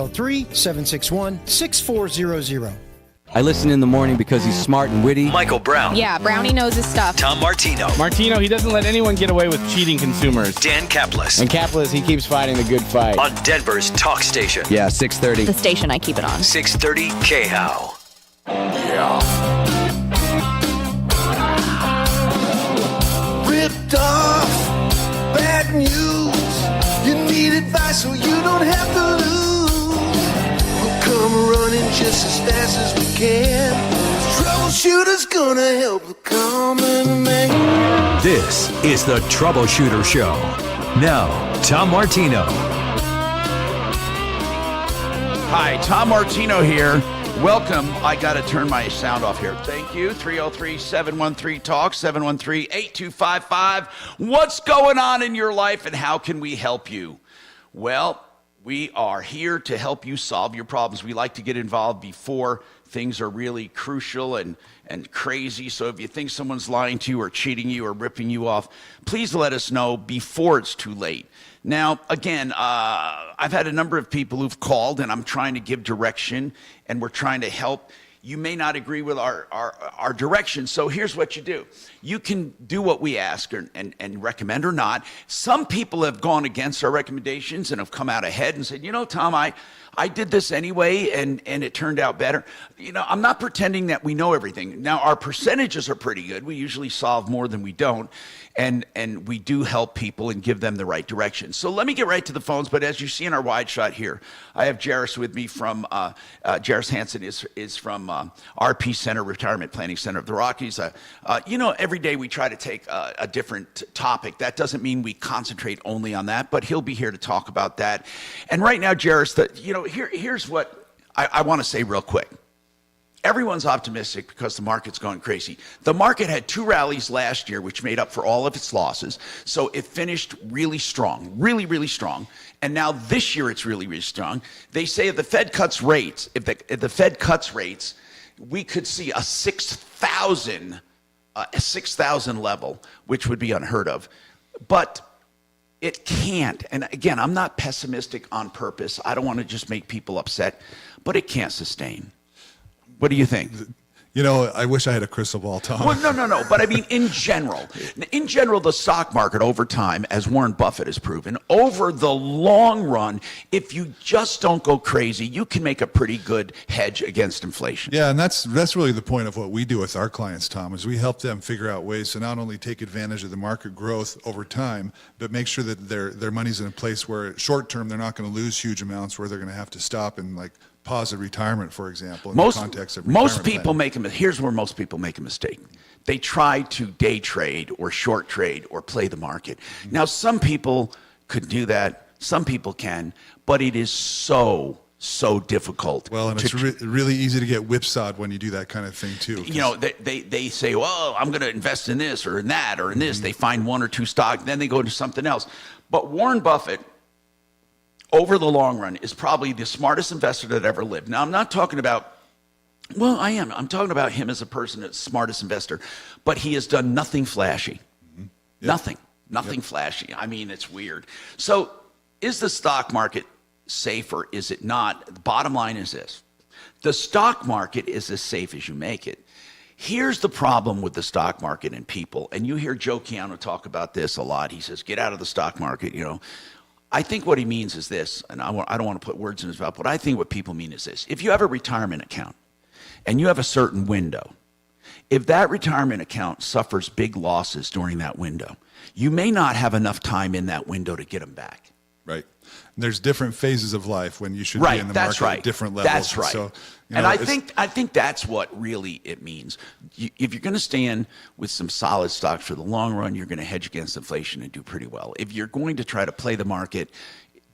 303-761-6400. I listen in the morning because he's smart and witty. Michael Brown. Yeah, Brownie knows his stuff. Tom Martino. Martino, he doesn't let anyone get away with cheating consumers. Dan Kaplis. And Kaplis, he keeps fighting the good fight. On Denver's talk station. Yeah, 630. The station I keep it on. 630 KHOW. Yeah. Ripped off, bad news. You need advice so you don't have to lose. We'll come running just as fast as we can. Troubleshooter's gonna help the common man. This is the Troubleshooter Show. Now, Tom Martino. Hi, Tom Martino here. Welcome. I got to turn my sound off here. Thank you. 303-713-TALK, 713-8255. What's going on in your life and how can we help you? Well, we are here to help you solve your problems. We like to get involved before things are really crucial and crazy. So if you think someone's lying to you or cheating you or ripping you off, please let us know before it's too late. Now, again, I've had a number of people who've called, and I'm trying to give direction, and we're trying to help. You may not agree with our direction, so here's what you do. You can do what we ask and recommend or not. Some people have gone against our recommendations and have come out ahead and said, you know, Tom, I did this anyway, and it turned out better. You know, I'm not pretending that we know everything. Now, our percentages are pretty good. We usually solve more than we don't, and we do help people and give them the right direction. So let me get right to the phones, but as you see in our wide shot here, I have Jairus with me from, Jairus Hansen is from RP Center, Retirement Planning Center of the Rockies. You know, every day we try to take a different topic. That doesn't mean we concentrate only on that, but he'll be here to talk about that. And right now, Jairus, here's what I want to say real quick. Everyone's optimistic because the market's going crazy. The market had 2 rallies last year, which made up for all of its losses. So it finished really strong, really, really strong. And now this year it's really, really strong. They say if the Fed cuts rates, if the Fed cuts rates, we could see a 6,000 level, which would be unheard of. But it can't. And again, I'm not pessimistic on purpose. I don't want to just make people upset, but it can't sustain. What do you think? You know, I wish I had a crystal ball, Tom. Well, no. But I mean, in general, the stock market over time, as Warren Buffett has proven, over the long run, if you just don't go crazy, you can make a pretty good hedge against inflation. Yeah, and that's really the point of what we do with our clients, Tom, is we help them figure out ways to not only take advantage of the market growth over time, but make sure that their money's in a place where short term they're not going to lose huge amounts where they're going to have to stop and pause a retirement, for example, in the context of retirement here's where most people make a mistake. They try to day trade or short trade or play the market. Mm-hmm. Now, some people could do that. Some people can, but it is so difficult. Well, and it's really easy to get whipsawed when you do that kind of thing, too. You know, they say, well, I'm going to invest in this or in that or in this. Mm-hmm. They find 1 or 2 stocks, then they go to something else. But Warren Buffett, over the long run, is probably the smartest investor that ever lived. Now, I'm not talking about, well, I am. I'm talking about him as a person, the smartest investor. But he has done nothing flashy. Mm-hmm. Yep. Nothing flashy. I mean, it's weird. So is the stock market safe or is it not? The bottom line is this. The stock market is as safe as you make it. Here's the problem with the stock market and people. And you hear Joe Chiano talk about this a lot. He says, get out of the stock market, you know. I think what he means is this, and I don't want to put words in his mouth, but I think what people mean is this. If you have a retirement account and you have a certain window, if that retirement account suffers big losses during that window, you may not have enough time in that window to get them back. Right. And there's different phases of life when you should be in the market at different levels. That's right. So, and I think that's what really it means. If you're going to stand with some solid stocks for the long run, you're going to hedge against inflation and do pretty well. If you're going to try to play the market,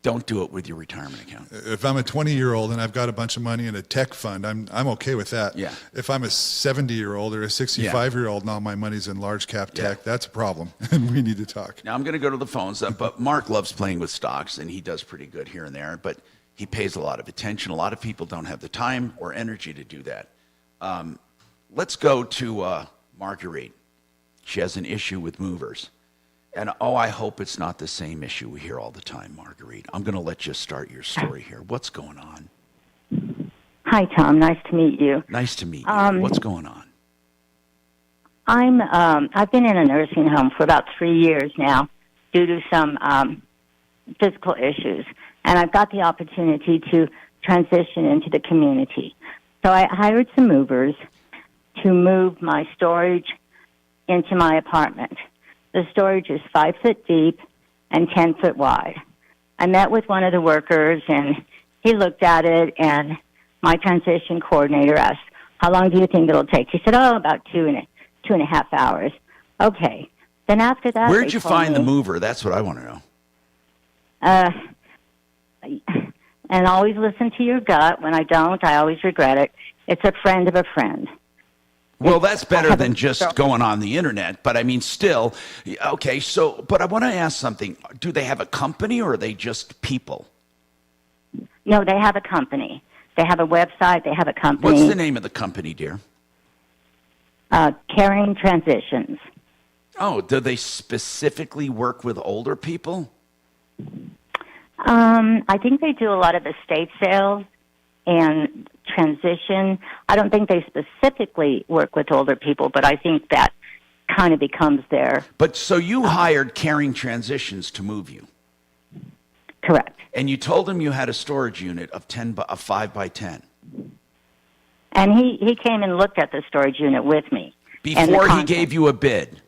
don't do it with your retirement account. If I'm a 20-year-old and I've got a bunch of money in a tech fund, I'm okay with that. Yeah. If I'm a 70-year-old or a 65-year-old and all my money's in large cap tech, that's a problem, and we need to talk. Now I'm going to go to the phones, but Mark loves playing with stocks, and he does pretty good here and there, but he pays a lot of attention. A lot of people don't have the time or energy to do that. Let's go to Marguerite. She has an issue with movers. And I hope it's not the same issue we hear all the time, Marguerite. I'm going to let you start your story here. What's going on? Hi, Tom. Nice to meet you. Nice to meet you. What's going on? I've been in a nursing home for about 3 years now due to some physical issues, and I've got the opportunity to transition into the community. So I hired some movers to move my storage into my apartment. The storage is 5 foot deep and 10 foot wide. I met with one of the workers, and he looked at it, and my transition coordinator asked, "How long do you think it'll take?" He said, about 2.5 hours. Okay. Then after that, where'd you find the mover? That's what I want to know. And always listen to your gut. When I don't, I always regret it. It's a friend of a friend. Well, that's better than just going on the internet. But I mean, still, okay. So, but I want to ask something. Do they have a company, or are they just people? No, they have a company. They have a website. They have a company. What's the name of the company, dear? Caring Transitions. Oh, do they specifically work with older people? I think they do a lot of estate sales and transition. I don't think they specifically work with older people, but I think that kind of becomes their... But so you hired Caring Transitions to move you? Correct. And you told them you had a storage unit of 5 by 10? And he came and looked at the storage unit with me. Before he gave you a bid?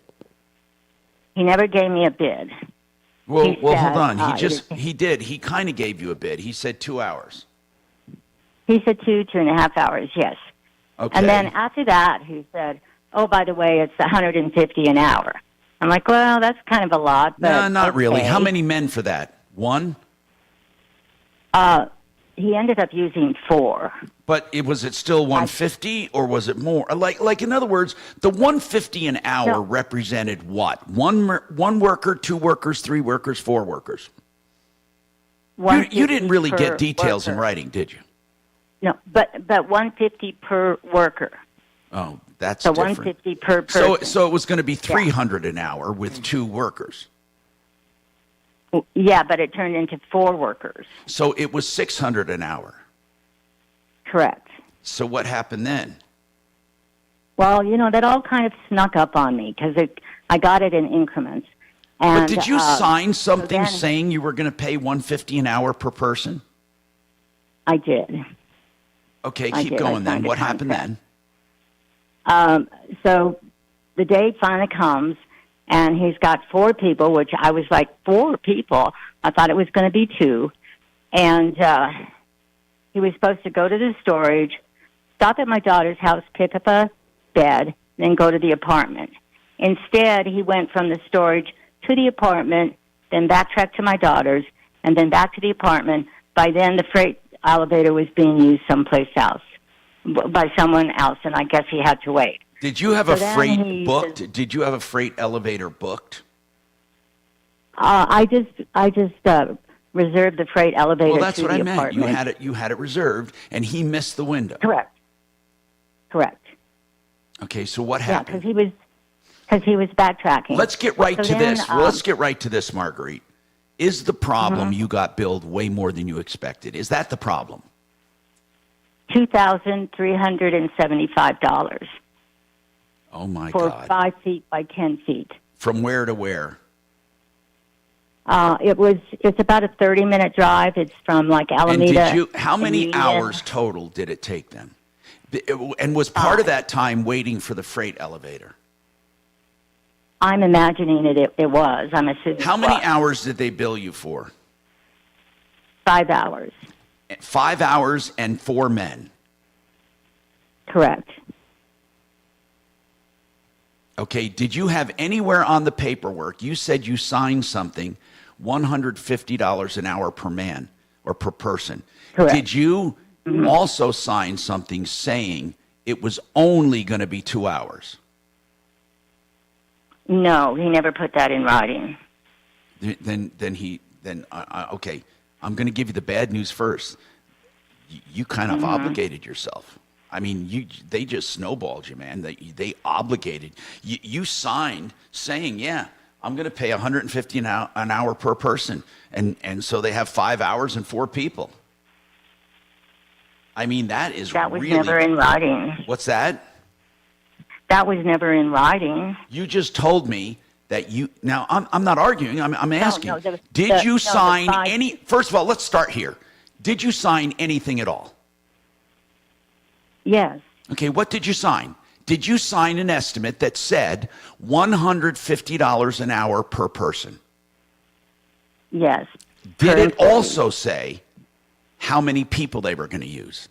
He never gave me a bid. Well, hold on. He did. He kind of gave you a bid. He said 2 hours. He said 2.5 hours, yes. Okay. And then after that, he said, "Oh, by the way, it's $150 an hour." I'm like, well, that's kind of a lot. But no, not okay. really. How many men for that? One? He ended up using 4. But was it still 150 or was it more? Like in other words, the 150 an hour represented what? One worker, 2 workers, 3 workers, 4 workers. You didn't really get details in writing, did you? No, but 150 per worker. Oh, that's so different. 150 per person. So it was going to be 300 an hour with 2 workers. Yeah, but it turned into 4 workers. So it was 600 an hour. Correct. So what happened then? Well, that all kind of snuck up on me because I got it in increments. And, but did you sign something saying you were going to pay $150 an hour per person? I did. Okay, keep going then. What happened then? So the day finally comes, and he's got 4 people, which I was like, 4 people? I thought it was going to be 2. And he was supposed to go to the storage, stop at my daughter's house, pick up a bed, then go to the apartment. Instead, he went from the storage to the apartment, then backtracked to my daughter's, and then back to the apartment. By then, the freight elevator was being used someplace else by someone else, and I guess he had to wait. Did you have a freight booked? Did you have a freight elevator booked? I just reserved the freight elevator. Well, that's to what the I meant. apartment. You had it reserved, and he missed the window. Correct. Okay, so what happened? Yeah, because he was backtracking. Let's get right to this. Let's get right to this, Marguerite. Is the problem you got billed way more than you expected? Is that the problem? $2,375. Oh my for God! 5 feet by 10 feet. From where to where? It's about a 30-minute drive. It's from like Alameda. And how many hours total did it take them? And was part of that time waiting for the freight elevator? I'm imagining it was. I'm assuming. How many hours did they bill you for? 5 hours. 5 hours and 4 men. Correct. Okay, did you have anywhere on the paperwork, you said you signed something, $150 an hour per man or per person. Correct. Did you also sign something saying it was only going to be 2 hours? No, he never put that in writing. Okay, I'm going to give you the bad news first. You kind of obligated yourself. I mean, they just snowballed you, man. They obligated. You signed saying, yeah, I'm going to pay $150 an hour per person. And so they have 5 hours and 4 people. I mean, that was really... never in writing. What's that? That was never in writing. You just told me that you... Now, I'm not arguing. I'm asking. Did you sign any... First of all, let's start here. Did you sign anything at all? Yes. Okay, what did you sign? Did you sign an estimate that said $150 an hour per person? Yes. Did it also say how many people they were going to use?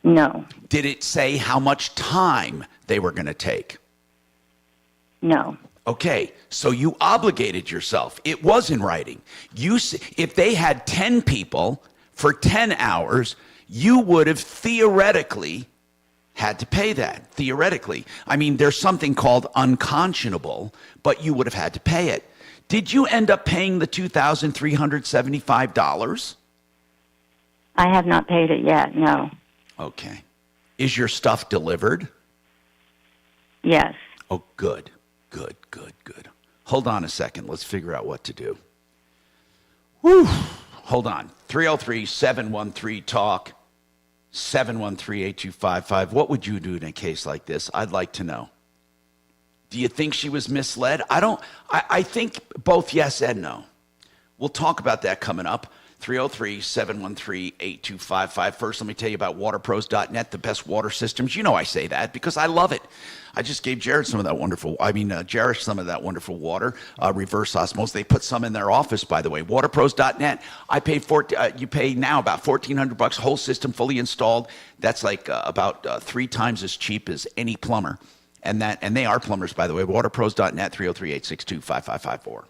No. Did it say how much time they were going to take? No. Okay, so you obligated yourself. It was in writing. If they had 10 people for 10 hours, you would have theoretically had to pay that. Theoretically. I mean, there's something called unconscionable, but you would have had to pay it. Did you end up paying the $2,375? I have not paid it yet, no. Okay. Is your stuff delivered? Yes. Oh, good. Hold on a second. Let's figure out what to do. Whew. Hold on. 303-713-TALK, 713-8255. What would you do in a case like this? I'd like to know. Do you think she was misled? I think both yes and no. We'll talk about that coming up. 303-713-8255. First, let me tell you about waterpros.net, the best water systems. You know I say that because I love it. I just gave Jared some of that Jarish some of that wonderful water, reverse osmosis. They put some in their office, by the way. Waterpros.net. You pay now about $1,400, whole system fully installed. That's like about 3 times as cheap as any plumber. And they are plumbers, by the way. Waterpros.net, 303-862-5554.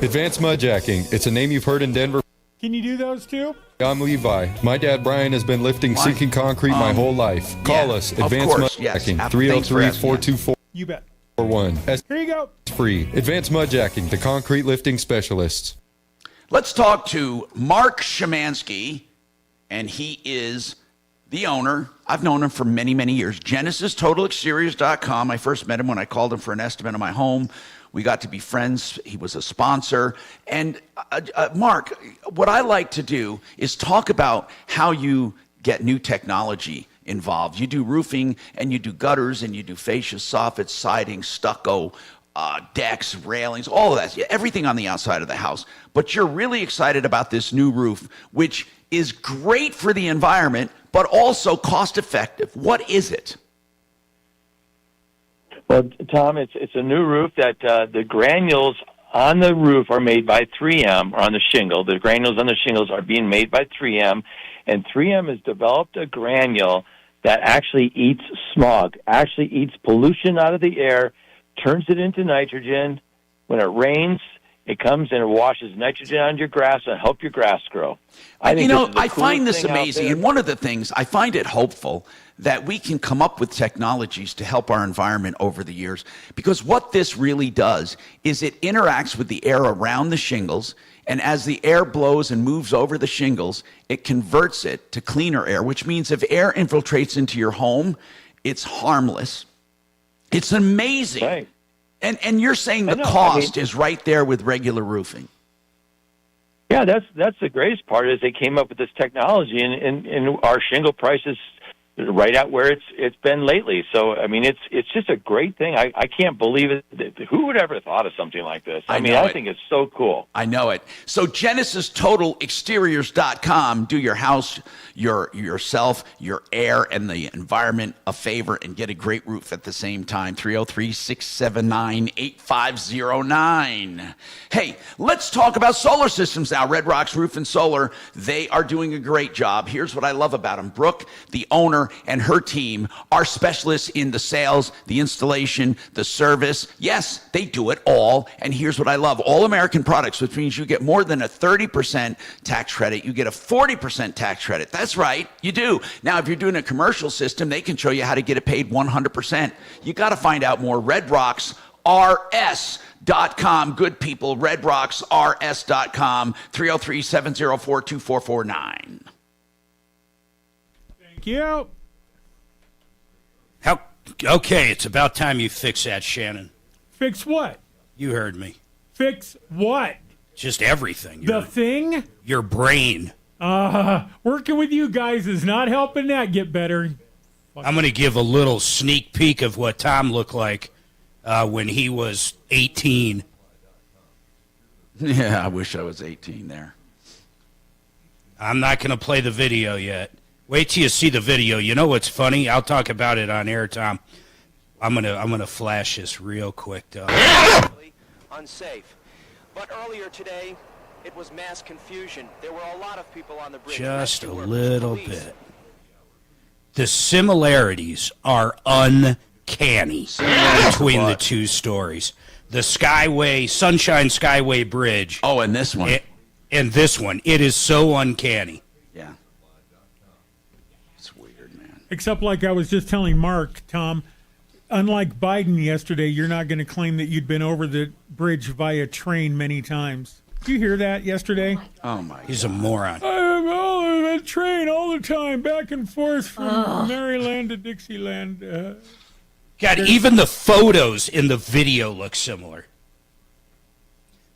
Advanced Mudjacking. It's a name you've heard in Denver. Can you do those too? I'm Levi. My dad, Brian, has been lifting sinking concrete my whole life. Call us. Advanced Mudjacking. 303-424. You bet. 41. Here you go. It's free. Advanced Mudjacking, the concrete lifting specialists. Let's talk to Mark Szymanski, and he is the owner. I've known him for many, many years. GenesisTotalExteriors.com. I first met him when I called him for an estimate on my home. We got to be friends. He was a sponsor. And Mark, what I like to do is talk about how you get new technology involved. You do roofing, and you do gutters, and you do fascia, soffits, siding, stucco, decks, railings, all of that. Everything on the outside of the house. But you're really excited about this new roof, which is great for the environment, but also cost effective. What is it? Well, Tom, it's a new roof that the granules on the roof are made by 3M, or on the shingle. The granules on the shingles are being made by 3M, and 3M has developed a granule that actually eats smog, actually eats pollution out of the air, turns it into nitrogen. When it rains, it comes and it washes nitrogen on your grass and help your grass grow. I find this amazing, and one of the things, I find it hopeful that we can come up with technologies to help our environment over the years, because what this really does is it interacts with the air around the shingles, and as the air blows and moves over the shingles, it converts it to cleaner air, which means if air infiltrates into your home, it's harmless. It's amazing. Right. And you're saying the cost is right there with regular roofing. Yeah, that's the greatest part is they came up with this technology, and our shingle prices right at where it's been lately. So I mean, it's just a great thing. I can't believe it. Who would ever thought of something like this? I think it's so cool. I know it. So GenesisTotalExteriors.com. Do your house, yourself, your air, and the environment a favor and get a great roof at the same time. 303-679-8509. Hey, let's talk about solar systems now. Red Rocks Roof and Solar, they are doing a great job. Here's what I love about them. Brooke, the owner, and her team are specialists in the sales, the installation, the service. Yes, they do it all. And here's what I love. All American products, which means you get more than a 30% tax credit. You get a 40% tax credit. That's right, you do. Now, if you're doing a commercial system, they can show you how to get it paid 100%. You got to find out more. RedRocksRS.com. Good people, RedRocksRS.com, 303-704-2449. Thank you. Okay, it's about time you fix that, Shannon. Fix what? You heard me. Fix what? Just everything. The thing? Your brain. Working with you guys is not helping that get better. I'm going to give a little sneak peek of what Tom looked like when he was 18. Yeah, I wish I was 18 there. I'm not going to play the video yet. Wait till you see the video. You know what's funny? I'll talk about it on air, Tom. I'm gonna flash this real quick, though. Unsafe. But earlier today, it was mass confusion. There were a lot of people on the bridge. Just a little bit. The similarities are uncanny between the two stories. The Skyway, Sunshine Skyway Bridge. Oh, and this one. And this one. It is so uncanny. Yeah. It's weird, man. Except like I was just telling Mark, Tom, unlike Biden yesterday, you're not going to claim that you'd been over the bridge via train many times. Did you hear that yesterday? Oh, my God. He's a moron. I'm on a train all the time, back and forth from Maryland to Dixieland. God, even the photos in the video look similar.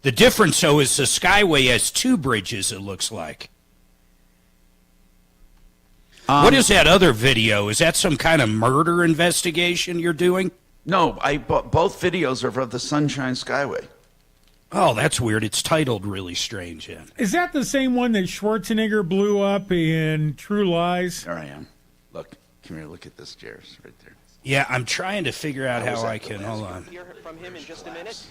The difference, though, is the Skyway has two bridges, it looks like. What is that other video? Is that some kind of murder investigation you're doing? No, both videos are of the Sunshine Skyway. Oh, that's weird. It's titled really strange. Yeah. Is that the same one that Schwarzenegger blew up in True Lies? There I am. Look, come here, look at this, Jairus, right there. Yeah, I'm trying to figure out how I can. Hold on. Hear from him in just a minute.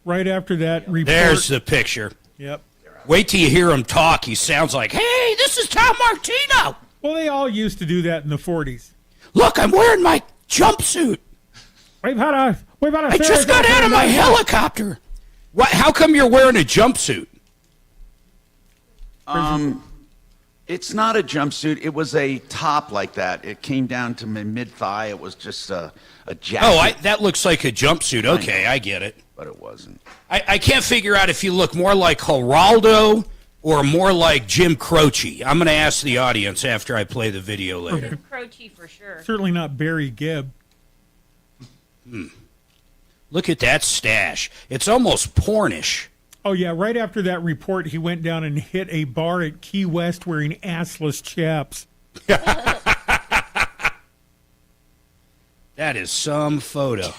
Right after that report. There's the picture. Yep. Wait till you hear him talk. He sounds like, hey, this is Tom Martino. Well, they all used to do that in the 40s. Look, I'm wearing my jumpsuit. I just got out of my helicopter. What? How come you're wearing a jumpsuit? It's not a jumpsuit. It was a top like that. It came down to my mid-thigh. It was just a jacket. Oh, that looks like a jumpsuit. Okay, I get it. But it wasn't. I can't figure out if you look more like Geraldo or more like Jim Croce. I'm going to ask the audience after I play the video later. Croce for sure. Certainly not Barry Gibb. Look at that stash. It's almost pornish. Oh, yeah. Right after that report, he went down and hit a bar at Key West wearing assless chaps. That is some photo.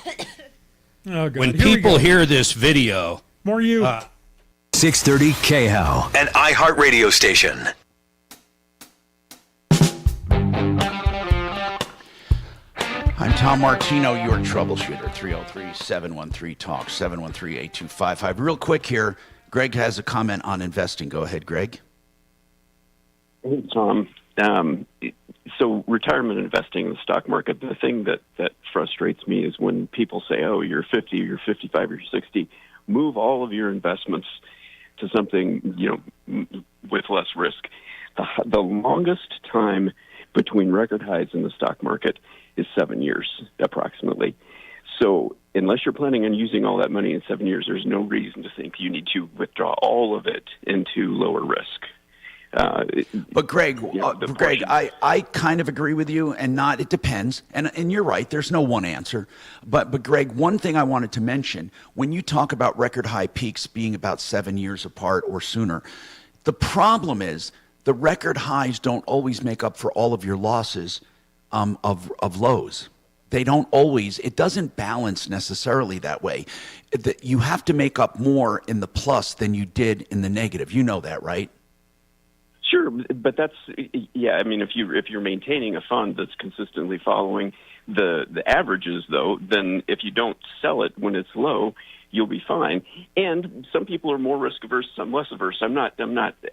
Oh, God. When people hear this video. More you. 630 KHOW, an iHeartRadio station. I'm Tom Martino, your troubleshooter. 303-713-TALK, 713-8255. Real quick here, Greg has a comment on investing. Go ahead, Greg. Hey, Tom. So retirement investing in the stock market, the thing that frustrates me is when people say, oh, you're 50, you're 55, you're 60, move all of your investments to something, with less risk. The longest time between record highs in the stock market is 7 years, approximately. So unless you're planning on using all that money in 7 years, there's no reason to think you need to withdraw all of it into lower risk. But Greg, I kind of agree with you, and it depends. And you're right, there's no one answer. But Greg, one thing I wanted to mention, when you talk about record high peaks being about 7 years apart or sooner, the problem is the record highs don't always make up for all of your losses of lows. They don't always. It doesn't balance necessarily that way. You have to make up more in the plus than you did in the negative. You know that, right? Sure, but that's I mean, if you're maintaining a fund that's consistently following the averages, though, then if you don't sell it when it's low, you'll be fine. And some people are more risk averse, some less averse. I'm not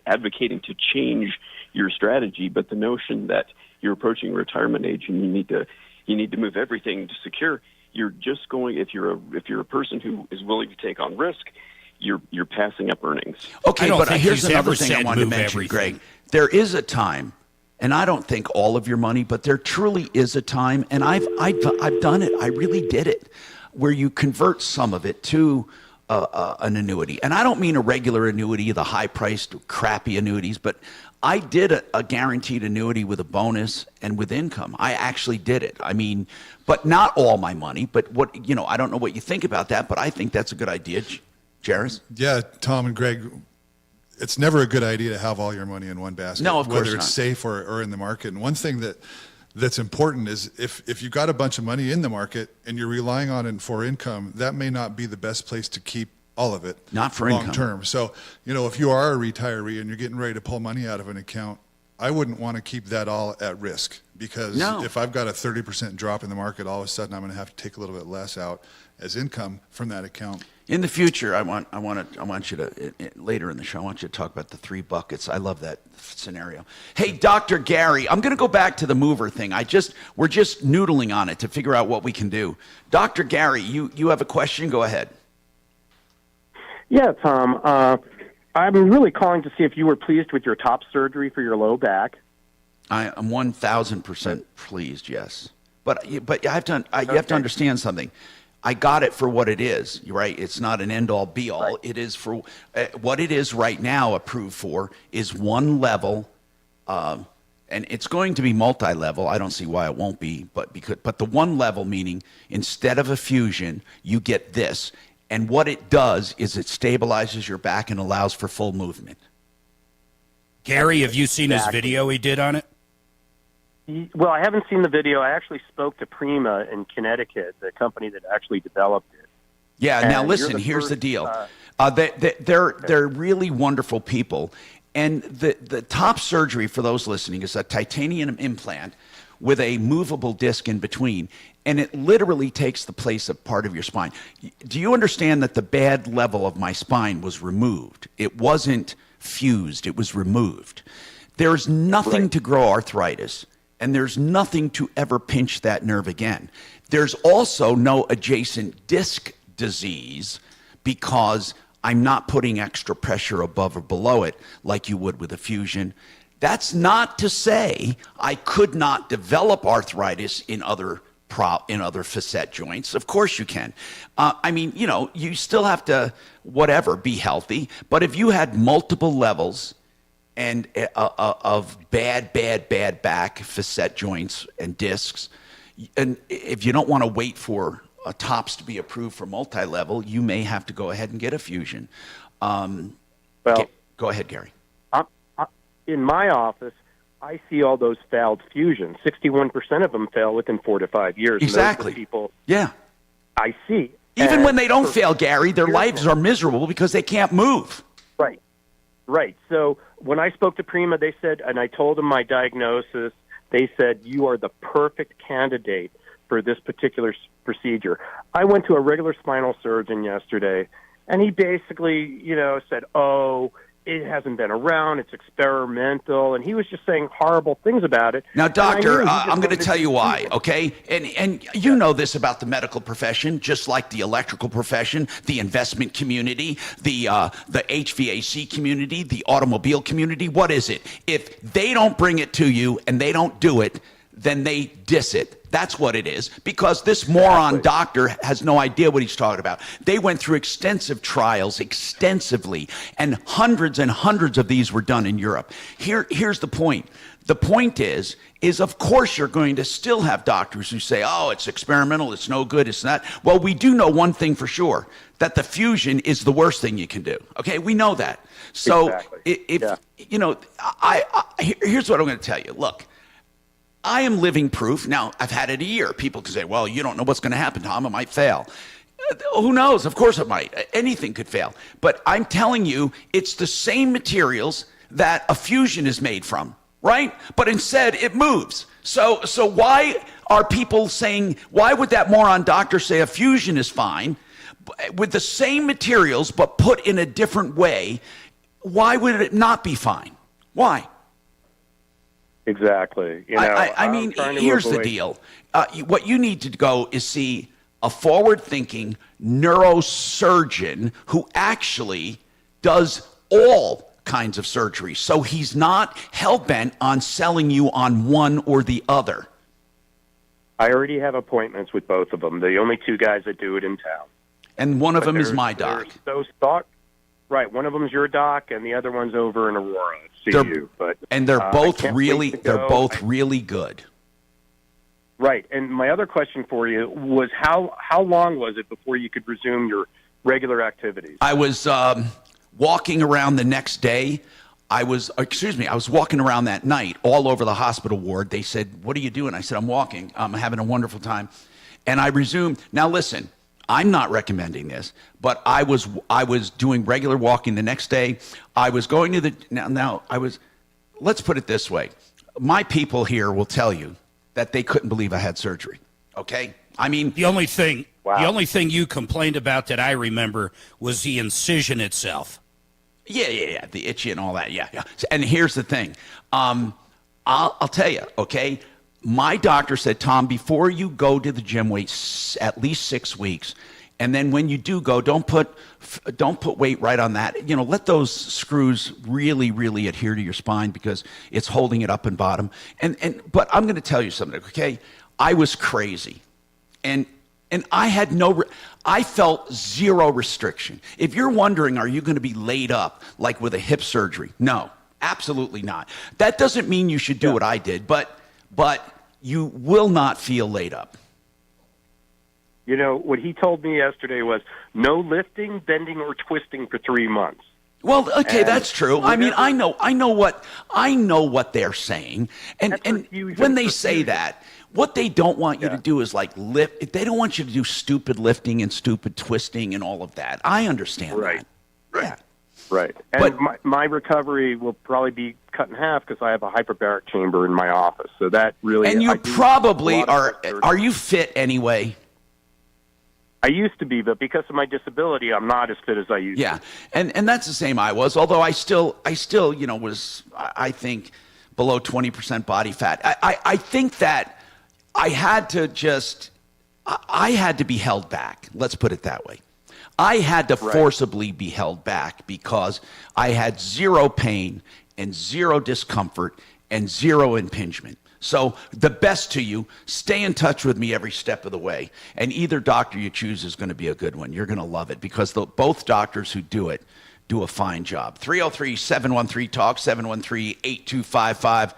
advocating to change your strategy, but the notion that you're approaching retirement age and you need to move everything to secure, you're just going. If you're a person who is willing to take on risk, you're passing up earnings. Okay, but here's another thing I wanted to mention, Greg. There is a time, and I don't think all of your money, but there truly is a time, and I've done it. I really did it, where you convert some of it to an annuity. And I don't mean a regular annuity, the high-priced, crappy annuities, but I did a guaranteed annuity with a bonus and with income. I actually did it. I mean, but not all my money. But what, you know, I don't know what you think about that, but I think that's a good idea. Jairus? Yeah, Tom and Greg, it's never a good idea to have all your money in one basket. No, of course whether it's not. safe or in the market. And one thing that's important is if you've got a bunch of money in the market and you're relying on it for income, that may not be the best place to keep all of it. Not for long income. term. So, you know, if you are a retiree and you're getting ready to pull money out of an account, I wouldn't want to keep that all at risk, because if I've got a 30% drop in the market, all of a sudden I'm going to have to take a little bit less out as income from that account. In the future, I want you to later in the show, I want you to talk about the 3 buckets. I love that scenario. Hey, Dr. Gary, I'm going to go back to the mover thing. We're just noodling on it to figure out what we can do. Dr. Gary, you have a question? Go ahead. Yeah, Tom. I'm really calling to see if you were pleased with your top surgery for your low back. I am 1,000% pleased. Yes, but you have to understand something. I got it for what it is. You're right. It's not an end all be all. Right. It is for what it is right now. Approved for is one level, and it's going to be multi-level. I don't see why it won't be, but the one level meaning instead of a fusion, you get this. And what it does is it stabilizes your back and allows for full movement. Gary, have you seen his video he did on it? Well, I haven't seen the video. I actually spoke to Prima in Connecticut, the company that actually developed it. Yeah, and now listen, here's the deal. They're really wonderful people. And the top surgery for those listening is a titanium implant with a movable disc in between. And it literally takes the place of part of your spine. Do you understand that the bad level of my spine was removed? It wasn't fused, it was removed. There's nothing to grow arthritis, and there's nothing to ever pinch that nerve again. There's also no adjacent disc disease because I'm not putting extra pressure above or below it like you would with a fusion. That's not to say I could not develop arthritis in other facet joints. Of course you can. I mean, you know, you still have to, be healthy. But if you had multiple levels and of bad back facet joints and discs, and if you don't want to wait for tops to be approved for multi-level, you may have to go ahead and get a fusion. Go ahead, Gary. In my office, I see all those failed fusions. 61% of them fail within 4 to 5 years. Exactly. People, yeah. I see. Even when they don't fail, Gary, their lives are miserable because they can't move. Right. So when I spoke to Prima, they said, and I told them my diagnosis, they said, you are the perfect candidate for this particular procedure. I went to a regular spinal surgeon yesterday, and he basically, said, it hasn't been around, it's experimental, and he was just saying horrible things about it. Now, doctor, I'm going to tell you why, okay? And you know this about the medical profession, just like the electrical profession, the investment community, the HVAC community, the automobile community. What is it? If they don't bring it to you and they don't do it, then they diss it. That's what it is, because this moron doctor has no idea what he's talking about. They went through extensive trials, and hundreds of these were done in Europe. Here's the point. The point is of course you're going to still have doctors who say, it's experimental, it's no good, it's not. Well, we do know one thing for sure, that the fusion is the worst thing you can do. Okay, we know that. So here's what I'm going to tell you. Look, I am living proof. Now, I've had it a year. People can say, well, you don't know what's going to happen, Tom. It might fail. Who knows? Of course it might. Anything could fail. But I'm telling you, it's the same materials that a fusion is made from, right? But instead, it moves. So why are people saying, why would that moron doctor say a fusion is fine with the same materials but put in a different way? Why would it not be fine? Why? Exactly. I mean, here's the deal. What you need to go is see a forward-thinking neurosurgeon who actually does all kinds of surgery. So he's not hell-bent on selling you on one or the other. I already have appointments with both of them. The only 2 guys that do it in town. And one of them is There's- my doc. there's those thought. Right, one of them's your doc, and the other one's over in Aurora at CU. And they're I both can't really, wait to they're go. both really good. Right, and my other question for you was how long was it before you could resume your regular activities? I was walking around the next day. I was walking around that night all over the hospital ward. They said, "What are you doing?" I said, "I'm walking. I'm having a wonderful time." And I resumed. Now listen, I'm not recommending this, but I was doing regular walking the next day. I was going to let's put it this way. My people here will tell you that they couldn't believe I had surgery. Okay? I mean, the only thing you complained about that I remember was the incision itself. Yeah, the itchy and all that. Yeah. And here's the thing. I'll tell you, okay? My doctor said, Tom, before you go to the gym, wait at least 6 weeks. And then when you do go, don't put weight right on that. You know, let those screws really, really adhere to your spine because it's holding it up and bottom. But I'm going to tell you something, okay? I was crazy. And I had I felt zero restriction. If you're wondering, are you going to be laid up like with a hip surgery? No, absolutely not. That doesn't mean you should do what I did, but you will not feel laid up. You know, what he told me yesterday was no lifting, bending, or twisting for 3 months. Well, okay, And that's true. I mean, I know what they're saying. And when they say that, what they don't want you to do is like lift. They don't want you to do stupid lifting and stupid twisting and all of that. I understand that. Yeah. Right. And my recovery will probably be cut in half because I have a hyperbaric chamber in my office. So that really. And you probably are you fit anyway? I used to be, but because of my disability, I'm not as fit as I used to. Yeah, and that's the same I was. Although I still was I think below 20% body fat. I think that I had to be held back. Let's put it that way. I had to forcibly be held back because I had zero pain and zero discomfort and zero impingement. So the best to you, stay in touch with me every step of the way. And either doctor you choose is going to be a good one. You're going to love it because both doctors who do it do a fine job. 303-713-TALK, 713-8255.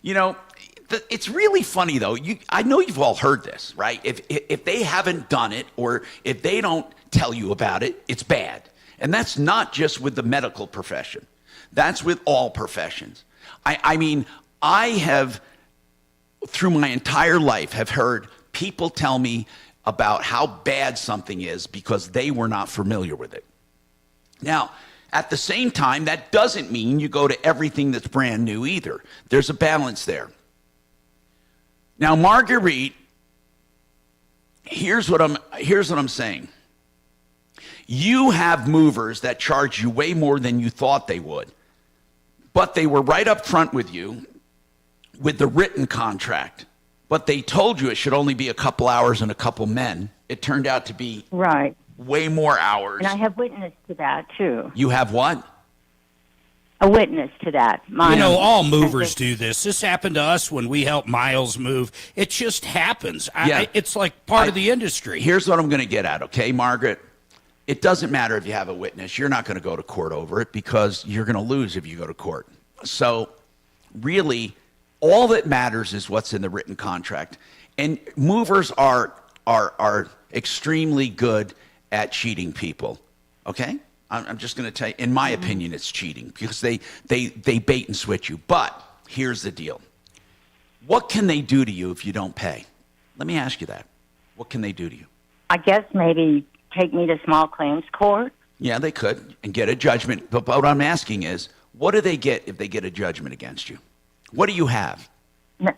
You know, it's really funny, though. I know you've all heard this, right? If they haven't done it or if they don't tell you about it, it's bad. And that's not just with the medical profession. That's with all professions. I mean, I have, through my entire life, have heard people tell me about how bad something is because they were not familiar with it. Now, at the same time, that doesn't mean you go to everything that's brand new either. There's a balance there. Now, Marguerite, here's what I'm saying. You have movers that charge you way more than you thought they would, but they were right up front with you with the written contract, but they told you it should only be a couple hours and a couple men. It turned out to be way more hours. And I have witness to that, too. You have what? A witness to that. All movers do this. This happened to us when we helped Miles move. It just happens. It's like part of the industry. Here's what I'm going to get at, okay, Margaret? It doesn't matter if you have a witness. You're not going to go to court over it because you're going to lose if you go to court. So really, all that matters is what's in the written contract. And movers are extremely good at cheating people, okay? I'm just going to tell you, in my opinion, it's cheating because they bait and switch you. But here's the deal. What can they do to you if you don't pay? Let me ask you that. What can they do to you? I guess maybe take me to small claims court. Yeah, they could and get a judgment. But what I'm asking is, what do they get if they get a judgment against you? What do you have? No,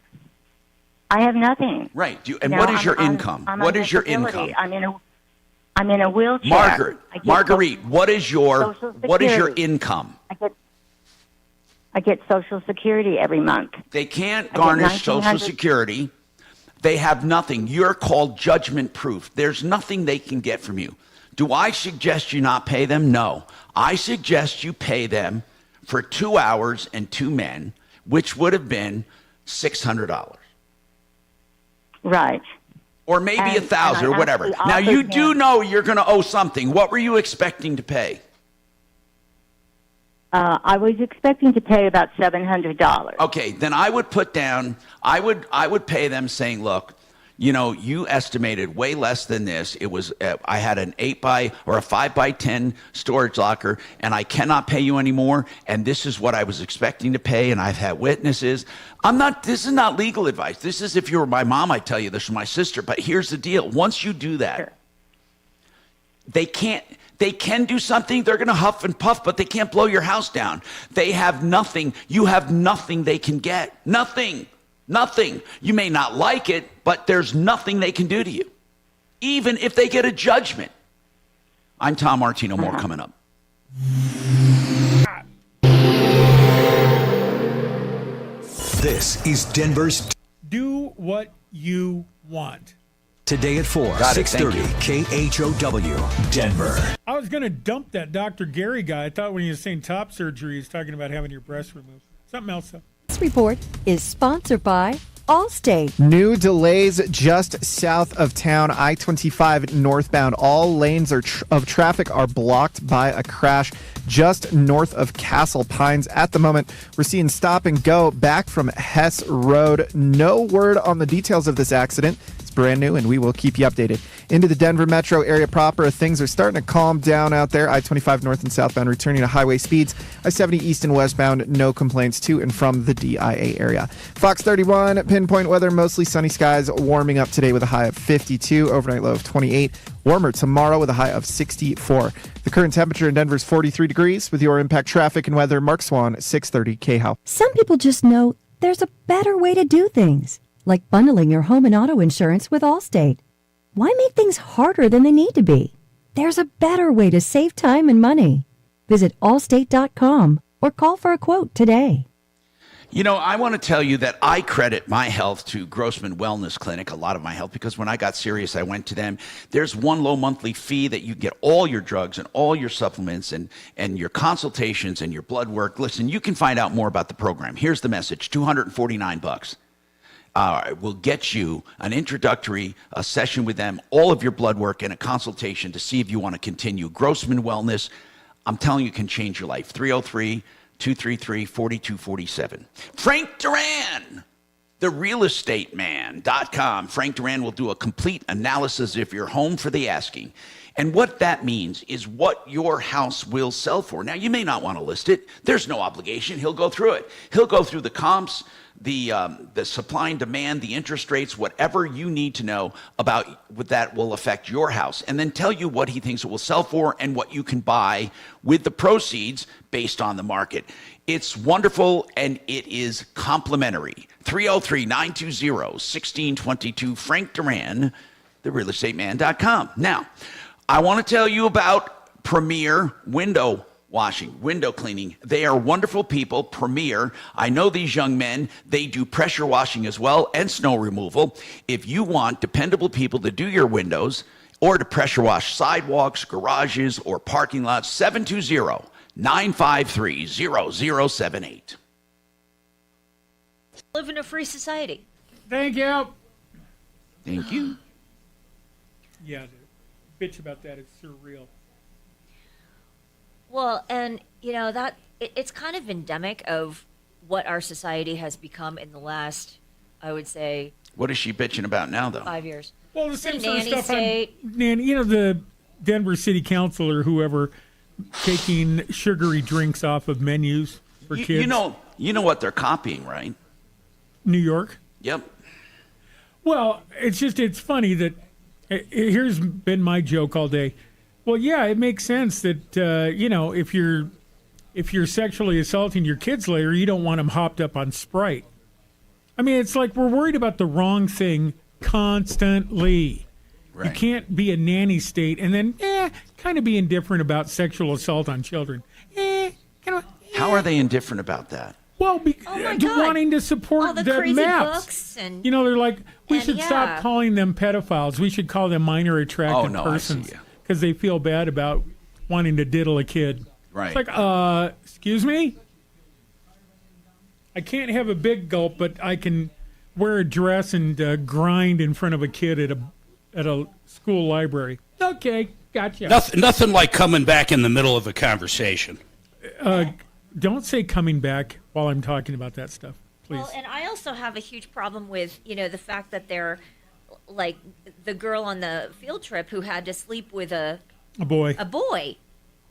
I have nothing. Right. What is your income? What is your income? I'm in a wheelchair. Marguerite, what is your income? I get Social Security every month. They can't garnish Social Security. They have nothing. You're called judgment proof. There's nothing they can get from you. Do I suggest you not pay them? No. I suggest you pay them for 2 hours and 2 men, which would have been $600. Right. Or maybe And- 1,000 and or I whatever. actually Now, you offered do him- know you're going to owe something. What were you expecting to pay? I was expecting to pay about $700. Okay, then I would put down, I would pay them saying, look, you know, you estimated way less than this. It was, I had an 5 by 10 storage locker, and I cannot pay you anymore. And this is what I was expecting to pay, and I've had witnesses. This is not legal advice. This is, if you were my mom, I'd tell you this, or my sister. But here's the deal. Once you do that, they can do something. They're going to huff and puff, but they can't blow your house down. They have nothing. You have nothing they can get. Nothing. Nothing. You may not like it, but there's nothing they can do to you, even if they get a judgment. I'm Tom Martino. More coming up. This is Denver's Do what you want. Today at 4, Got it, 630 KHOW, Denver. I was going to dump that Dr. Gary guy. I thought when he was saying top surgery, he's talking about having your breast removed. Something else, though. This report is sponsored by Allstate. New delays just south of town, I-25 northbound. All lanes of traffic are blocked by a crash just north of Castle Pines. At the moment, we're seeing stop and go back from Hess Road. No word on the details of this accident. It's brand new, and we will keep you updated. Into the Denver metro area proper, things are starting to calm down out there. I-25 north and southbound returning to highway speeds. I-70 east and westbound, no complaints to and from the DIA area. Fox 31, pinpoint weather, mostly sunny skies, warming up today with a high of 52, overnight low of 28. Warmer tomorrow with a high of 64. The current temperature in Denver is 43 degrees. With your impact traffic and weather, Mark Swan, 630 KHOW. Some people just know there's a better way to do things, like bundling your home and auto insurance with Allstate. Why make things harder than they need to be? There's a better way to save time and money. Visit allstate.com or call for a quote today. You know, I want to tell you that I credit my health to Grossman Wellness Clinic, a lot of my health, because when I got serious, I went to them. There's one low monthly fee that you get all your drugs and all your supplements and your consultations and your blood work. Listen, you can find out more about the program. Here's the message, $249. Will get you an introductory session with them, all of your blood work, and a consultation to see if you want to continue. Grossman Wellness, I'm telling you, can change your life. 303-233-4247. Frank Duran, therealestateman.com. Frank Duran will do a complete analysis of your home for the asking. And what that means is what your house will sell for. Now, you may not want to list it. There's no obligation. He'll go through it. He'll go through the comps, the supply and demand, the interest rates, whatever you need to know about what that will affect your house, and then tell you what he thinks it will sell for and what you can buy with the proceeds based on the market. It's wonderful, and it is complimentary. 303-920-1622, Frank Duran, therealestateman.com. Now, I want to tell you about Premier Window cleaning. They are wonderful people. Premier, I know these young men. They do pressure washing as well and snow removal. If you want dependable people to do your windows or to pressure wash sidewalks, garages, or parking lots, 720-953-0078. Live in a free society. Thank you. Thank you. Yeah, the bitch about that is surreal. Well, and you know that it's kind of endemic of what our society has become in the last, I would say. What is she bitching about now, though? 5 years. Well, the same sort of nanny stuff. state. You know, the Denver City Council or whoever taking sugary drinks off of menus for kids. You know what they're copying, right? New York. Yep. Well, it's funny that here's been my joke all day. Well, yeah, it makes sense that if you're sexually assaulting your kids later, you don't want them hopped up on Sprite. I mean, it's like we're worried about the wrong thing constantly. Right. You can't be a nanny state and then kind of be indifferent about sexual assault on children. How are they indifferent about that? Well, wanting to support all the their crazy maps. books and they're like, we should stop calling them pedophiles. We should call them minor attracted persons. Because they feel bad about wanting to diddle a kid. Right. It's like, excuse me? I can't have a big gulp, but I can wear a dress and grind in front of a kid at a at a school library. Okay, gotcha. Nothing like coming back in the middle of a conversation. Don't say coming back while I'm talking about that stuff, please. Well, and I also have a huge problem with, the fact that they're like the girl on the field trip who had to sleep with a boy.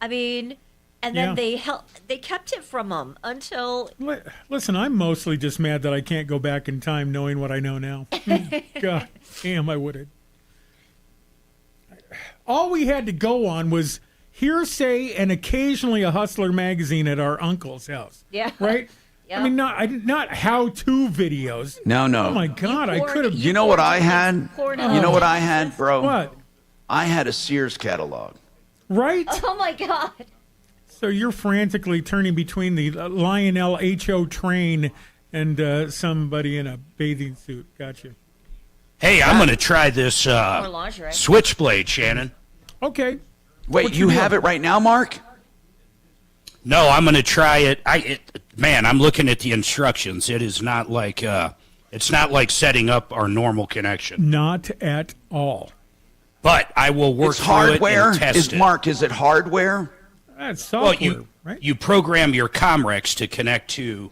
I mean, and then Yeah. they kept it from him until. Listen, I'm mostly just mad that I can't go back in time knowing what I know now. God damn, I would have. All we had to go on was hearsay and occasionally a Hustler magazine at our uncle's house. Yeah. Right? Yeah. I mean, not how-to videos. No. Oh, my God, I could have... You know what I had? You know what I had, bro? What? I had a Sears catalog. Right? Oh, my God. So you're frantically turning between the Lionel H.O. train and somebody in a bathing suit. Gotcha. Hey, I'm going to try this More lingerie. switchblade, Shannon. Okay. Wait, you have it right now, Mark? No, I'm going to try it. Man, I'm looking at the instructions. It is not like it's not like setting up our normal connection. Not at all. But I will work It's through hardware. it and test it. Mark, is it hardware? That's software, Well, right? you program your Comrex to connect to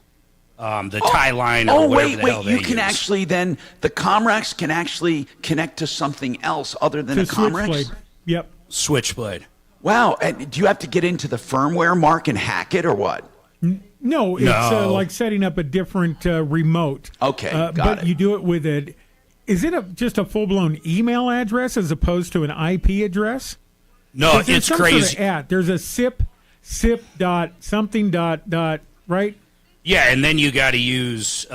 the tie line or whatever the hell they you can use. actually then, the Comrex can actually connect to something else other than a Comrex? Switchblade. Yep. Switchblade. Wow, and do you have to get into the firmware, Mark, and hack it or what? No, it's like setting up a different remote. Okay, got but it. you do it with is it just a full-blown email address as opposed to an IP address? No, There's it's some crazy. Sort of there's a SIP dot something dot, right? Yeah, and then you got to use,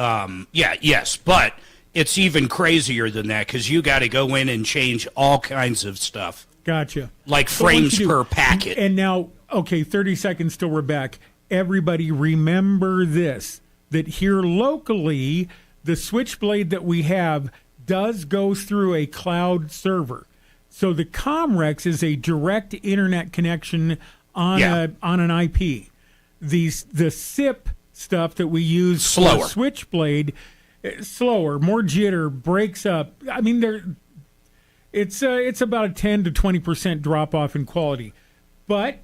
yes, but it's even crazier than that because you got to go in and change all kinds of stuff. Gotcha. Like So what frames you do- per packet. And now, okay, 30 seconds till we're back. Everybody remember this, that here locally, the switchblade that we have does go through a cloud server. So the Comrex is a direct internet connection on on an IP. The SIP stuff that we use Slower. for Switchblade, slower, more jitter, breaks up. I mean, it's about a 10 to 20% drop off in quality, but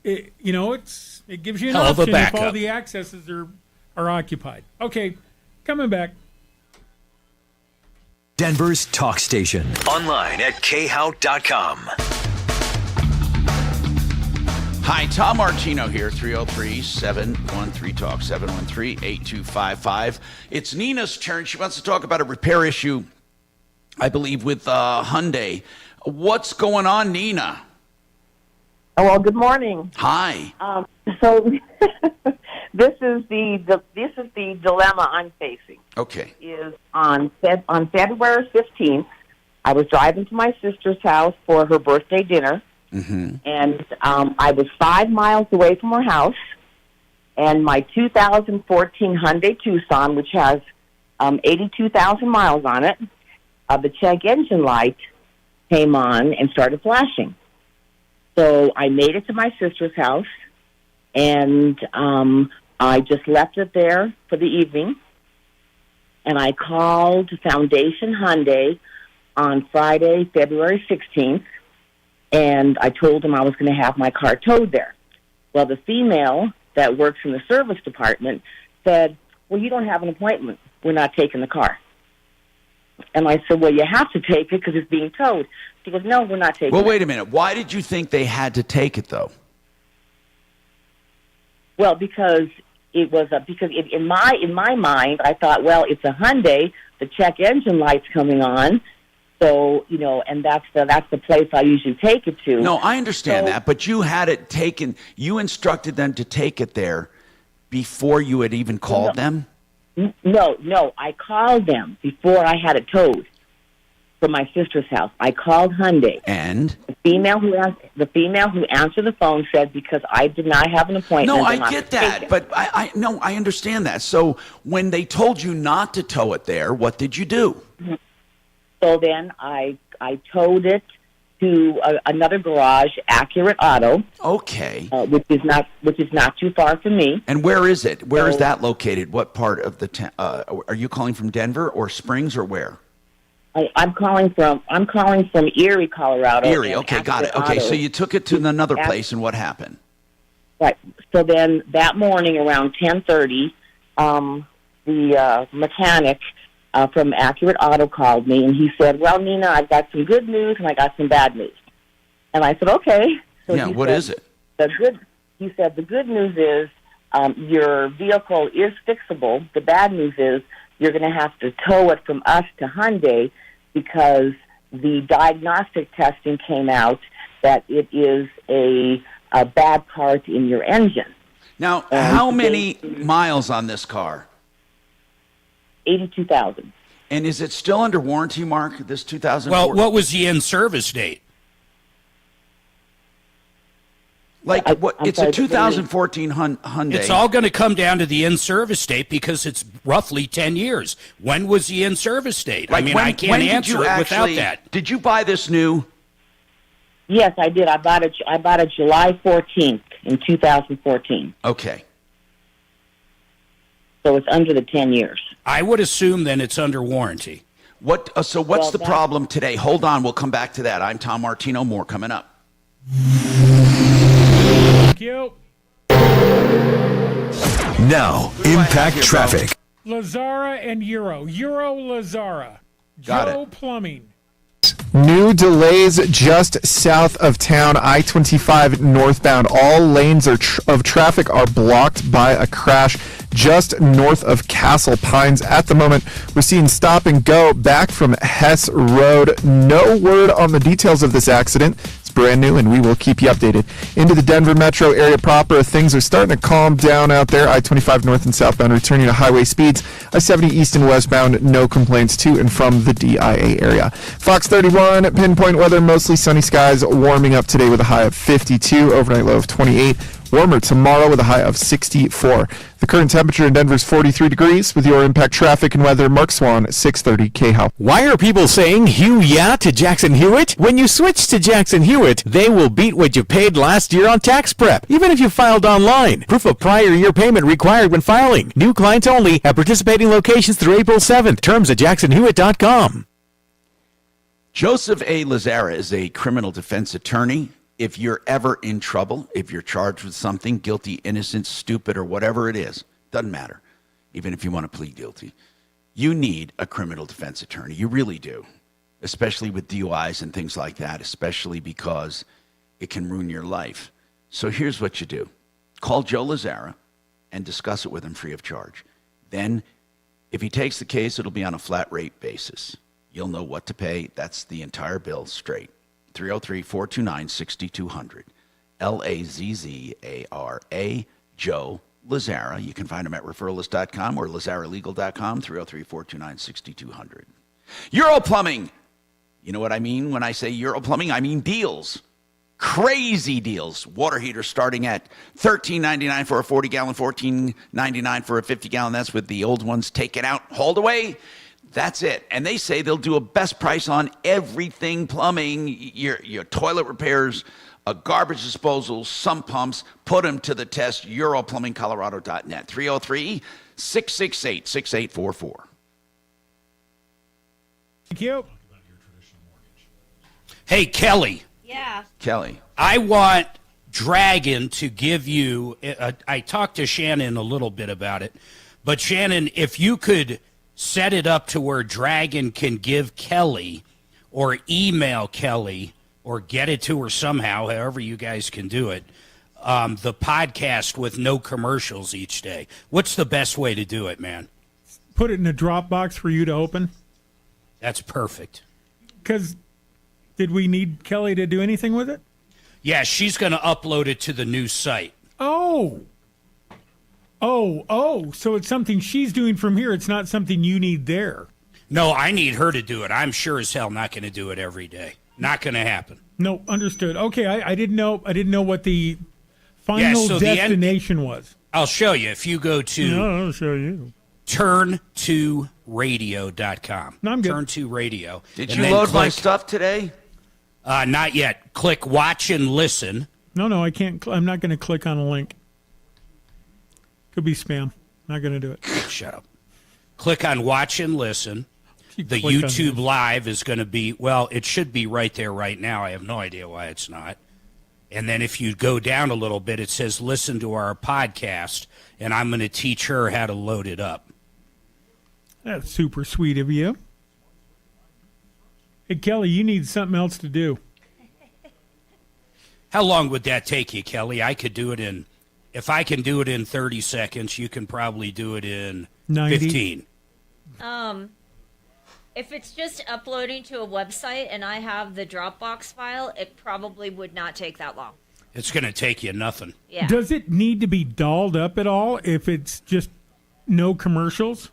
it gives you an Hell of a option if all backup. the accesses are occupied. Okay, coming back. Denver's talk station. Online at khout.com. Hi, Tom Martino here, 303-713-TALK, 713-8255. It's Nina's turn. She wants to talk about a repair issue, I believe, with Hyundai. What's going on, Nina? Oh, well, good morning. Hi. So this is the dilemma I'm facing. Okay. Is on February 15th, I was driving to my sister's house for her birthday dinner. Mm-hmm. And I was 5 miles away from her house, and my 2014 Hyundai Tucson, which has 82,000 miles on it, the check engine light came on and started flashing. So I made it to my sister's house, and I just left it there for the evening, and I called Foundation Hyundai on Friday, February 16th, and I told them I was going to have my car towed there. Well, the female that works in the service department said, well, you don't have an appointment. We're not taking the car. And I said, well, you have to take it because it's being towed. She goes, no, we're not taking it. Well, wait a minute. Why did you think they had to take it, though? Well, because it was in my mind, I thought, well, it's a Hyundai. The check engine light's coming on. So, and that's the place I usually take it to. No, I understand that, but you had it taken. You instructed them to take it there before you had even called them? No, I called them before I had it towed from my sister's house. I called Hyundai. And? The female who answered the phone said because I did not have an appointment. No, I'm I not get gonna that, take it. but I understand that. So when they told you not to tow it there, what did you do? So then I towed it to another garage, Accurate Auto. Okay. Which is not too far from me. And where is it? Where is that located? What part of the town? Are you calling from Denver or Springs or where? I'm calling from Erie, Colorado. Erie, okay, got it. Okay, so you took it to another place, and what happened? Right. So then that morning around 10:30, the mechanic from Accurate Auto called me, and he said, "Well, Nina, I've got some good news and I got some bad news." And I said, "Okay." So yeah, what is it? He said, the good news is your vehicle is fixable. The bad news is you're going to have to tow it from us to Hyundai because the diagnostic testing came out that it is a bad part in your engine. Now, how many miles on this car? 82,000. And is it still under warranty, Mark, this 2004? Well, what was the in-service date? Like, it's a 2014 Hyundai. It's all going to come down to the in-service date because it's roughly 10 years. When was the in-service date? Like, I can't answer it without that. Did you buy this new? Yes, I did. I bought it July 14th in 2014. Okay. So it's under the 10 years. I would assume then it's under warranty. So what's the problem today? Hold on, we'll come back to that. I'm Tom Martino. More coming up. Thank you. Now, impact traffic. Lazara and Euro Lazara. Got Joe it. Plumbing. New delays just south of town, I-25 northbound. All lanes of traffic are blocked by a crash just north of Castle Pines. At the moment, we're seeing stop and go back from Hess Road. No word on the details of this accident. It's brand new, and we will keep you updated. Into the Denver metro area proper, things are starting to calm down out there. I-25 north and southbound returning to highway speeds. I-70 east and westbound, no complaints to and from the DIA area. Fox 31, pinpoint weather, mostly sunny skies, warming up today with a high of 52, overnight low of 28. Warmer tomorrow with a high of 64. The current temperature in Denver is 43 degrees. With your impact traffic and weather, Mark Swan, 630 KHOW. Why are people saying Hugh yeah to Jackson Hewitt? When you switch to Jackson Hewitt, they will beat what you paid last year on tax prep, even if you filed online. Proof of prior year payment required when filing. New clients only at participating locations through April 7th. Terms at jacksonhewitt.com. Joseph A. Lazara is a criminal defense attorney. If you're ever in trouble, if you're charged with something, guilty, innocent, stupid, or whatever it is, doesn't matter, even if you want to plead guilty, you need a criminal defense attorney. You really do, especially with DUIs and things like that, especially because it can ruin your life. So here's what you do. Call Joe Lazara and discuss it with him free of charge. Then, if he takes the case, it'll be on a flat rate basis. You'll know what to pay. That's the entire bill straight. 303-429-6200. Lazzara, Joe Lazara. You can find him at referralist.com or lazaralegal.com, 303-429-6200. Euro Plumbing. You know what I mean when I say Euro Plumbing? I mean deals. Crazy deals. Water heaters starting at $13.99 for a 40-gallon, $14.99 for a 50-gallon. That's with the old ones taken out, hauled away. That's it. And they say they'll do a best price on everything plumbing, your toilet repairs, garbage disposal, sump pumps. Put them to the test. EuroPlumbingColorado.net. 303-668-6844. Thank you. Hey, Kelly. Yeah. Kelly. I want Dragon to give you, I talked to Shannon a little bit about it, but Shannon, if you could set it up to where Dragon can give Kelly or email Kelly or get it to her somehow, however you guys can do it, the podcast with no commercials each day. What's the best way to do it, man? Put it in a Dropbox for you to open. That's perfect. Because did we need Kelly to do anything with it? Yeah, she's going to upload it to the new site. Oh, so it's something she's doing from here. It's not something you need there. No, I need her to do it. I'm sure as hell not going to do it every day. Not going to happen. No, understood. Okay, I didn't know what the final destination was. I'll show you. If you go to No, I'll show you. turn2radio.com. No, I'm good. Turn2radio. Did you load my stuff today? Not yet. Click watch and listen. No, I can't. I'm not going to click on a link. Could be spam. Not going to do it. Shut up. Click on watch and listen. The YouTube Live is going to be, well, it should be right there right now. I have no idea why it's not. And then if you go down a little bit, it says listen to our podcast, and I'm going to teach her how to load it up. That's super sweet of you. Hey, Kelly, you need something else to do. How long would that take you, Kelly? I could do it in, if I can do it in 30 seconds, you can probably do it in 90? 15. If it's just uploading to a website and I have the Dropbox file, it probably would not take that long. It's going to take you nothing. Yeah. Does it need to be dolled up at all if it's just no commercials?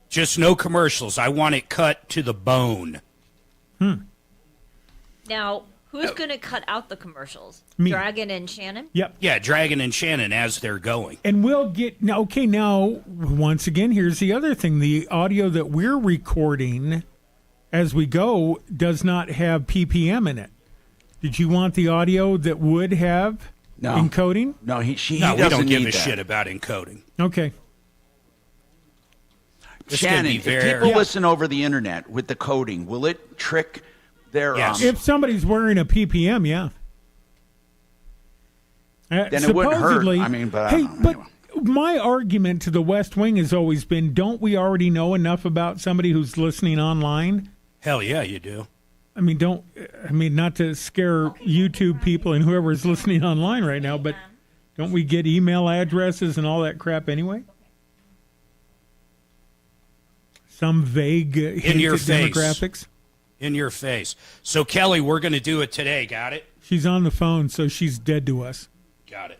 Just no commercials. I want it cut to the bone. Now, who's going to cut out the commercials? Me. Dragon and Shannon? Yep. Yeah, Dragon and Shannon as they're going. And we'll get now. Okay, now once again, here's the other thing: the audio that we're recording as we go does not have PPM in it. Did you want the audio that would have encoding? No, we doesn't don't give need a that. shit about encoding. Okay. It's Shannon, gonna be if very- people Yeah. listen over the internet with the coding, will it trick their? If somebody's wearing a PPM, yeah. Then it wouldn't hurt. Supposedly- I mean, but I hey, don't know. but my argument to the West Wing has always been: don't we already know enough about somebody who's listening online? Hell yeah, you do. I mean, not to scare YouTube people and whoever's listening online right now, but don't we get email addresses and all that crap anyway? Some vague hint In your at face. demographics. In your face. So, Kelly, we're going to do it today. Got it? She's on the phone, so she's dead to us. Got it.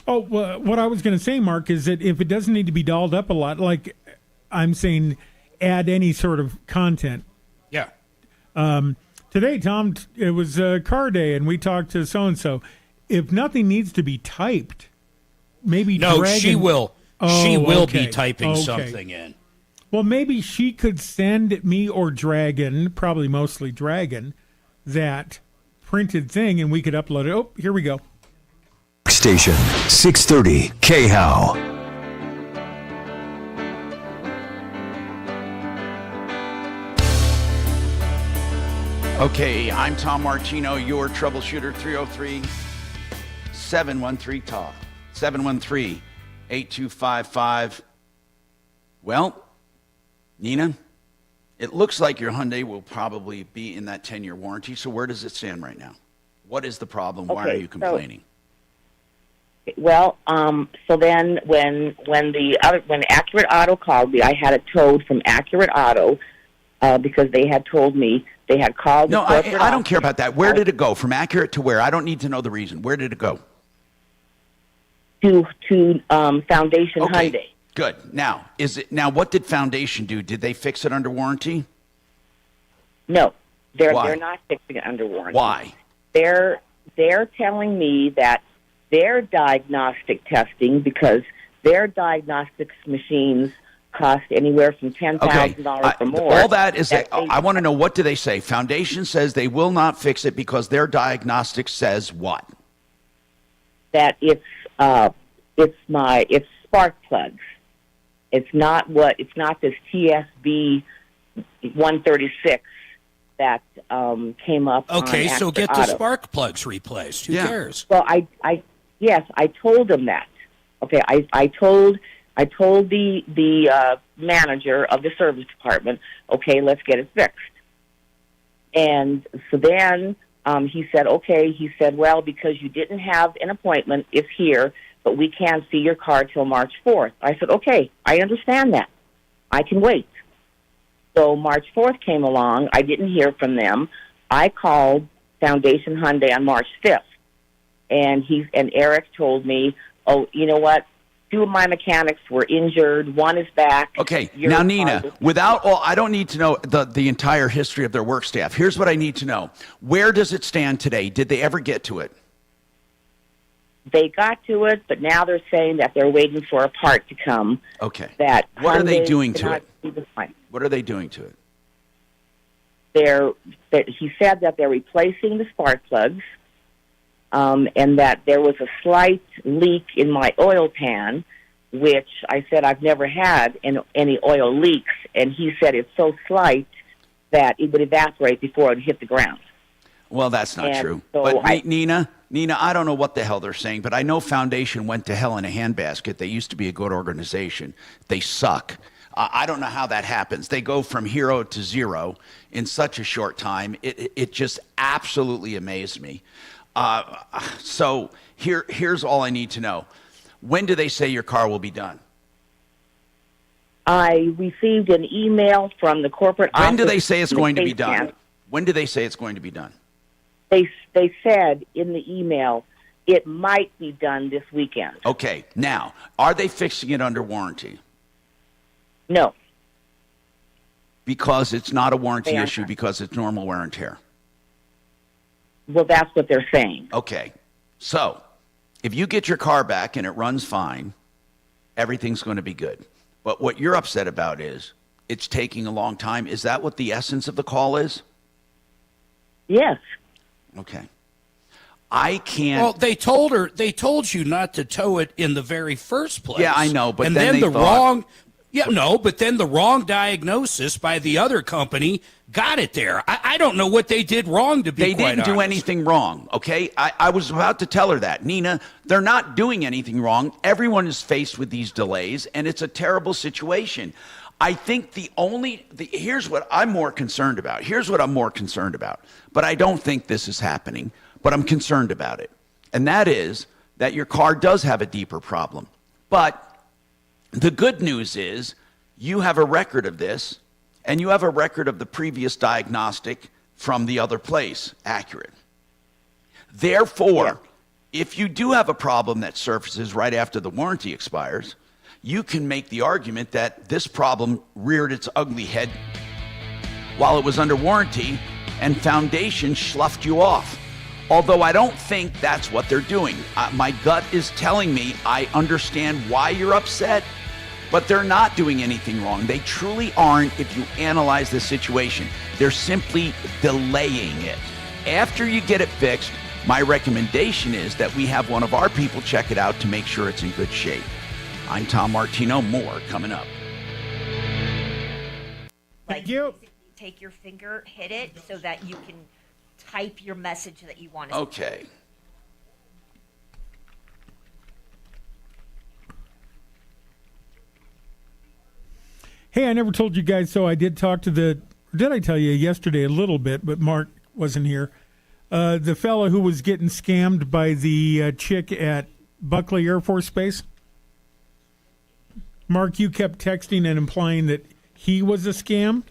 Oh, well, what I was going to say, Mark, is that if it doesn't need to be dolled up a lot, like I'm saying, add any sort of content. Yeah. Today, Tom, it was car day, and we talked to so-and-so. If nothing needs to be typed, maybe No, Dragon... she will. Oh, She will okay. be typing Okay. something in. Well, maybe she could send me or Dragon, probably mostly Dragon, that printed thing, and we could upload it. Oh, here we go. Station 630 KHOW. Okay, I'm Tom Martino, your troubleshooter. 303-713-TALK. 713-8255. Well, Nina, it looks like your Hyundai will probably be in that 10-year warranty. So where does it stand right now? What is the problem? Why are Okay, you complaining? Well, so then when Accurate Auto called me, I had it towed from Accurate Auto because they had told me they had called. No, the corporate I don't care office. about that. Where did it go? From Accurate to where? I don't need to know the reason. Where did it go? To Foundation Okay, Hyundai. good. Now, what did Foundation do? Did they fix it under warranty? No, Why? they're not fixing it under warranty. Why? They're telling me that their diagnostic testing, because their diagnostics machines cost anywhere from $10,000 or more. All that is, I want to know, what do they say? Foundation says they will not fix it because their diagnostic says what? That it's spark plugs. It's not this TSB 136 that came up. Okay, on so Accurate get the Auto. spark plugs replaced. Who cares? Well, I told them that. Okay, I told the manager of the service department, okay, let's get it fixed. And so then he said, okay. He said, well, because you didn't have an appointment, it's here, but we can't see your car till March 4th. I said, okay, I understand that. I can wait. So March 4th came along. I didn't hear from them. I called Foundation Hyundai on March 5th. And Eric told me, oh, you know what? 2 of my mechanics were injured. One is back. Okay, now Nina, I don't need to know the entire history of their work staff. Here's what I need to know. Where does it stand today? Did they ever get to it? They got to it, but now they're saying that they're waiting for a part to come. Okay. What are they doing to it? What are they doing to it? He said that they're replacing the spark plugs, and that there was a slight leak in my oil pan, which I said I've never had any oil leaks, and he said it's so slight that it would evaporate before it hit the ground. Well, that's not true. So but Nina, I don't know what the hell they're saying, but I know Foundation went to hell in a handbasket. They used to be a good organization. They suck. I don't know how that happens. They go from hero to zero in such a short time. It just absolutely amazed me. So here's all I need to know. When do they say your car will be done? I received an email from the corporate office. When do they say it's going to be done? When do they say it's going to be done? They said in the email it might be done this weekend. Okay. Now, are they fixing it under warranty? No. Because it's not a warranty issue, because it's normal wear and tear. Well, that's what they're saying. Okay. So, if you get your car back and it runs fine, everything's going to be good. But what you're upset about is it's taking a long time. Is that what the essence of the call is? Yes. Okay. I can't. Well, they told you not to tow it in the very first place. Yeah, I know, but and then the wrong. Yeah, no, but then the wrong diagnosis by the other company got it there. I don't know what they did wrong, to be They quite didn't do honest. anything wrong, okay? I was about to tell her that. Nina, they're not doing anything wrong. Everyone is faced with these delays, and it's a terrible situation. I think here's what I'm more concerned about. But I don't think this is happening, but I'm concerned about it. And that is that your car does have a deeper problem. But the good news is you have a record of this, and you have a record of the previous diagnostic from the other place, accurate. Therefore, if you do have a problem that surfaces right after the warranty expires, you can make the argument that this problem reared its ugly head while it was under warranty, and Foundation sloughed you off. Although I don't think that's what they're doing. My gut is telling me I understand why you're upset, but they're not doing anything wrong. They truly aren't if you analyze the situation. They're simply delaying it. After you get it fixed, my recommendation is that we have one of our people check it out to make sure it's in good shape. I'm Tom Martino. More coming up. Thank you. Take your finger, hit it, so that you can type your message that you want to. Okay. Hey, I never told you guys, so I did talk to did I tell you yesterday a little bit, but Mark wasn't here. The fellow who was getting scammed by the chick at Buckley Air Force Base. Mark, you kept texting and implying that he was a scam.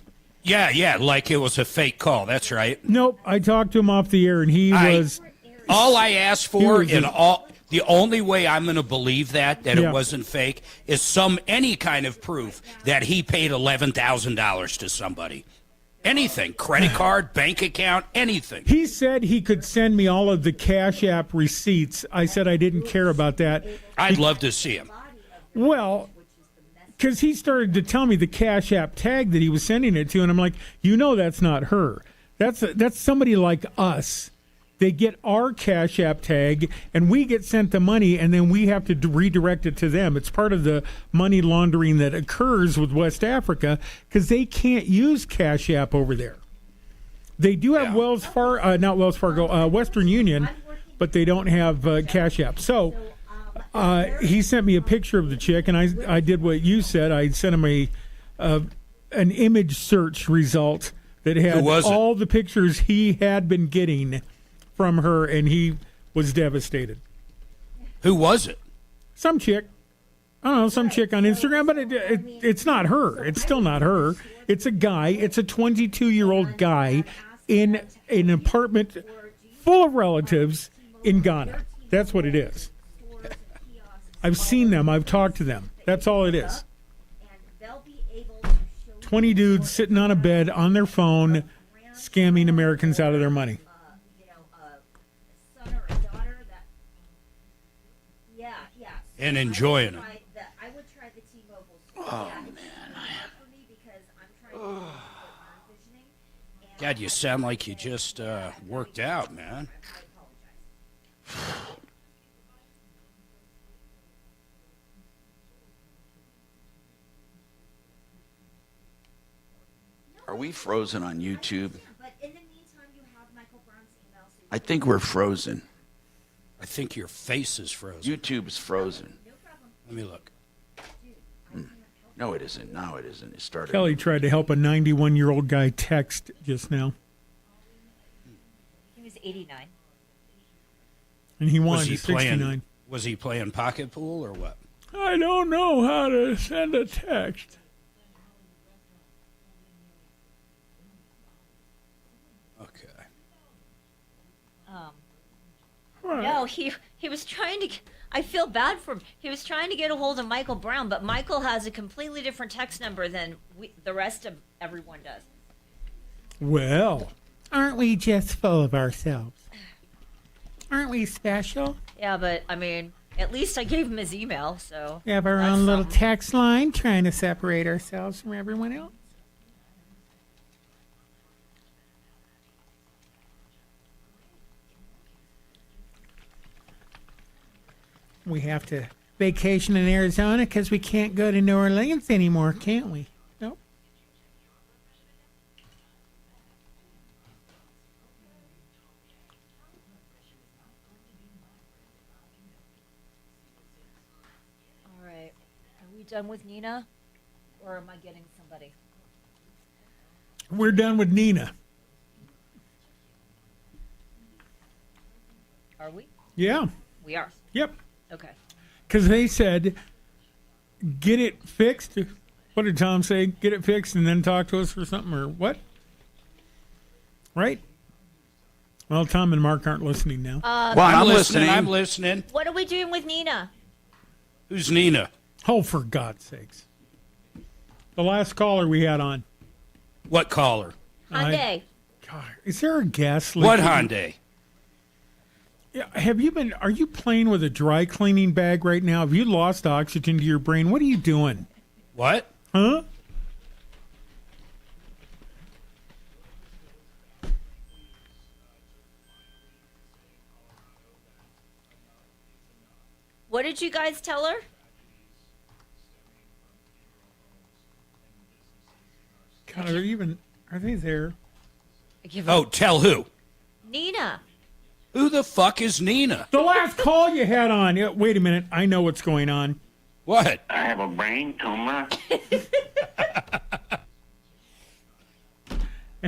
Yeah, like it was a fake call. That's right. Nope, I talked to him off the air, and he was. All I asked for the only way I'm going to believe that it wasn't fake is any kind of proof that he paid $11,000 to somebody. Anything, credit card, bank account, anything. He said he could send me all of the Cash App receipts. I said I didn't care about that. I'd love to see him. Well, because he started to tell me the Cash App tag that he was sending it to, and I'm like, that's not her. That's somebody like us. They get our Cash App tag, and we get sent the money, and then we have to redirect it to them. It's part of the money laundering that occurs with West Africa because they can't use Cash App over there. They do have Western Union, but they don't have Cash App. So he sent me a picture of the chick, and I did what you said. I sent him an image search result that had all the pictures he had been getting from her, and he was devastated. Who was it? Some chick. I don't know, some chick on Instagram, but it's not her. It's still not her. It's a guy. It's a 22-year-old guy in an apartment full of relatives in Ghana. That's what it is. I've seen them. I've talked to them. That's all it is. 20 dudes sitting on a bed on their phone, scamming Americans out of their money. And enjoying it. I would try the T-Mobile. Oh, man. God, you sound like you just worked out, man. Are we frozen on YouTube? I think we're frozen. I think your face is frozen. YouTube is frozen. Let me look. No, it isn't. No, it isn't. It started. Kelly tried to help a 91-year-old guy text just now. He was 89. And he won 69. Was he playing pocket pool or what? I don't know how to send a text. Okay. No, he was trying to. I feel bad for him. He was trying to get a hold of Michael Brown, but Michael has a completely different text number than the rest of everyone does. Well, aren't we just full of ourselves? Aren't we special? Yeah, but I mean, at least I gave him his email, so. We have our own little text line trying to separate ourselves from everyone else. We have to vacation in Arizona because we can't go to New Orleans anymore, can't we? Nope. All right. Are we done with Nina? Or am I getting somebody? We're done with Nina. Are we? Yeah. We are. Yep. Okay. Because they said, get it fixed. What did Tom say? Get it fixed and then talk to us or something, or what? Right? Well, Tom and Mark aren't listening now. Well, I'm listening. I'm listening. What are we doing with Nina? Who's Nina? Oh, for God's sakes. The last caller we had on. What caller? Hyundai. God, is there a gas leak? What Hyundai? Are you playing with a dry cleaning bag right now? Have you lost oxygen to your brain? What are you doing? What? Huh? What did you guys tell her? God, are they there? Oh, tell who? Nina. Who the fuck is Nina? The last call you had on. Yeah, wait a minute. I know what's going on. What? I have a brain tumor.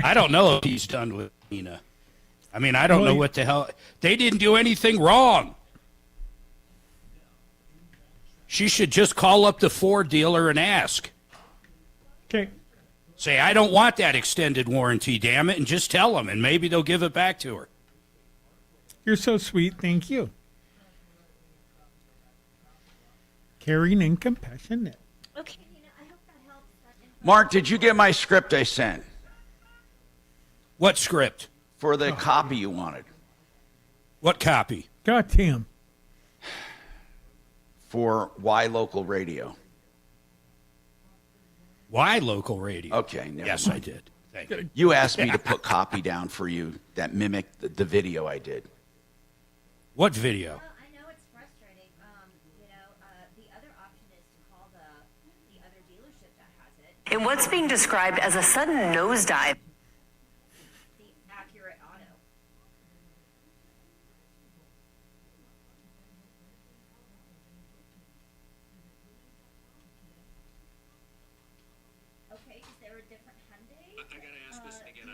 I don't know if he's done with Nina. I mean, I don't know what the hell. They didn't do anything wrong. She should just call up the Ford dealer and ask. Okay. Say, I don't want that extended warranty, damn it, and just tell them, and maybe they'll give it back to her. You're so sweet. Thank you. Caring and compassionate. Okay, Nina, I hope that helps. Mark, did you get my script I sent? What script? For the copy you wanted. What copy? God damn. For Why Local Radio. Why local radio? Okay. Yes, mind. I did. Thank you. You asked me to put copy down for you that mimicked the video I did. What video? Well, I know it's frustrating. The other option is to call the other dealership that has it. In what's being described as a sudden nosedive. The Accurate Auto. Okay, is there a different Hyundai? I gotta ask this again.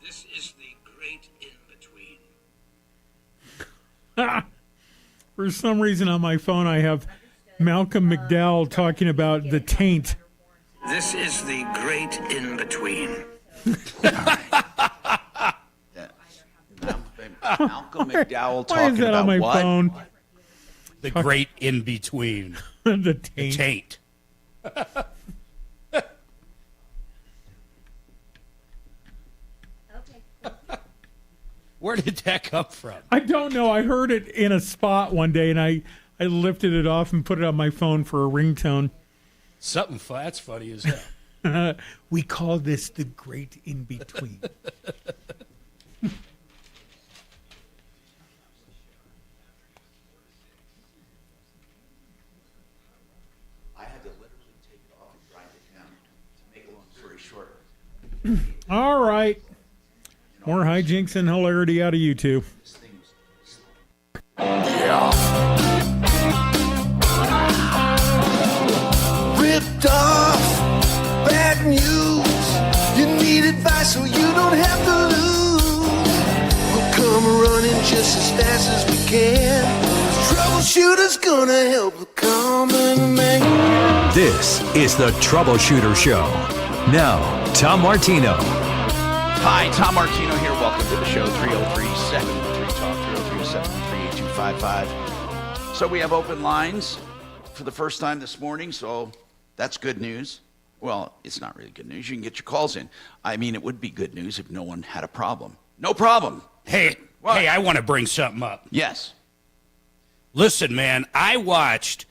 This is the great in-between. For some reason on my phone, I have Malcolm McDowell talking about the taint. This is the great in-between. Malcolm McDowell Why is talking that about on my what? phone? The great in between. The taint. Where did that come from? I don't know. I heard it in a spot one day, and I lifted it off and put it on my phone for a ringtone. Something that's funny as hell. We call this the great in between. I had to literally take it off and grind it down to make a long story short. All right. More hijinks and hilarity out of you two. Ripped off, bad news. You need advice so you don't have to lose. We'll come running just as fast as we can. Troubleshooter's gonna help the common man. This is the Troubleshooter Show. Now, Tom Martino. Hi, Tom Martino here. Welcome to the show. 303-713-TALK, 303-713-8255. So we have open lines for the first time this morning, so that's good news. Well, it's not really good news. You can get your calls in. I mean, it would be good news if no one had a problem. No problem. Hey, I want to bring something up. Yes. Listen, man, I watched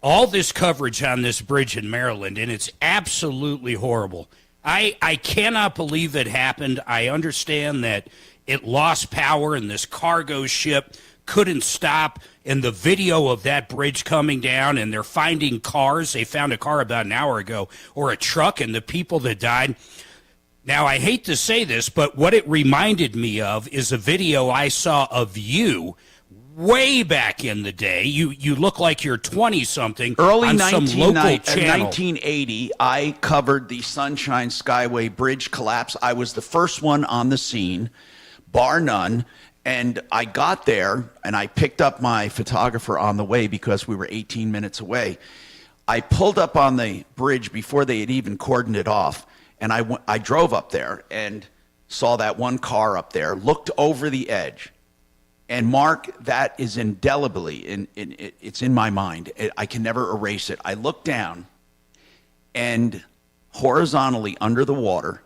all this coverage on this bridge in Maryland, and it's absolutely horrible. I cannot believe it happened. I understand that it lost power and this cargo ship couldn't stop, and the video of that bridge coming down, and they're finding cars. They found a car about an hour ago, or a truck, and the people that died. Now, I hate to say this, but what it reminded me of is a video I saw of you way back in the day. You look like you're 20-something. Early on some local channel. 1980, I covered the Sunshine Skyway bridge collapse. I was the first one on the scene, bar none. And I got there, and I picked up my photographer on the way because we were 18 minutes away. I pulled up on the bridge before they had even cordoned it off, and I drove up there and saw that one car up there, looked over the edge. And Mark, that is indelibly, it's in my mind. I can never erase it. I looked down, and horizontally under the water,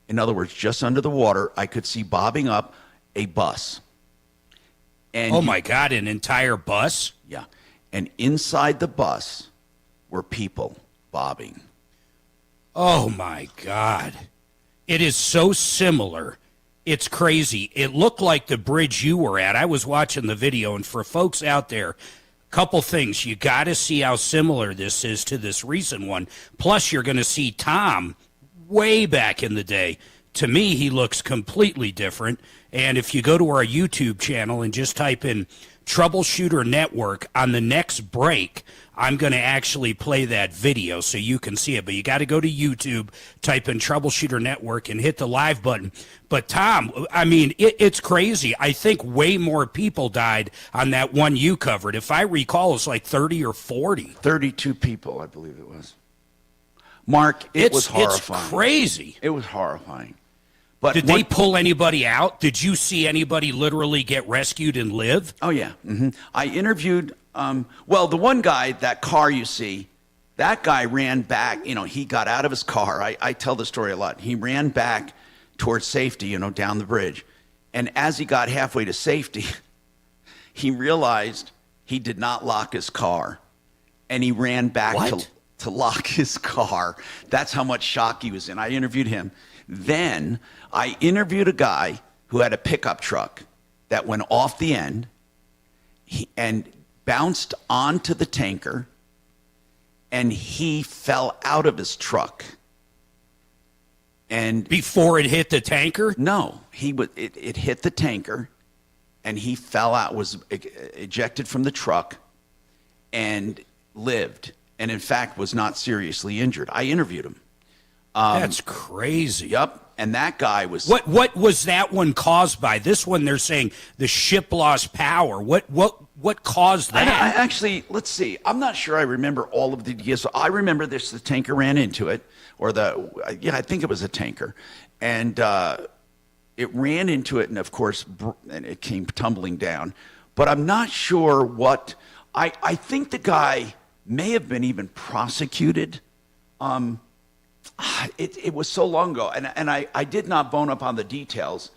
in other words, just under the water, I could see bobbing up a bus. And oh my God, an entire bus? Yeah. And inside the bus were people bobbing. Oh my God. It is so similar. It's crazy. It looked like the bridge you were at. I was watching the video, and for folks out there, couple things. You got to see how similar this is to this recent one. Plus, you're going to see Tom way back in the day. To me, he looks completely different. And if you go to our YouTube channel and just type in Troubleshooter Network, on the next break, I'm going to actually play that video so you can see it. But you got to go to YouTube, type in Troubleshooter Network, and hit the live button. But, Tom, I mean, it's crazy. I think way more people died on that one you covered. If I recall, it's like 30 or 40. 32 people, I believe it was. Mark, it was horrifying. It's crazy. It was horrifying. But did they pull anybody out? Did you see anybody literally get rescued and live? Oh, yeah. Mm-hmm. I interviewed, the one guy, that car you see, that guy ran back. You know, he got out of his car. I tell the story a lot. He ran back towards safety, down the bridge. And as he got halfway to safety, he realized he did not lock his car. And he ran back to lock his car. That's how much shock he was in. I interviewed him. Then I interviewed a guy who had a pickup truck that went off the end and bounced onto the tanker, and he fell out of his truck. And before it hit the tanker? No, it hit the tanker, and he fell out, was ejected from the truck, and lived, and in fact was not seriously injured. I interviewed him. That's crazy. Yep. And that guy was... What was that one caused by? This one, they're saying the ship lost power. What caused that? I actually, let's see. I'm not sure I remember all of the details. I remember the tanker ran into it, I think it was a tanker. and it ran into it, and of course, and it came tumbling down. But I'm not sure what. I think the guy may have been even prosecuted. It was so long ago, and I did not bone up on the details.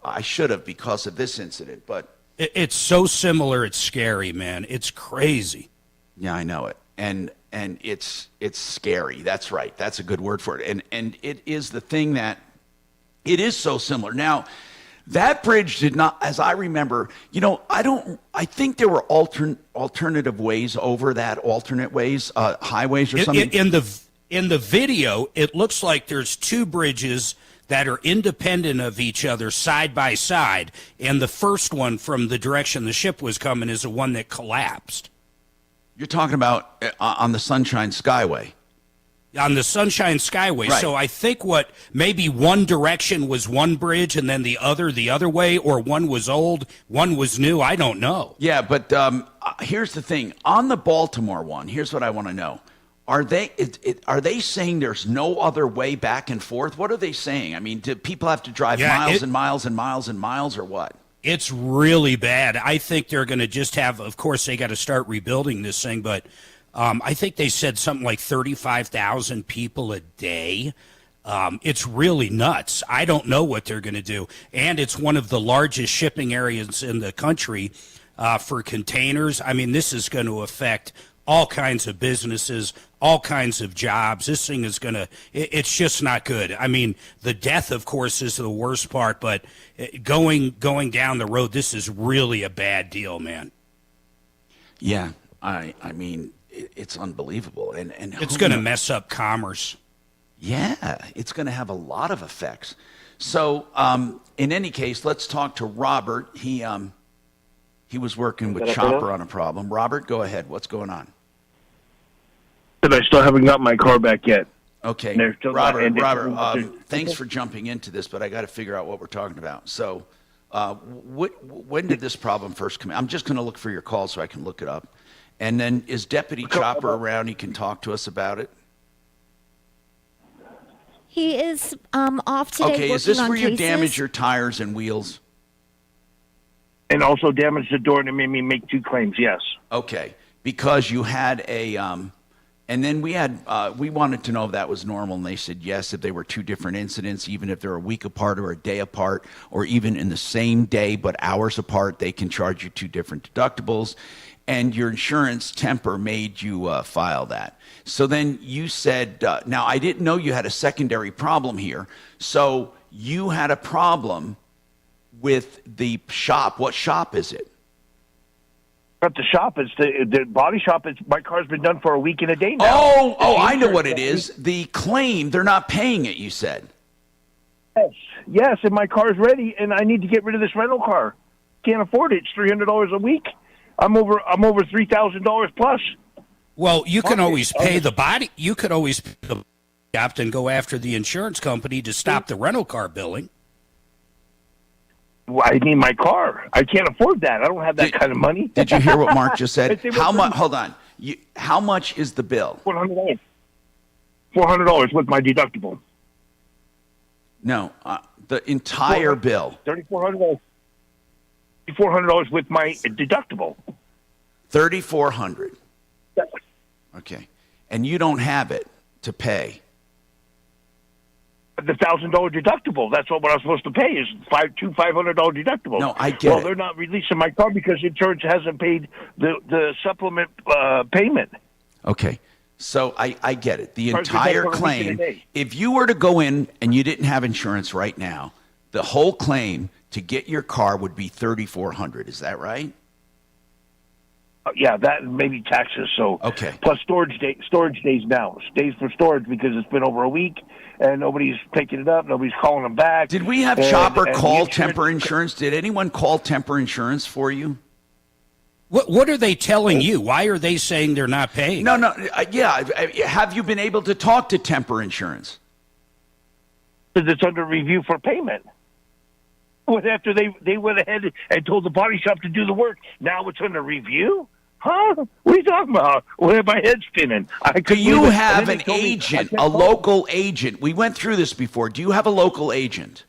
I should have because of this incident, but it's so similar. It's scary, man. It's crazy. Yeah, I know it, and it's scary. That's right. That's a good word for it. And it is the thing that it is so similar. Now, that bridge did not, as I remember, I think there were alternative ways over that, alternate ways, highways or something. In the video, it looks like there's two bridges that are independent of each other, side by side, and the first one from the direction the ship was coming is the one that collapsed. You're talking about on the Sunshine Skyway. On the Sunshine Skyway. Right. So I think maybe one direction was one bridge and then the other way, or one was old, one was new. I don't know. Yeah, but here's the thing. On the Baltimore one, here's what I want to know. Are they saying there's no other way back and forth? What are they saying? I mean, do people have to drive miles and miles and miles and miles, or what? It's really bad. I think they're going to just have, of course, they got to start rebuilding this thing, but I think they said something like 35,000 people a day. It's really nuts. I don't know what they're going to do. And it's one of the largest shipping areas in the country for containers. I mean, this is going to affect all kinds of businesses, all kinds of jobs. This thing is going to, it's just not good. I mean, the death, of course, is the worst part, but going down the road, this is really a bad deal, man. Yeah, I mean, it's unbelievable. And it's going to mess up commerce. Yeah, it's going to have a lot of effects. So in any case, let's talk to Robert. He was working with Chopper on a problem. Robert, go ahead. What's going on? I still haven't got my car back yet. Okay, Robert, thanks for jumping into this, but I got to figure out what we're talking about. So when did this problem first come in? I'm just going to look for your call so I can look it up. And then is Deputy Chopper around? He can talk to us about it. He is off today. Okay, is this where you damaged your tires and wheels? And also damaged the door, and it made me make 2 claims, yes. Okay, because you had a, and then we wanted to know if that was normal, and they said yes, if they were 2 different incidents, even if they're a week apart or a day apart, or even in the same day but hours apart, they can charge you 2 different deductibles, and your insurance temper made you file that. So then you said, now I didn't know you had a secondary problem here, so you had a problem with the shop. What shop is it? At the shop, it's the body shop. My car's been done for a week and a day now. Oh, I know what it is. The claim, they're not paying it, you said. Yes, and my car's ready, and I need to get rid of this rental car. Can't afford it. It's $300 a week. I'm over $3,000 plus. Well, you can always pay the body. You could always pay the shop and go after the insurance company to stop the rental car billing. Well, I need my car. I can't afford that. I don't have that kind of money. Did you hear what Mark just said? How much? Hold on. How much is the bill? $400. $400 with my deductible. No, the entire bill. $3,400. $3,400 with my deductible. $3,400. Okay, and you don't have it to pay. The $1,000 deductible. That's what I was supposed to pay is $500 deductible. No, I get it. They're not releasing my car because insurance hasn't paid the supplement payment. Okay, so I get it. The entire claim. If you were to go in and you didn't have insurance right now, the whole claim to get your car would be $3,400. Is that right? Yeah, that maybe taxes. So okay. Plus storage days now. Days for storage because it's been over a week and nobody's picking it up. Nobody's calling them back. Did we have Chopper call Temper Insurance? Did anyone call Temper Insurance for you? What are they telling you? Why are they saying they're not paying? No. Yeah. Have you been able to talk to Temper Insurance? Because it's under review for payment. After they went ahead and told the body shop to do the work, now it's under review? Huh? What are you talking about? Well, my head's spinning. Do you have an agent, a local agent? We went through this before. Do you have a local agent?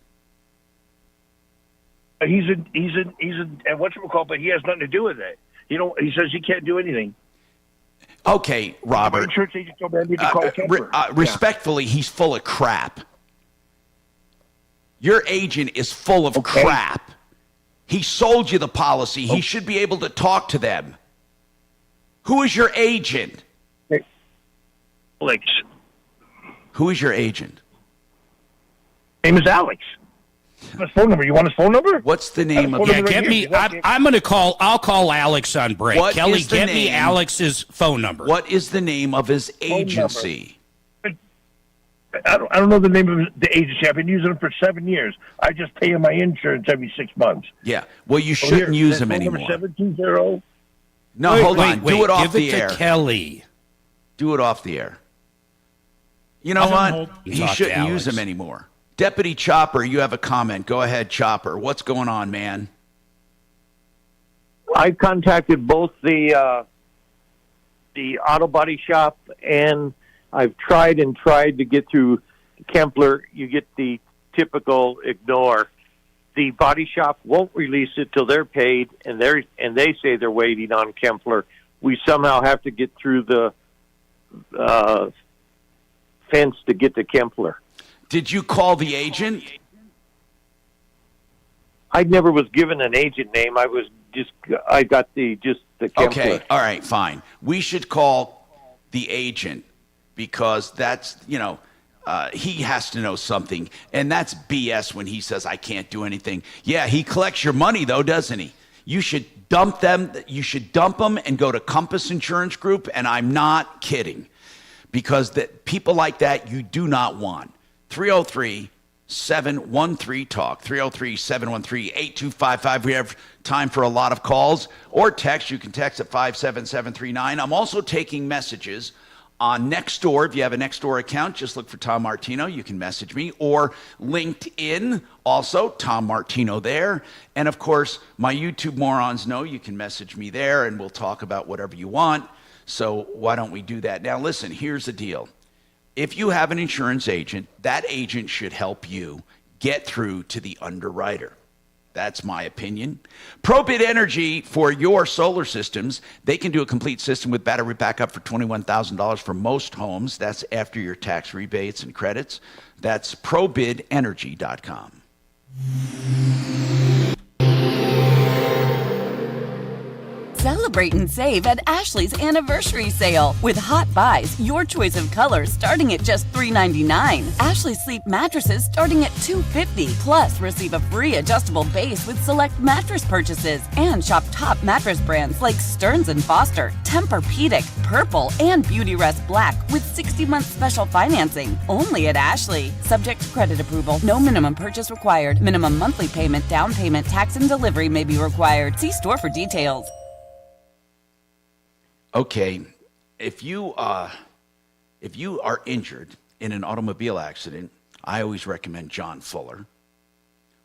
He's a whatchamacallit, but he has nothing to do with it. He says he can't do anything. Okay, Robert. My insurance agent told me I need to call Kemper. Respectfully, he's full of crap. Your agent is full of crap. He sold you the policy. He should be able to talk to them. Who is your agent? Alex. Who is your agent? Name is Alex. His phone number. You want his phone number? What's the name of? Yeah, get me. I'm going to call. I'll call Alex on break. What Kelly, is the get me name? Alex's phone number. What is the name of his agency? I don't know the name of the agency. I've been using it for 7 years. I just pay him my insurance every 6 months. Yeah. Well, you shouldn't use him anymore. 720. No, hold on. Do it off Give the it air. to Kelly. Do it off the air. You know what? He Talk to shouldn't use Alex. him anymore. Deputy Chopper, you have a comment. Go ahead, Chopper. What's going on, man? I contacted both the auto body shop, and I've tried to get through Kempler. You get the typical ignore. The body shop won't release it till they're paid, and they say they're waiting on Kempler. We somehow have to get through the fence to get to Kempler. Did you call the agent? I never was given an agent name. I got the Kempler. Okay, all right, fine. We should call the agent because that's, he has to know something. And that's BS when he says, I can't do anything. Yeah, he collects your money, though, doesn't he? You should dump them. You should dump them and go to Compass Insurance Group, and I'm not kidding. Because people like that you do not want. 303-713-TALK, 303-713-8255. We have time for a lot of calls or text. You can text at 57739. I'm also taking messages on Nextdoor. If you have a Nextdoor account, just look for Tom Martino. You can message me. Or LinkedIn, also Tom Martino there. And, of course, my YouTube morons know you can message me there, and we'll talk about whatever you want. So why don't we do that? Now, listen, here's the deal. If you have an insurance agent, that agent should help you get through to the underwriter. That's my opinion. ProBid Energy for your solar systems. They can do a complete system with battery backup for $21,000 for most homes. That's after your tax rebates and credits. That's probidenergy.com. Celebrate and save at Ashley's Anniversary Sale. With Hot Buys, your choice of colors starting at just $3.99. Ashley Sleep mattresses starting at $2.50. Plus, receive a free adjustable base with select mattress purchases. And shop top mattress brands like Stearns & Foster, Tempur-Pedic, Purple, and Beautyrest Black with 60-month special financing. Only at Ashley. Subject to credit approval. No minimum purchase required. Minimum monthly payment, down payment, tax, and delivery may be required. See store for details. Okay, if you are injured in an automobile accident, I always recommend John Fuller.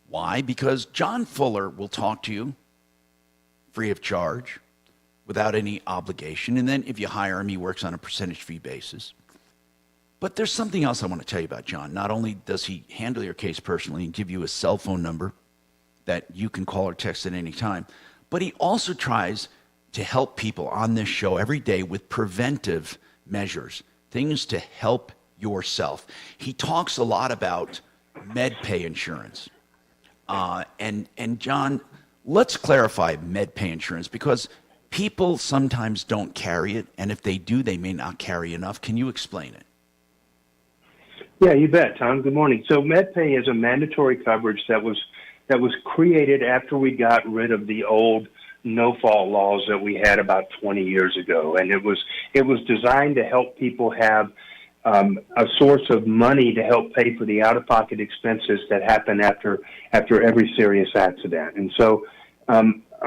Why? Because John Fuller will talk to you free of charge, without any obligation, and then if you hire him, he works on a percentage fee basis. But there's something else I want to tell you about John. Not only does he handle your case personally and give you a cell phone number that you can call or text at any time, but he also tries to help people on this show every day with preventive measures, things to help yourself. He talks a lot about MedPay insurance. And John, let's clarify MedPay insurance because people sometimes don't carry it, and if they do, they may not carry enough. Can you explain it? Yeah, you bet, Tom. Good morning. So MedPay is a mandatory coverage that was created after we got rid of the old no-fault laws that we had about 20 years ago, and it was designed to help people have a source of money to help pay for the out-of-pocket expenses that happen after every serious accident. And so,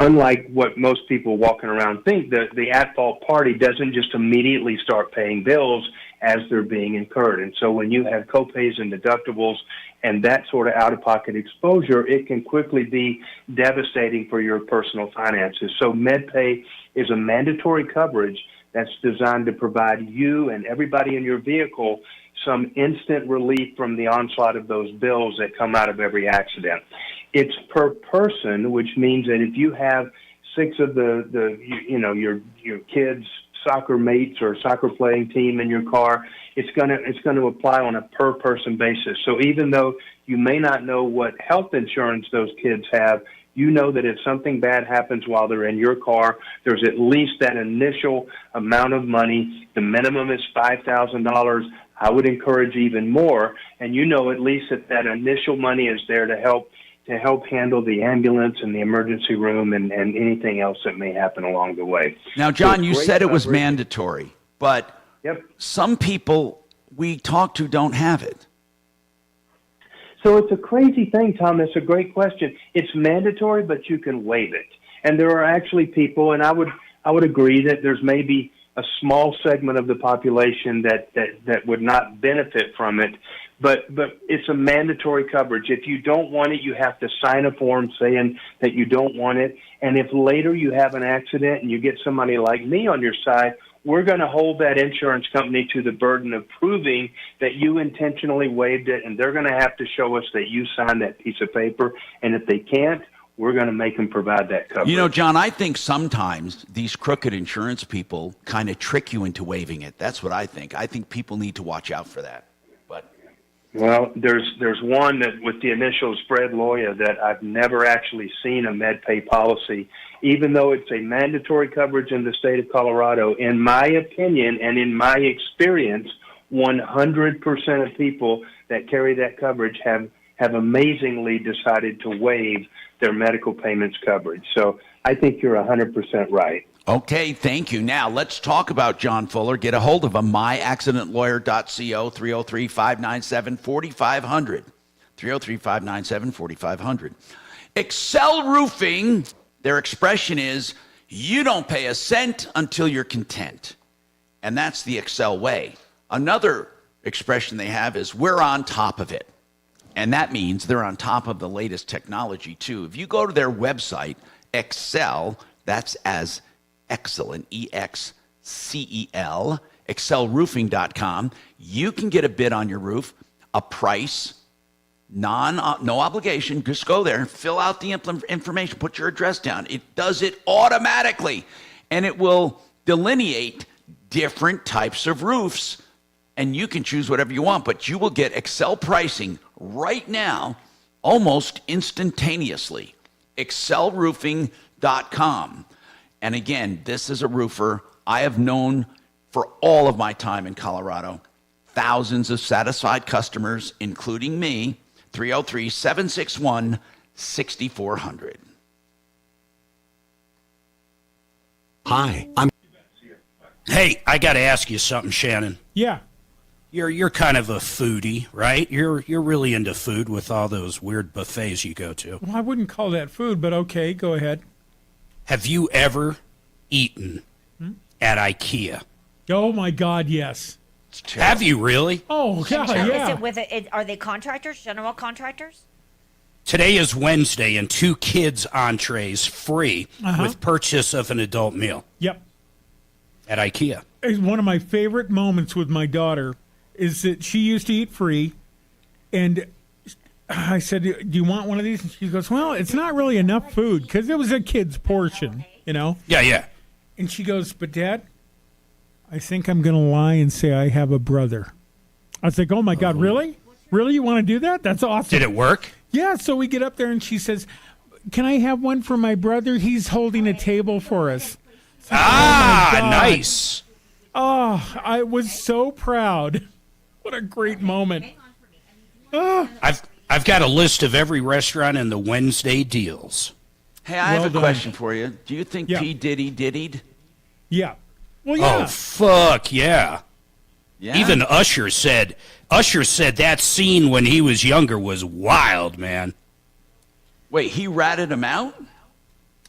unlike what most people walking around think, the at-fault party doesn't just immediately start paying bills as they're being incurred. And so when you have copays and deductibles and that sort of out-of-pocket exposure, it can quickly be devastating for your personal finances. So MedPay is a mandatory coverage that's designed to provide you and everybody in your vehicle some instant relief from the onslaught of those bills that come out of every accident. It's per person, which means that if you have 6 of your kids' soccer mates or soccer playing team in your car, it's going to apply on a per person basis. So even though you may not know what health insurance those kids have, you know that if something bad happens while they're in your car, there's at least that initial amount of money. The minimum is $5,000. I would encourage even more, and you know at least that initial money is there to help handle the ambulance and the emergency room and anything else that may happen along the way. Now, John, So you great said it was coverage. mandatory, but some people we talk to don't have it. So it's a crazy thing, Tom. That's a great question. It's mandatory, but you can waive it. And there are actually people, and I would agree that there's maybe a small segment of the population that would not benefit from it. But it's a mandatory coverage. If you don't want it, you have to sign a form saying that you don't want it. And if later you have an accident and you get somebody like me on your side, we're going to hold that insurance company to the burden of proving that you intentionally waived it, and they're going to have to show us that you signed that piece of paper. And if they can't, we're going to make them provide that coverage. You know, John, I think sometimes these crooked insurance people kind of trick you into waiving it. That's what I think. I think people need to watch out for that. Well, there's one that with the initials Fred Loya that I've never actually seen a MedPay policy, even though it's a mandatory coverage in the state of Colorado. In my opinion and in my experience, 100% of people that carry that coverage have amazingly decided to waive their medical payments coverage. So I think you're 100% right. Okay, thank you. Now, let's talk about John Fuller. Get a hold of him, myaccidentlawyer.co, 303-597-4500. 303-597-4500. Excel Roofing, their expression is, you don't pay a cent until you're content. And that's the Excel way. Another expression they have is, we're on top of it. And that means they're on top of the latest technology, too. If you go to their website, Excel, that's as excellent, E-X-C-E-L, excelroofing.com, you can get a bid on your roof, a price, no obligation. Just go there, fill out the information, put your address down. It does it automatically, and it will delineate different types of roofs, and you can choose whatever you want, but you will get Excel pricing right now, almost instantaneously. excelroofing.com. And again, this is a roofer I have known for all of my time in Colorado. Thousands of satisfied customers, including me. 303-761-6400. Hi, I'm. Hey, I got to ask you something, Shannon. Yeah. You're kind of a foodie, right? You're really into food with all those weird buffets you go to. Well, I wouldn't call that food, but okay, go ahead. Have you ever eaten at IKEA? Oh my God, yes. Have you really? Oh yeah, yeah. Is it are they contractors, general contractors? Today is Wednesday, and 2 kids' entrees free with purchase of an adult meal. Yep. At IKEA. One of my favorite moments with my daughter is that she used to eat free, and I said, do you want one of these? And she goes, well, it's not really enough food, because it was a kid's portion, you know? Yeah. And she goes, but Dad, I think I'm going to lie and say I have a brother. I was like, oh my God, really? Really? You want to do that? That's awesome. Did it work? Yeah, so we get up there and she says, can I have one for my brother? He's holding a table for us. Like, oh my God. Nice. Oh, I was so proud. What a great moment. Oh. I've got a list of every restaurant in the Wednesday deals. Hey, I have a question for you. Do you think P. Diddy diddied? Yeah. Well, yeah. Oh, fuck, yeah. Yeah? Even Usher said that scene when he was younger was wild, man. Wait, he ratted him out?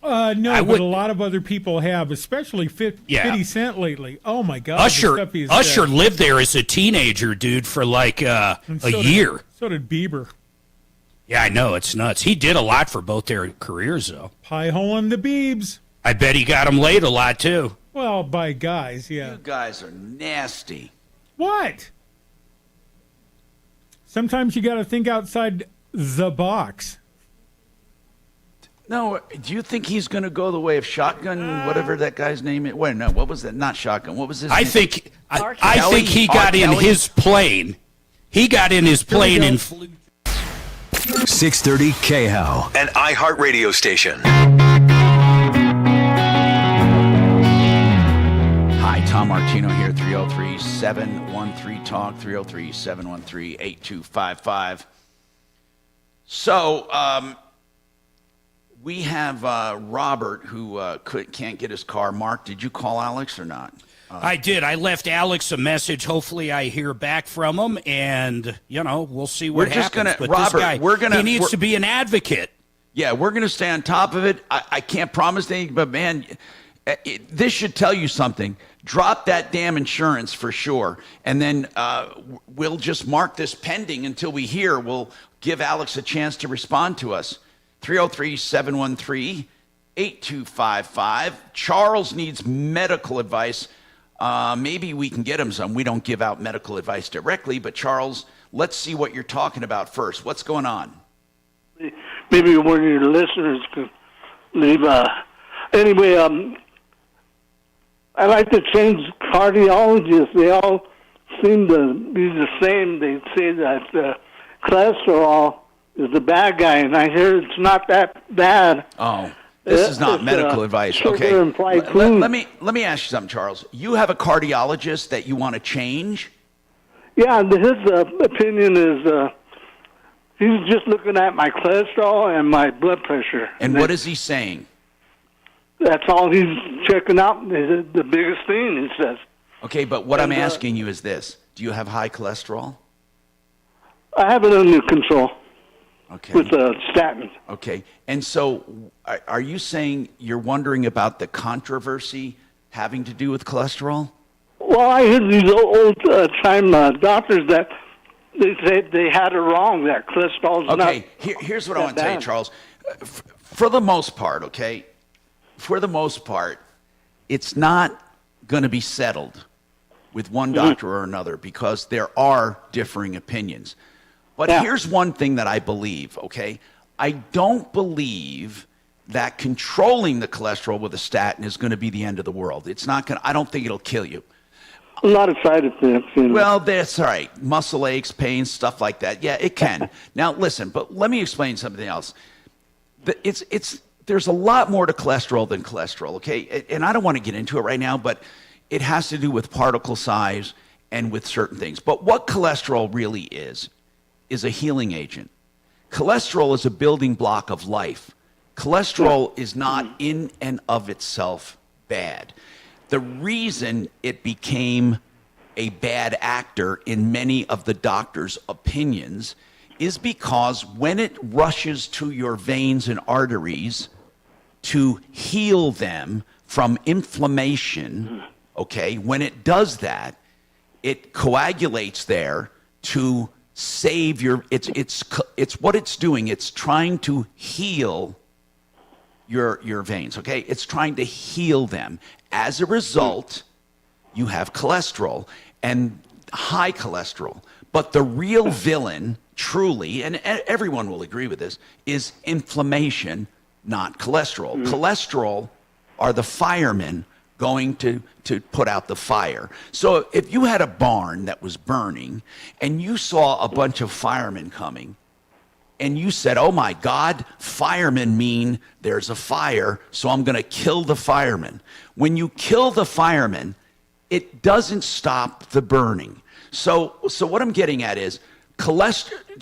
No, but a lot of other people have, especially 50 Cent lately. Oh, my God. Usher lived there as a teenager, dude, for like a year. So did Bieber. Yeah, I know. It's nuts. He did a lot for both their careers, though. Pie holing the Beebs. I bet he got them laid a lot, too. Well, by guys, yeah. You guys are nasty. What? Sometimes you got to think outside the box. No, do you think he's going to go the way of Shotgun, whatever that guy's name is? Wait, no, what was that? Not Shotgun. What was his name? I think he got in his plane. He got in his plane and flew. 630 KHOW, an iHeartRadio station. Hi, Tom Martino here, 303-713-TALK, 303-713-8255. So, we have Robert who can't get his car. Mark, did you call Alex or not? I did. I left Alex a message. Hopefully, I hear back from him, and we'll see what happens. But Robert, this guy, he needs to be an advocate. Yeah, we're gonna stay on top of it. I can't promise anything, but man, this should tell you something. Drop that damn insurance for sure, and then we'll just mark this pending until we hear. We'll give Alex a chance to respond to us. 303-713-8255. Charles needs medical advice. Maybe we can get him some. We don't give out medical advice directly, but Charles, let's see what you're talking about first. What's going on? Maybe one of your listeners could leave. Anyway, I like to change cardiologists. They all seem to be the same. They say that cholesterol is the bad guy, and I hear it's not that bad. Oh. This is not medical advice. Okay. Let me ask you something, Charles. You have a cardiologist that you want to change? Yeah, his opinion is he's just looking at my cholesterol and my blood pressure. And what is he saying? That's all he's checking out. The biggest thing, he says. Okay, but what I'm asking you is this. Do you have high cholesterol? I have it under control. Okay. With statin. Okay. And so are you saying you're wondering about the controversy having to do with cholesterol? Well, I hear these old-time doctors that they say they had it wrong, that cholesterol's not... Okay, here's what I want to tell you, Charles. For the most part, okay, it's not going to be settled with one doctor or another because there are differing opinions. But here's one thing that I believe, okay? I don't believe that controlling the cholesterol with a statin is going to be the end of the world. It's not going to, I don't think it'll kill you. A lot of side effects. Well, that's all right. Muscle aches, pain, stuff like that. Yeah, it can. Now, listen, but let me explain something else. There's a lot more to cholesterol than cholesterol, okay? And I don't want to get into it right now, but it has to do with particle size and with certain things. But what cholesterol really is a healing agent. Cholesterol is a building block of life. Cholesterol is not in and of itself bad. The reason it became a bad actor in many of the doctors' opinions is because when it rushes to your veins and arteries to heal them from inflammation, okay, when it does that, it coagulates there to save your, it's what it's doing. It's trying to heal your veins, okay? It's trying to heal them. As a result, you have cholesterol and high cholesterol. But the real villain, truly, and everyone will agree with this, is inflammation, not cholesterol. Cholesterol are the firemen going to put out the fire. So if you had a barn that was burning and you saw a bunch of firemen coming and you said, oh my God, firemen mean there's a fire, so I'm going to kill the firemen. When you kill the firemen, it doesn't stop the burning. So what I'm getting at is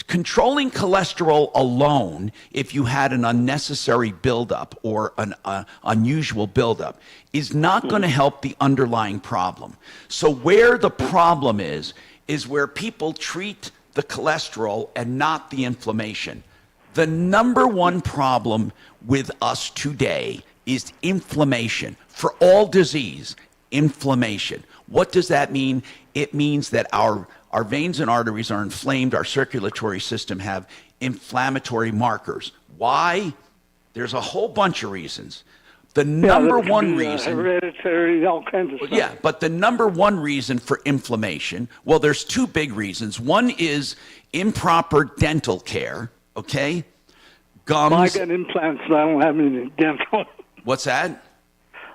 controlling cholesterol alone, if you had an unnecessary buildup or an unusual buildup, is not going to help the underlying problem. So where the problem is where people treat the cholesterol and not the inflammation. The number one problem with us today is inflammation. For all disease, inflammation. What does that mean? It means that our veins and arteries are inflamed, our circulatory system have inflammatory markers. Why? There's a whole bunch of reasons. The number one reason, hereditary, all kinds of stuff. yeah, but the number one reason for inflammation, well, there's two big reasons. One is improper dental care, okay? Gums. Well, I got implants, so I don't have any dental. What's that?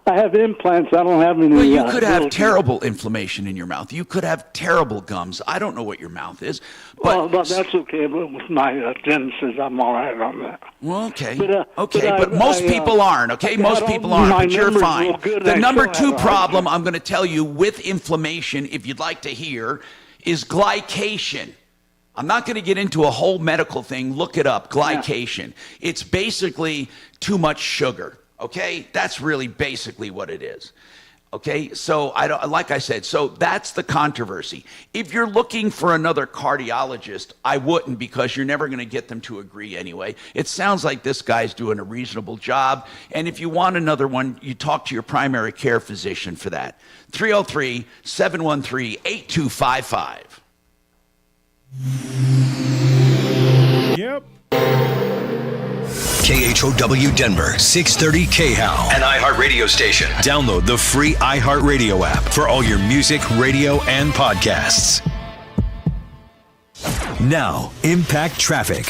I have implants. I don't have any. Well, you could have terrible inflammation in your mouth. You could have terrible gums. I don't know what your mouth is. But that's okay. But with my dentist, I'm all right on that. Well, okay. But But most people aren't, okay? Most people aren't, but you're fine. The number two problem I'm going to tell you with inflammation, if you'd like to hear, is glycation. I'm not going to get into a whole medical thing. Look it up, glycation. It's basically too much sugar. Okay, that's really basically what it is. Okay, so like I said, so that's the controversy. If you're looking for another cardiologist, I wouldn't, because you're never going to get them to agree anyway. It sounds like this guy's doing a reasonable job. And if you want another one, you talk to your primary care physician for that. 303-713-8255. Yep. KHOW Denver, 630 KHOW, an iHeart radio station. Download the free iHeart Radio app for all your music, radio, and podcasts. Now, Impact Traffic.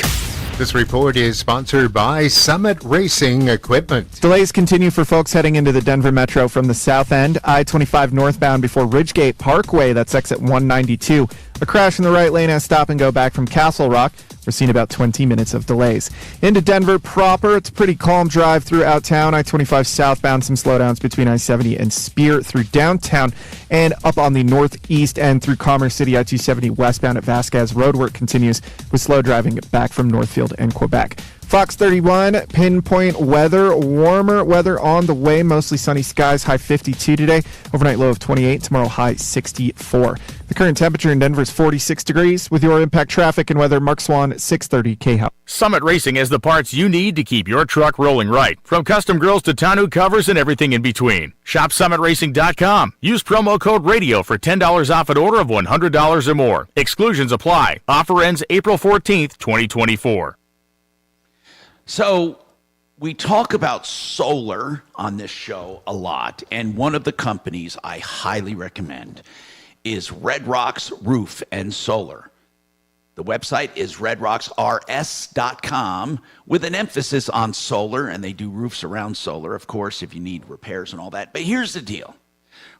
This report is sponsored by Summit Racing Equipment. Delays continue for folks heading into the Denver Metro from the south end. I-25 northbound before Ridgegate Parkway, that's exit 192. A crash in the right lane as stop and go back from Castle Rock. We're seeing about 20 minutes of delays. Into Denver proper, it's a pretty calm drive throughout town. I-25 southbound, some slowdowns between I-70 and Spear through downtown, and up on the northeast end through Commerce City. I-270 westbound at Vasquez. Roadwork continues with slow driving back from Northfield and Quebec. Fox 31, pinpoint weather, warmer weather on the way, mostly sunny skies, high 52 today, overnight low of 28, tomorrow high 64. The current temperature in Denver is 46 degrees. With your Impact Traffic and weather, Mark Swan, 630 KHOW. Summit Racing has the parts you need to keep your truck rolling right, from custom grills to tonneau covers and everything in between. Shop summitracing.com. Use promo code RADIO for $10 off an order of $100 or more. Exclusions apply. Offer ends April 14th, 2024. So we talk about solar on this show a lot, and one of the companies I highly recommend is Red Rocks Roof and Solar. The website is redrocksrs.com with an emphasis on solar, and they do roofs around solar, of course, if you need repairs and all that. But here's the deal.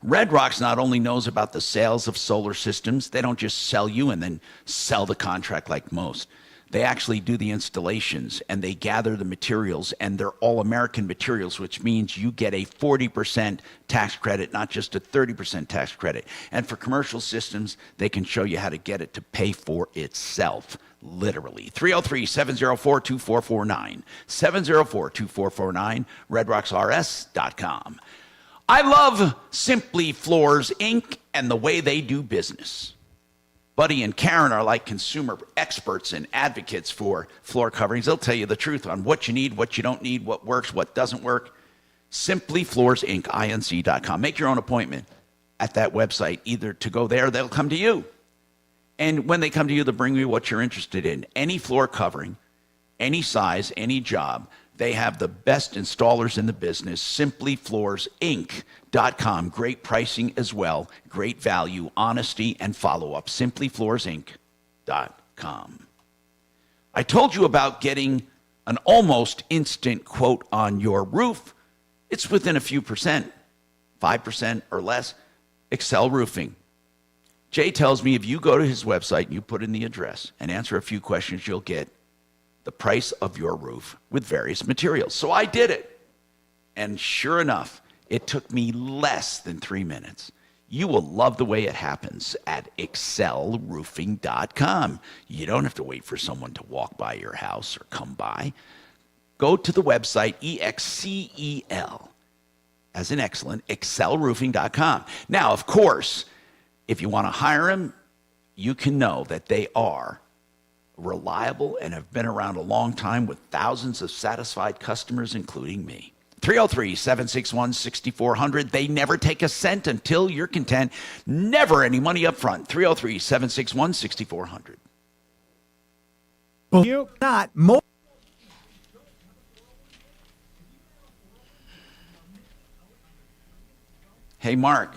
Red Rocks not only knows about the sales of solar systems, they don't just sell you and then sell the contract like most. They actually do the installations, and they gather the materials, and they're all American materials, which means you get a 40% tax credit, not just a 30% tax credit. And for commercial systems, they can show you how to get it to pay for itself, literally. 303-704-2449, 704-2449, redrocksrs.com. I love Simply Floors, Inc. and the way they do business. Buddy and Karen are like consumer experts and advocates for floor coverings. They'll tell you the truth on what you need, what you don't need, what works, what doesn't work. Simply Floors, Inc., inc.com. Make your own appointment at that website. Either to go there, they'll come to you. And when they come to you, they'll bring you what you're interested in. Any floor covering, any size, any job. They have the best installers in the business. SimplyFloorsInc.com. Great pricing as well. Great value, honesty, and follow-up. SimplyFloorsInc.com. I told you about getting an almost instant quote on your roof. It's within a few percent, 5% or less. Excel Roofing. Jay tells me if you go to his website and you put in the address and answer a few questions, you'll get the price of your roof with various materials. So I did it. And sure enough, it took me less than 3 minutes. You will love the way it happens at excelroofing.com. You don't have to wait for someone to walk by your house or come by. Go to the website, EXCEL, as in excellent, excelroofing.com. Now, of course, if you want to hire them, you can know that they are reliable and have been around a long time with thousands of satisfied customers, including me. 303-761-6400. They never take a cent until you're content. Never any money up front. 303-761-6400. You not more. Hey, Mark.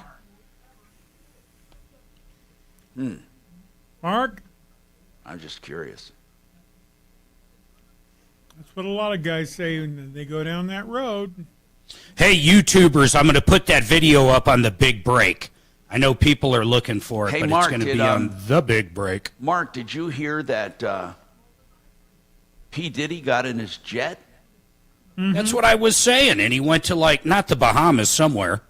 Mark? I'm just curious. That's what a lot of guys say when they go down that road. Hey, YouTubers, I'm going to put that video up on the big break. I know people are looking for it, Hey, but Mark, it's going to did, be on the big break. Mark, did you hear that P. Diddy got in his jet? That's what I was saying, and he went to, like, not the Bahamas, somewhere.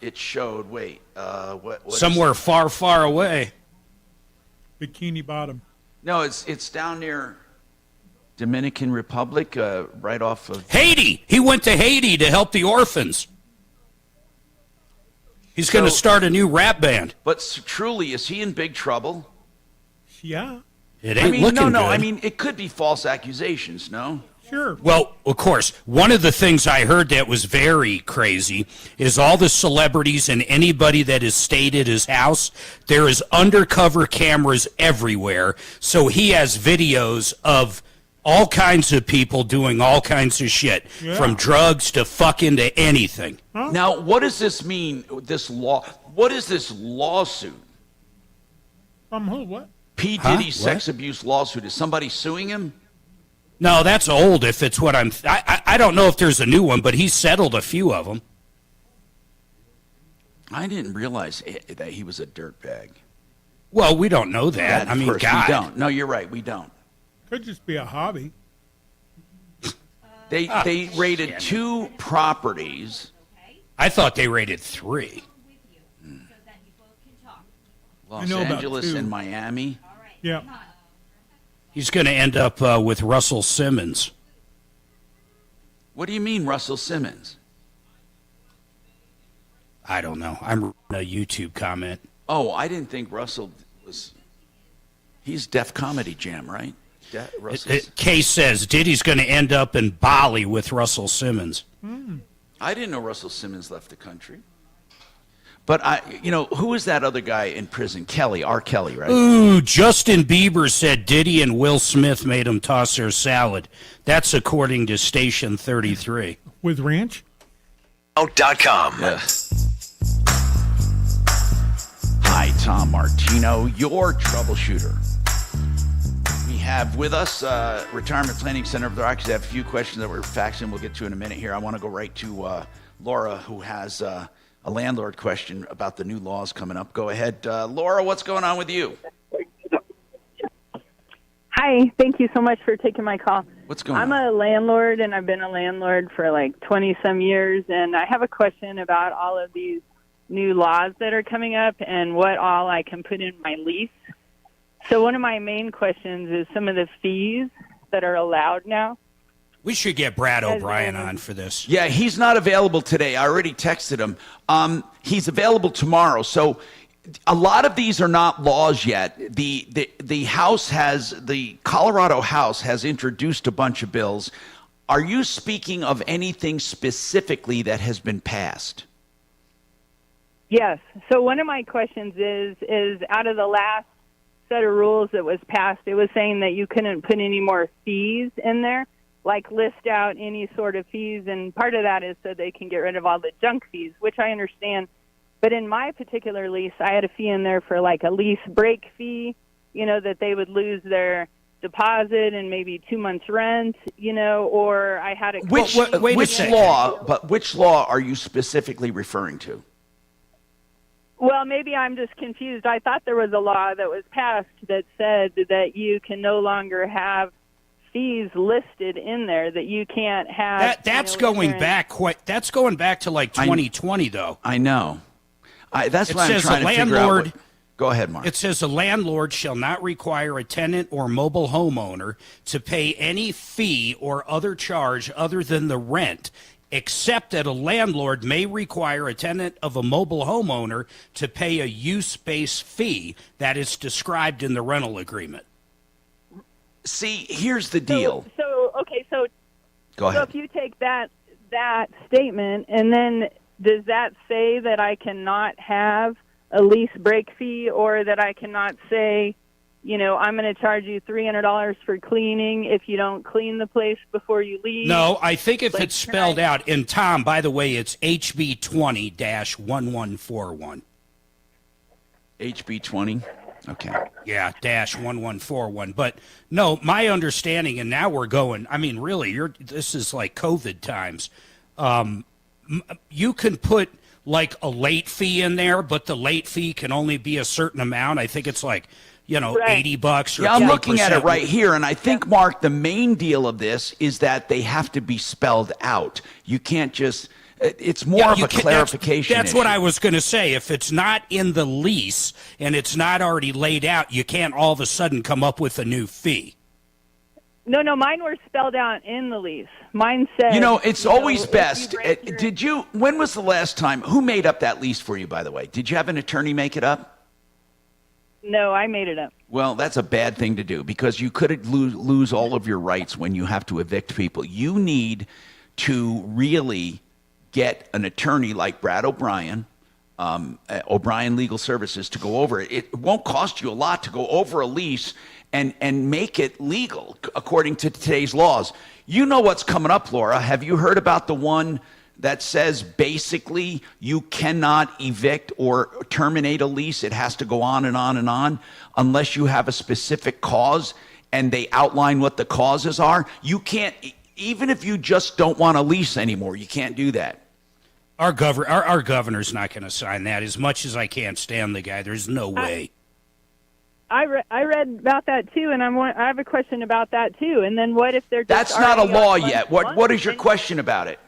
It showed, what Somewhere far, far away. Bikini Bottom. No, it's down near Dominican Republic, right off of... Haiti! He went to Haiti to help the orphans. He's going to start a new rap band. But truly, is he in big trouble? Yeah. It ain't looking no, good. I mean, it could be false accusations, no? Sure. Well, of course, one of the things I heard that was very crazy is all the celebrities and anybody that has stayed at his house, there is undercover cameras everywhere. So he has videos of all kinds of people doing all kinds of shit, from drugs to fucking to anything. Huh? Now, what does this mean, this law? What is this lawsuit? From who? What? P. Diddy's sex abuse lawsuit. Is somebody suing him? No, that's old if it's what I don't know if there's a new one, but he settled a few of them. I didn't realize that he was a dirtbag. Well, we don't know that. I mean, we God. don't. No, you're right. We don't. Could just be a hobby. They raided 2 properties. I thought they raided 3. Los Angeles and Miami. Yeah. He's going to end up with Russell Simmons. What do you mean, Russell Simmons? I don't know. I'm reading a YouTube comment. Oh, I didn't think Russell was... He's Def Comedy Jam, right? Case says Diddy's going to end up in Bali with Russell Simmons. I didn't know Russell Simmons left the country. But, who is that other guy in prison? Kelly, R. Kelly, right? Ooh, Justin Bieber said Diddy and Will Smith made him toss their salad. That's according to Station 33. With ranch? .com. Yes. Hi, Tom Martino, your troubleshooter. We have with us Retirement Planning Center of the Rockies. I have a few questions that we're faxing. We'll get to in a minute here. I want to go right to Laura, who has... a landlord question about the new laws coming up. Go ahead. Laura, what's going on with you? Hi, thank you so much for taking my call. What's going on? I'm a landlord, and I've been a landlord for like 20-some years, and I have a question about all of these new laws that are coming up and what all I can put in my lease. So one of my main questions is some of the fees that are allowed now. We should get Brad O'Brien on for this. Yeah, he's not available today. I already texted him. He's available tomorrow. So a lot of these are not laws yet. The Colorado House has introduced a bunch of bills. Are you speaking of anything specifically that has been passed? Yes. So one of my questions is out of the last set of rules that was passed, it was saying that you couldn't put any more fees in there, like list out any sort of fees, and part of that is so they can get rid of all the junk fees, which I understand. But in my particular lease, I had a fee in there for like a lease break fee, that they would lose their deposit and maybe 2 months rent, or I had a... Which law are you specifically referring to? Well, maybe I'm just confused. I thought there was a law that was passed that said that you can no longer have fees listed in there, that you can't have. That's going back That's going back to like 2020, though. I know. That's what I'm trying to figure out. Go ahead, Mark. It says a landlord shall not require a tenant or mobile homeowner to pay any fee or other charge other than the rent, except that a landlord may require a tenant of a mobile homeowner to pay a use-based fee that is described in the rental agreement. See, here's the deal. So go ahead. So if you take that statement, and then does that say that I cannot have a lease break fee, or that I cannot say, I'm going to charge you $300 for cleaning if you don't clean the place before you leave. No, I think if it's spelled out, and Tom, by the way, it's HB 20-1141. HB 20? Okay. Yeah, -1141. But no, my understanding, and now we're going, I mean, really, this is like COVID times. You can put like a late fee in there, but the late fee can only be a certain amount. I think it's like, $80 or yeah, I'm looking at it 20%. right here, and I think, Mark, the main deal of this is that they have to be spelled out. You can't just, it's more of a clarification That's issue. what I was going to say. If it's not in the lease and it's not already laid out, you can't all of a sudden come up with a new fee. No, mine were spelled out in the lease. Mine said... it's always best. When was the last time, who made up that lease for you, by the way? Did you have an attorney make it up? No, I made it up. Well, that's a bad thing to do because you could lose all of your rights when you have to evict people. You need to really get an attorney like Brad O'Brien, O'Brien Legal Services, to go over it. It won't cost you a lot to go over a lease and make it legal according to today's laws. You know what's coming up, Laura. Have you heard about the one that says basically you cannot evict or terminate a lease? It has to go on and on and on unless you have a specific cause and they outline what the causes are. You can't, even if you just don't want a lease anymore, you can't do that. Our governor's not going to sign that. As much as I can't stand the guy, there's no way. I read about that too, and I have a question about that too. And then what if they're just That's not a law already on yet. month What is your question about it?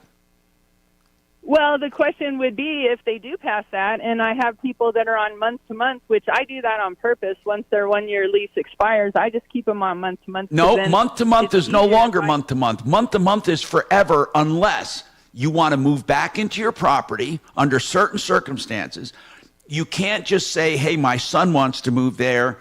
Well, the question would be if they do pass that, and I have people that are on month to month, which I do that on purpose. Once their 1 year lease expires, I just keep them on month to month. No, month to month is no longer month to month. Month to month is forever unless you want to move back into your property under certain circumstances. You can't just say, hey, my son wants to move there.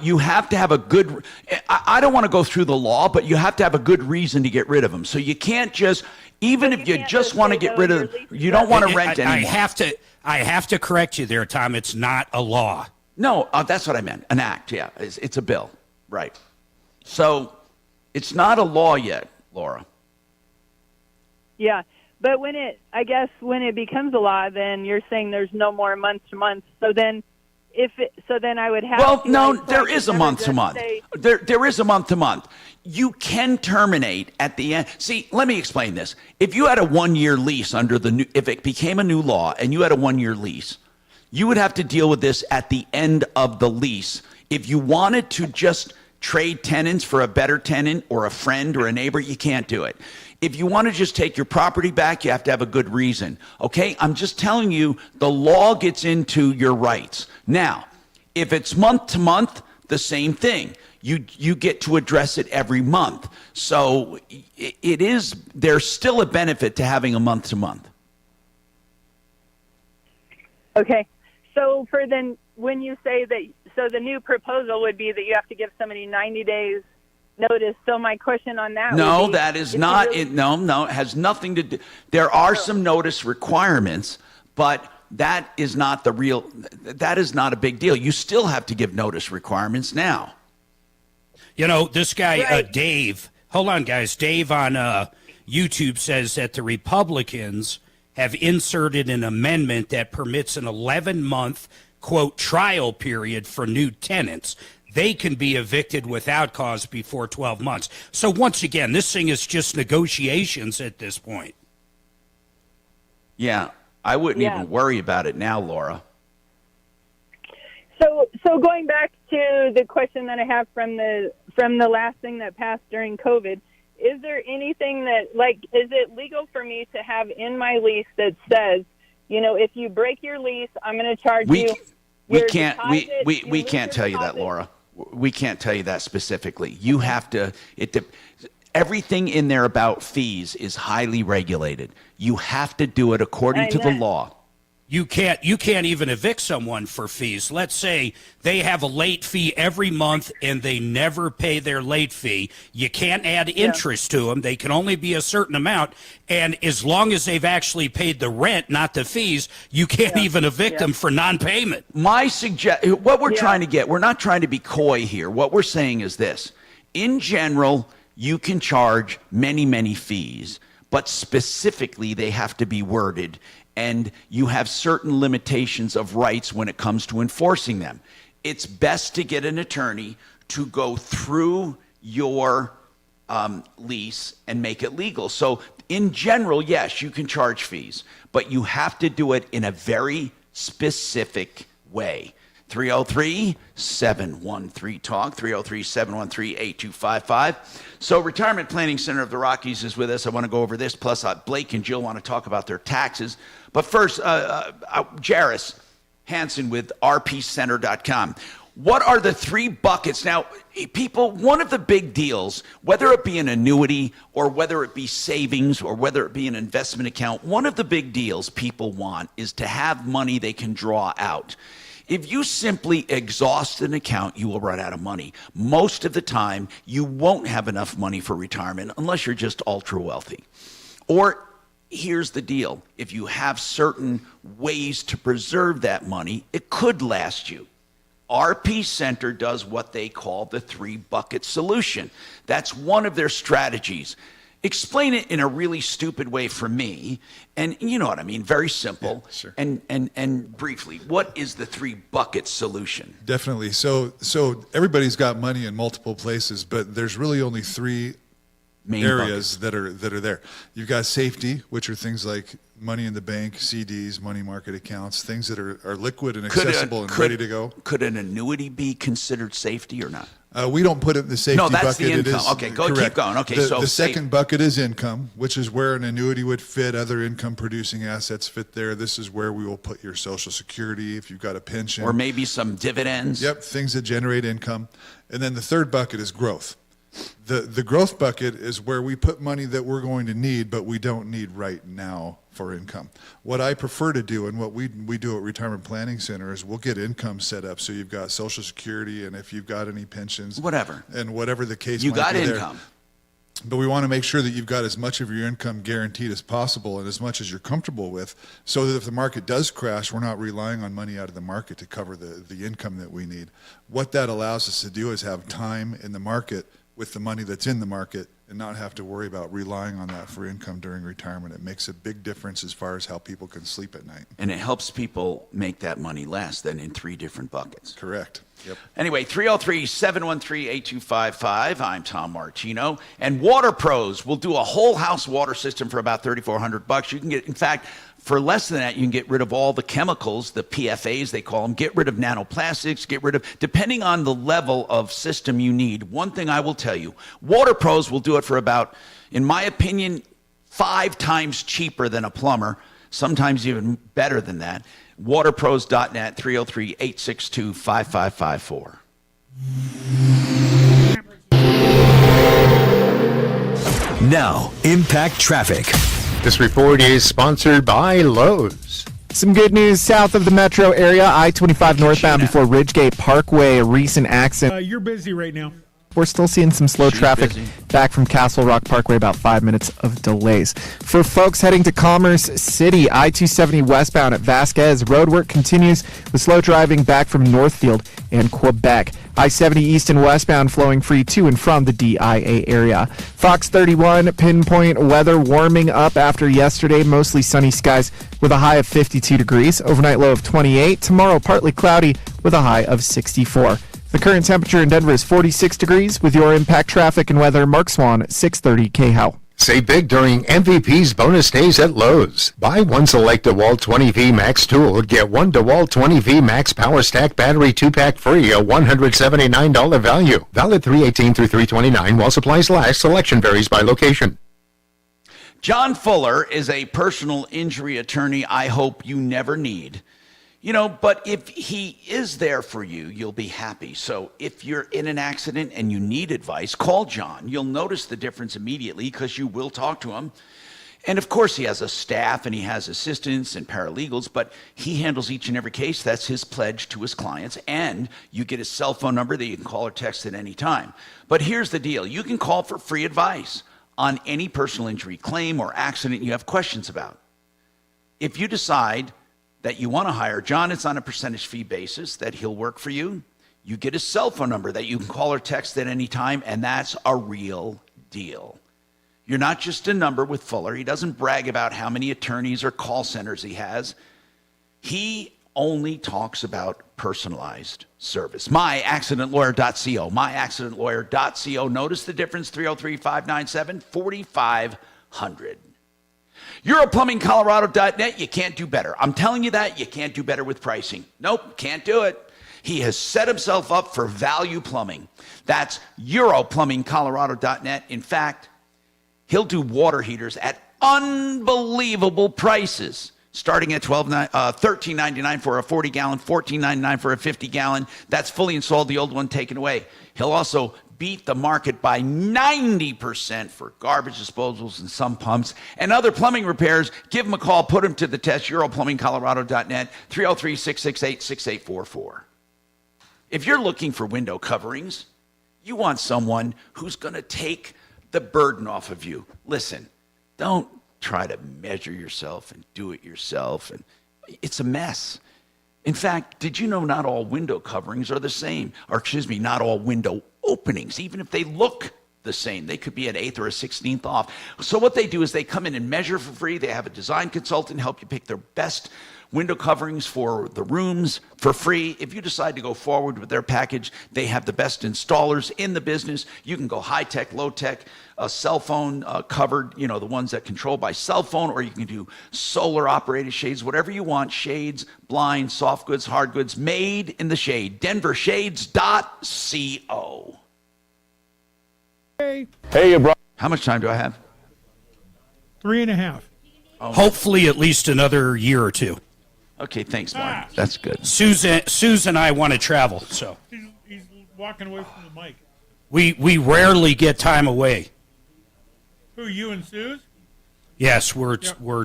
You have to have a good, I don't want to go through the law, but you have to have a good reason to get rid of them. So you can't just, even if you just want to get rid of them, you don't want to rent anymore. I have to correct you there, Tom. It's not a law. No, that's what I meant. An act, yeah. It's a bill. Right. So it's not a law yet, Laura. Yeah. But when it becomes a law, then you're saying there's no more month to month. So then, I would have. Well, to, no, like, there is a month to month. There is a month to month. You can terminate at the end. See, let me explain this. If you had a 1 year lease if it became a new law and you had a 1 year lease, you would have to deal with this at the end of the lease. If you wanted to just trade tenants for a better tenant or a friend or a neighbor, you can't do it. If you want to just take your property back, you have to have a good reason. Okay? I'm just telling you, the law gets into your rights. Now, if it's month to month, the same thing. You get to address it every month. So there's still a benefit to having a month to month. Okay. So when you say that, so the new proposal would be that you have to give somebody 90 days notice. So my question on that No, would be, that is not really, it. No, it has nothing to do. There are some notice requirements, but that is not that is not a big deal. You still have to give notice requirements now. This guy, Dave, hold on, guys. Dave on YouTube says that the Republicans have inserted an amendment that permits an 11-month, quote, trial period for new tenants. They can be evicted without cause before 12 months. So once again, this thing is just negotiations at this point. Yeah, I wouldn't even worry about it now, Laura. So going back to the question that I have from the last thing that passed during COVID, is there anything that, is it legal for me to have in my lease that says, if you break your lease, I'm going to charge you? We can't tell you that, Laura. We can't tell you that specifically. You have to. Everything in there about fees is highly regulated. You have to do it according to the law. you can't even evict someone for fees. Let's say they have a late fee every month and they never pay their late fee. You can't add interest to them. They can only be a certain amount. And as long as they've actually paid the rent, not the fees, you can't even evict them for non-payment. What we're trying to get, we're not trying to be coy here. What we're saying is this. In general, you can charge many, many fees, but specifically they have to be worded, and you have certain limitations of rights when it comes to enforcing them. It's best to get an attorney to go through your lease and make it legal. So in general, yes, you can charge fees, but you have to do it in a very specific way. 303-713-TALK, 303-713-8255. So Retirement Planning Center of the Rockies is with us. I want to go over this. Plus, Blake and Jill want to talk about their taxes. But first, Jairus Hansen with rpcenter.com. What are the 3 buckets? Now, people, one of the big deals, whether it be an annuity or whether it be savings or whether it be an investment account, one of the big deals people want is to have money they can draw out. If you simply exhaust an account, you will run out of money. Most of the time, you won't have enough money for retirement unless you're just ultra wealthy. Or here's the deal. If you have certain ways to preserve that money, it could last you. RP Center does what they call the 3-bucket solution. That's one of their strategies. Explain it in a really stupid way for me, and you know what I mean, very simple. Yeah, sure. And briefly, what is the 3-bucket solution? Definitely. So everybody's got money in multiple places, but there's really only 3 main areas that are there. You've got safety, which are things like money in the bank, CDs, money market accounts, things that are liquid and accessible and ready to go. Could an annuity be considered safety or not? We don't put it in the safety bucket. No, that's the income. It is, okay, correct. Keep going. Okay, the second bucket is income, which is where an annuity would fit. Other income-producing assets fit there. This is where we will put your Social Security if you've got a pension. Or maybe some dividends. Yep, things that generate income. And then the third bucket is growth. The growth bucket is where we put money that we're going to need, but we don't need right now for income. What I prefer to do, and what we do at Retirement Planning Center, is we'll get income set up so you've got Social Security, and if you've got any pensions, whatever the case you might got be income there. But we want to make sure that you've got as much of your income guaranteed as possible and as much as you're comfortable with, so that if the market does crash, we're not relying on money out of the market to cover the income that we need. What that allows us to do is have time in the market with the money that's in the market and not have to worry about relying on that for income during retirement. It makes a big difference as far as how people can sleep at night. And it helps people make that money last then in 3 different buckets. Correct. Yep. Anyway, 303-713-8255. I'm Tom Martino. And Water Pros will do a whole house water system for about $3,400. You can get, in fact, for less than that, you can get rid of all the chemicals, the PFAs they call them, get rid of nanoplastics, depending on the level of system you need. One thing I will tell you, Water Pros will do it for about, in my opinion, 5 times cheaper than a plumber, sometimes even better than that. Waterpros.net, 303-862-5554. Now, Impact Traffic. This report is sponsored by Lowe's. Some good news south of the metro area, I-25 northbound before Ridgegate Parkway, a recent accident. You're busy right now. We're still seeing some slow traffic back from Castle Rock Parkway, about 5 minutes of delays. For folks heading to Commerce City, I-270 westbound at Vasquez, roadwork continues with slow driving back from Northfield and Quebec. I-70 east and westbound flowing free to and from the DIA area. Fox 31 pinpoint weather warming up after yesterday, mostly sunny skies with a high of 52 degrees, overnight low of 28. Tomorrow partly cloudy with a high of 64. The current temperature in Denver is 46 degrees. With your Impact Traffic and weather, Mark Swan, 630 KHOW. Save big during MVP's bonus days at Lowe's. Buy one select DeWalt 20V Max tool, get one DeWalt 20V Max Power Stack battery 2-pack free, a $179 value. Valid 3/18 through 3/29 while supplies last. Selection varies by location. John Fuller is a personal injury attorney I hope you never need. You know, but if he is there for you, you'll be happy. So if you're in an accident and you need advice, call John. You'll notice the difference immediately because you will talk to him. And of course, he has a staff and he has assistants and paralegals, but he handles each and every case. That's his pledge to his clients. And you get his cell phone number that you can call or text at any time. But here's the deal. You can call for free advice on any personal injury claim or accident you have questions about. If you decide that you want to hire John, it's on a percentage fee basis that he'll work for you. You get his cell phone number that you can call or text at any time, and that's a real deal. You're not just a number with Fuller. He doesn't brag about how many attorneys or call centers he has. He only talks about personalized service. MyAccidentLawyer.co. MyAccidentLawyer.co. Notice the difference, 303-597-4500. EuroplumbingColorado.net. You can't do better. I'm telling you that. You can't do better with pricing. Nope, can't do it. He has set himself up for value plumbing. That's EuroplumbingColorado.net. In fact, he'll do water heaters at unbelievable prices, starting at $13.99 for a 40-gallon, $14.99 for a 50-gallon. That's fully installed, the old one taken away. He'll also beat the market by 90% for garbage disposals and sump pumps and other plumbing repairs. Give him a call. Put him to the test. EuroplumbingColorado.net, 303-668-6844. If you're looking for window coverings, you want someone who's going to take the burden off of you. Listen, don't try to measure yourself and do it yourself. And it's a mess. In fact, did you know not all window coverings are the same? Or excuse me, not all window openings, even if they look the same. They could be an eighth or a 16th off. So what they do is they come in and measure for free. They have a design consultant help you pick their best window coverings for the rooms for free. If you decide to go forward with their package, they have the best installers in the business. You can go high-tech, low-tech, cell phone covered, the ones that control by cell phone, or you can do solar-operated shades, whatever you want, shades, blinds, soft goods, hard goods, made in the shade. DenverShades.co. Hey, bro. How much time do I have? 3.5. Oh. Hopefully at least another year or two. Okay, thanks, Mark. That's good. Susan and I want to travel, so. He's walking away from the mic. We rarely get time away. Who, you and Suze? Yes, we're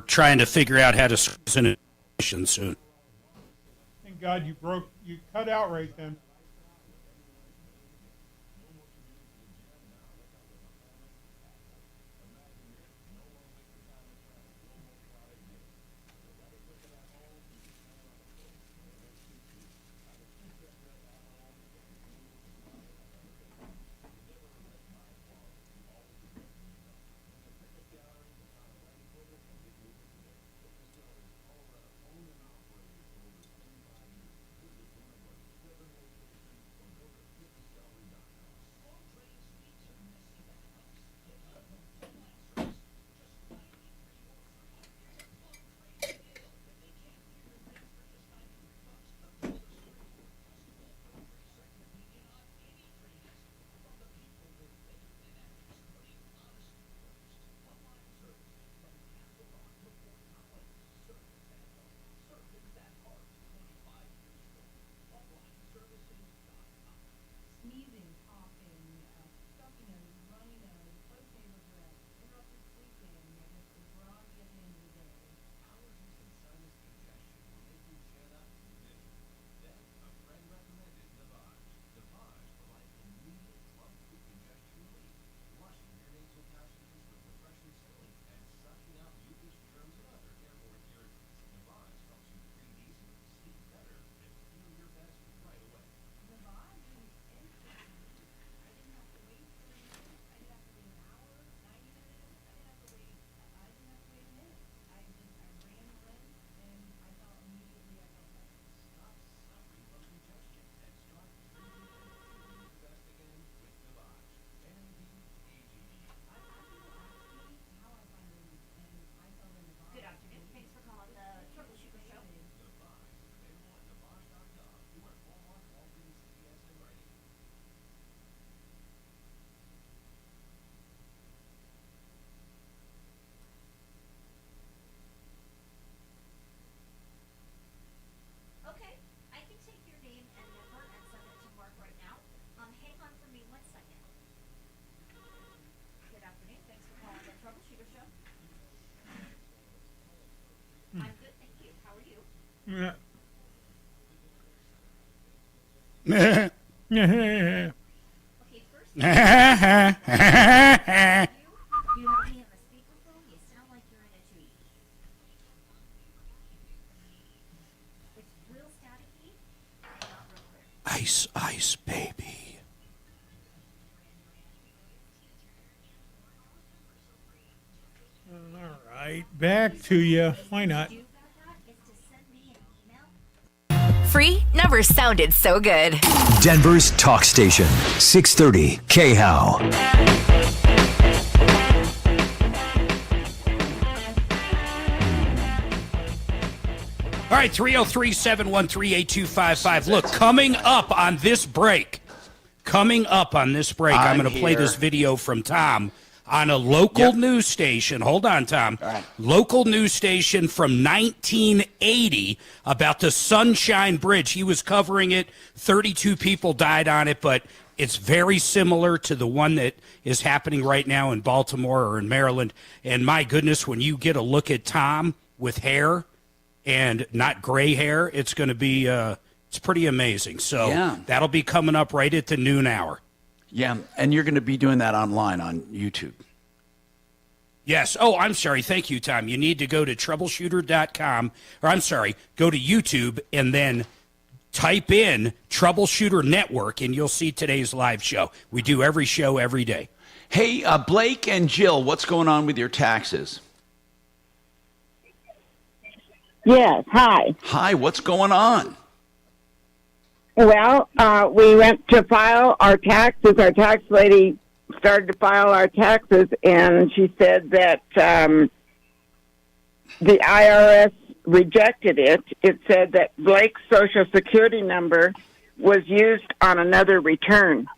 trying to figure out how to squeeze in a mission soon. Thank God you cut out right then. Ice, ice, baby. All right, back to you. Why not? Free never sounded so good. Denver's talk station, 630 KHOW. All right, 303-713-8255. Look, coming up on this break, I'm going to play this video from Tom on a local news station. Hold on, Tom. Right. Local news station from 1980 about the Sunshine Bridge. He was covering it. 32 people died on it, but it's very similar to the one that is happening right now in Baltimore or in Maryland. And my goodness, when you get a look at Tom with hair and not gray hair, it's going to be it's pretty amazing. So that'll be coming up right at the noon hour. Yeah, and you're going to be doing that online on YouTube. Yes. Oh, I'm sorry. Thank you, Tom. You need to go to troubleshooter.com, or I'm sorry, go to YouTube and then type in Troubleshooter Network, and you'll see today's live show. We do every show every day. Hey, Blake and Jill, what's going on with your taxes? Yes, hi. Hi, what's going on? Well, we went to file our taxes. Our tax lady started to file our taxes, and she said that the IRS rejected it. It said that Blake's Social Security number was used on another return.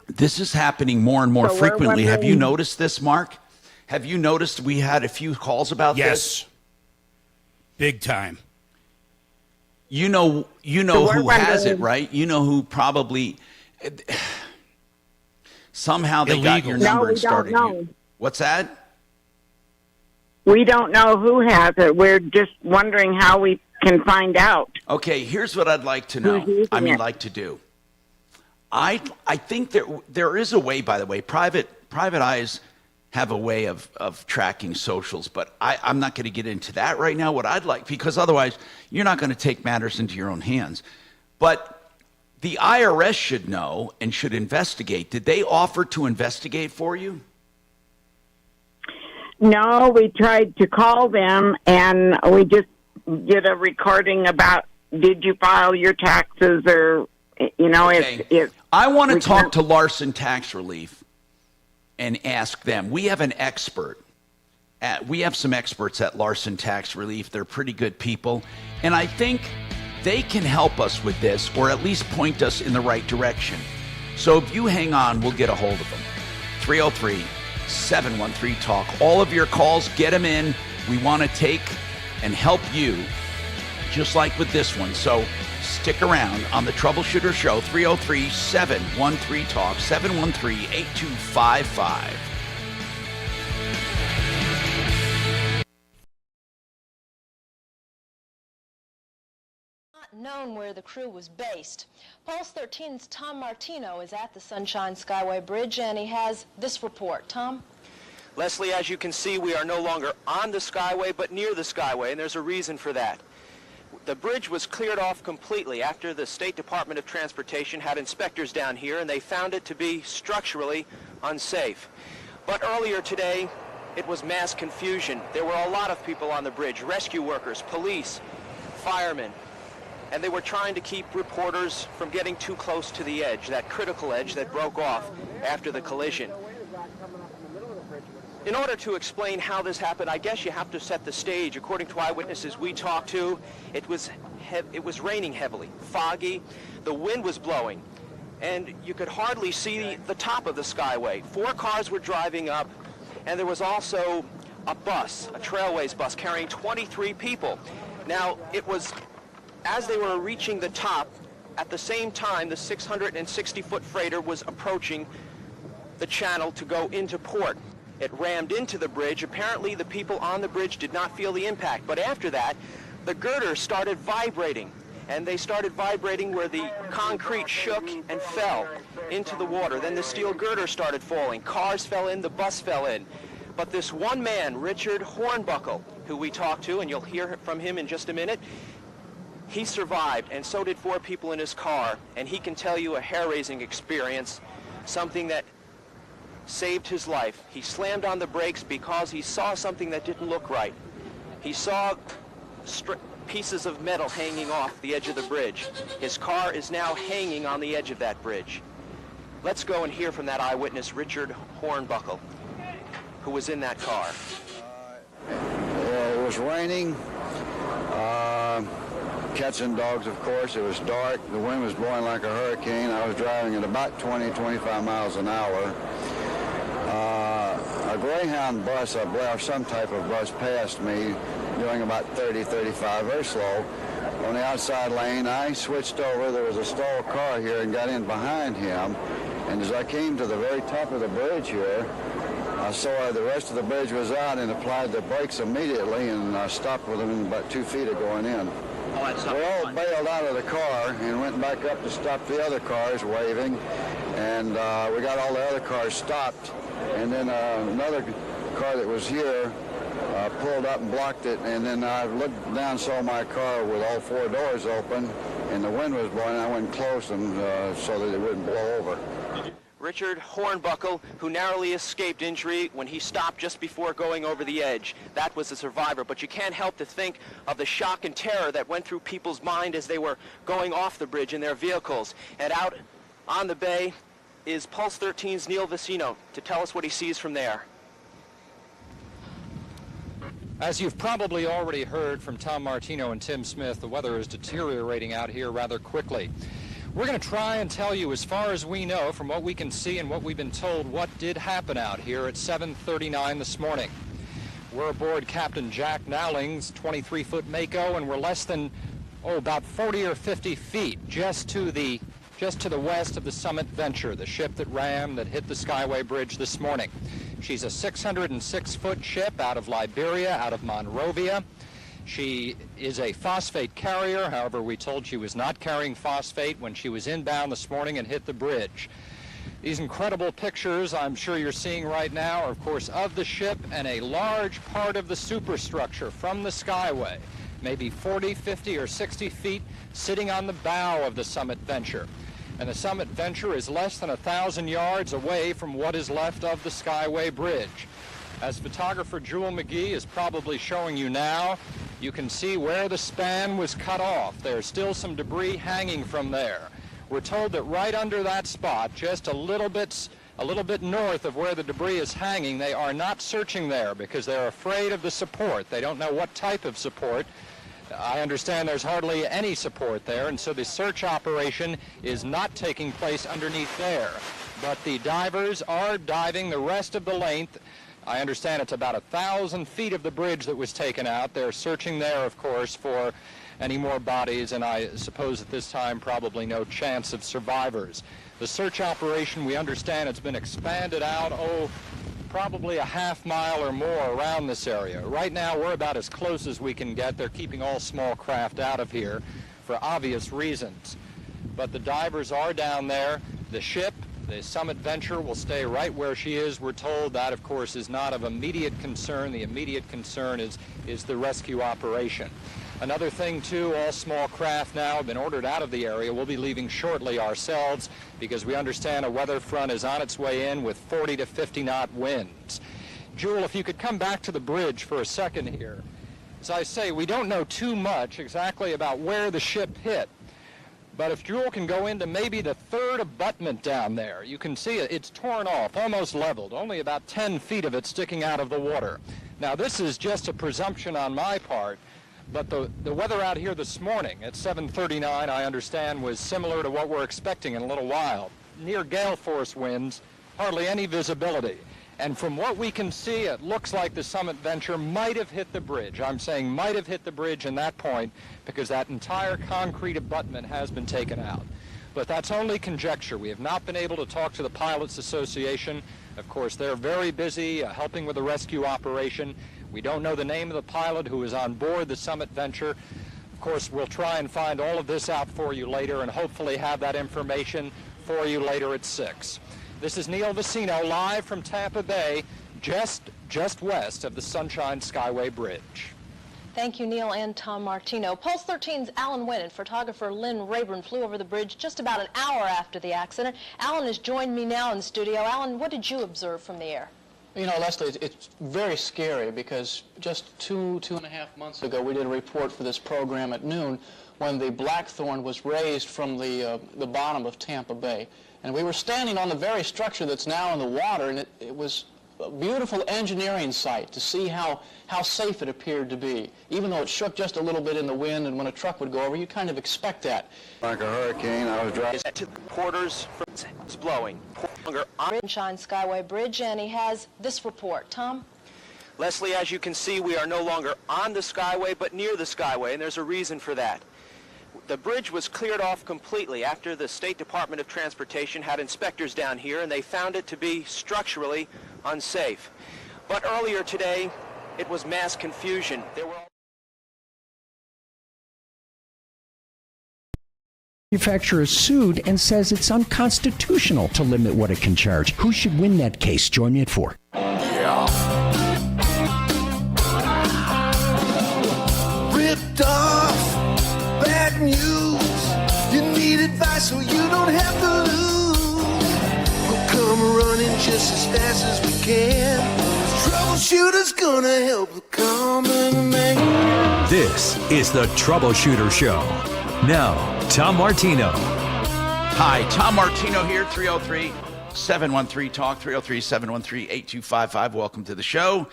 This is happening more and more So we're frequently. Have you wondering- noticed this, Mark? Have you noticed we had a few calls about this? Yes. Big time. You know who has it, right? You know who probably somehow they got your number and started. What's that? We don't know who has it. We're just wondering how we can find out. Okay, here's what I'd like to know. Like to do. I think there is a way, by the way. Private eyes have a way of tracking socials, but I'm not going to get into that right now. What I'd like, because otherwise you're not going to take matters into your own hands. But the IRS should know and should investigate. Did they offer to investigate for you? No, we tried to call them, and we just did a recording about, did you file your taxes, or, it's I want to talk to Larson Tax Relief and ask them. We have an expert. We have some experts at Larson Tax Relief. They're pretty good people. And I think they can help us with this, or at least point us in the right direction. So if you hang on, we'll get a hold of them. 303-713-TALK. All of your calls, get them in. We want to take and help you, just like with this one. So stick around on the Troubleshooter Show, 303-713-TALK, 713-8255. Known where the crew was based. Pulse 13's Tom Martino is at the Sunshine Skyway Bridge, and he has this report. Tom? Leslie, as you can see, we are no longer on the Skyway, but near the Skyway, and there's a reason for that. The bridge was cleared off completely after the State Department of Transportation had inspectors down here, and they found it to be structurally unsafe. But earlier today, it was mass confusion. There were a lot of people on the bridge, rescue workers, police, firemen, and they were trying to keep reporters from getting too close to the edge, that critical edge that broke off after the collision. In order to explain how this happened, I guess you have to set the stage. According to eyewitnesses we talked to, it was raining heavily, foggy, the wind was blowing, and you could hardly see the top of the Skyway. 4 cars were driving up, and there was also a bus, a Trailways bus, carrying 23 people. Now, it was as they were reaching the top, at the same time, the 660-foot freighter was approaching the channel to go into port. It rammed into the bridge. Apparently, the people on the bridge did not feel the impact. But after that, the girders started vibrating. And they started vibrating where the concrete shook and fell into the water. Then the steel girder started falling. Cars fell in, the bus fell in. But this one man, Richard Hornbuckle, who we talked to, and you'll hear from him in just a minute, he survived, and so did 4 people in his car. And he can tell you a hair-raising experience, something that saved his life. He slammed on the brakes because he saw something that didn't look right. He saw pieces of metal hanging off the edge of the bridge. His car is now hanging on the edge of that bridge. Let's go and hear from that eyewitness, Richard Hornbuckle, who was in that car. It was raining, cats and dogs, of course. It was dark. The wind was blowing like a hurricane. I was driving at about 20, 25 miles an hour. A Greyhound bus, I believe, some type of bus, passed me doing about 30, 35, very slow. On the outside lane, I switched over. There was a stalled car here and got in behind him. And as I came to the very top of the bridge here, I saw the rest of the bridge was out and applied the brakes immediately, and I stopped with them in about 2 feet of going in. We all bailed out of the car and went back up to stop the other cars, waving, and we got all the other cars stopped. And then another car that was here pulled up and blocked it, and then I looked down, saw my car with all 4 doors open, and the wind was blowing. I went and closed them so that it wouldn't blow over. Richard Hornbuckle, who narrowly escaped injury when he stopped just before going over the edge. That was a survivor, but you can't help to think of the shock and terror that went through people's mind as they were going off the bridge in their vehicles. And out on the bay is Pulse 13's Neil Vicino to tell us what he sees from there. As you've probably already heard from Tom Martino and Tim Smith, the weather is deteriorating out here rather quickly. We're going to try and tell you, as far as we know, from what we can see and what we've been told, what did happen out here at 7:39 this morning. We're aboard Captain Jack Nowling's 23-foot Mako, and we're less than, about 40 or 50 feet just to the west of the Summit Venture, the ship that rammed, that hit the Skyway Bridge this morning. She's a 606-foot ship out of Liberia, out of Monrovia. She is a phosphate carrier. However, we told she was not carrying phosphate when she was inbound this morning and hit the bridge. These incredible pictures I'm sure you're seeing right now are, of course, of the ship and a large part of the superstructure from the Skyway, maybe 40, 50, or 60 feet, sitting on the bow of the Summit Venture. And the Summit Venture is less than 1,000 yards away from what is left of the Skyway Bridge. As photographer Jewel McGee is probably showing you now, you can see where the span was cut off. There's still some debris hanging from there. We're told that right under that spot, just a little bit north of where the debris is hanging, they are not searching there because they're afraid of the support. They don't know what type of support. I understand there's hardly any support there, and so the search operation is not taking place underneath there. But the divers are diving the rest of the length. I understand it's about 1,000 feet of the bridge that was taken out. They're searching there, of course, for any more bodies, and I suppose at this time probably no chance of survivors. The search operation, we understand, it's been expanded out, probably a half mile or more around this area. Right now, we're about as close as we can get. They're keeping all small craft out of here for obvious reasons. But the divers are down there. The ship, the Summit Venture, will stay right where she is. We're told that, of course, is not of immediate concern. The immediate concern is the rescue operation. Another thing, too, all small craft now have been ordered out of the area. We'll be leaving shortly ourselves because we understand a weather front is on its way in with 40 to 50 knot winds. Jewel, if you could come back to the bridge for a second here. As I say, we don't know too much exactly about where the ship hit. But if Jewel can go into maybe the third abutment down there, you can see it's torn off, almost leveled, only about 10 feet of it sticking out of the water. Now, this is just a presumption on my part, but the weather out here this morning at 7:39, I understand, was similar to what we're expecting in a little while. Near gale force winds, hardly any visibility. And from what we can see, it looks like the Summit Venture might have hit the bridge. I'm saying might have hit the bridge in that point because that entire concrete abutment has been taken out. But that's only conjecture. We have not been able to talk to the Pilots Association. Of course, they're very busy helping with the rescue operation. We don't know the name of the pilot who is on board the Summit Venture. Of course, we'll try and find all of this out for you later and hopefully have that information for you later at 6. This is Neil Vicino live from Tampa Bay, just west of the Sunshine Skyway Bridge. Thank you, Neil and Tom Martino. Pulse 13's Alan Wynn and photographer Lynn Rayburn flew over the bridge just about an hour after the accident. Alan has joined me now in the studio. Alan, what did you observe from the air? You know, Leslie, it's very scary because just two and a half months ago, we did a report for this program at noon when the Blackthorn was raised from the bottom of Tampa Bay. And we were standing on the very structure that's now in the water, and it was a beautiful engineering site to see how safe it appeared to be. Even though it shook just a little bit in the wind, and when a truck would go over, you kind of expect that. Like a hurricane, I was driving. Quarters was blowing. Sunshine Skyway Bridge, and he has this report. Tom? Leslie, as you can see, we are no longer on the Skyway, but near the Skyway, and there's a reason for that. The bridge was cleared off completely after the State Department of Transportation had inspectors down here, and they found it to be structurally unsafe. But earlier today, it was mass confusion. There were Manufacturer sued and says it's unconstitutional to limit what it can charge. Who should win that case? Join me at 4. Ripped off, bad news. You need advice so you don't have to lose. We'll come running just as fast as we can. Troubleshooter's gonna help the common man. This is the Troubleshooter Show. Now, Tom Martino. Hi, Tom Martino here, 303-713-TALK, 303-713-8255. Welcome to the show.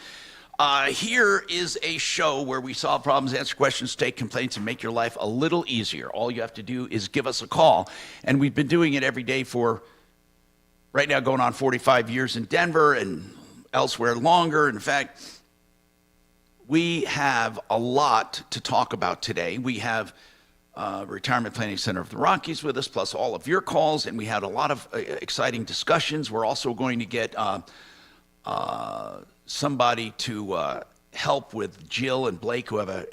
Here is a show where we solve problems, answer questions, take complaints, and make your life a little easier. All you have to do is give us a call. And we've been doing it every day for, right now, going on 45 years in Denver and elsewhere longer. In fact, we have a lot to talk about today. We have Retirement Planning Center of the Rockies with us, plus all of your calls, and we had a lot of exciting discussions. We're also going to get somebody to help with Jill and Blake, who have an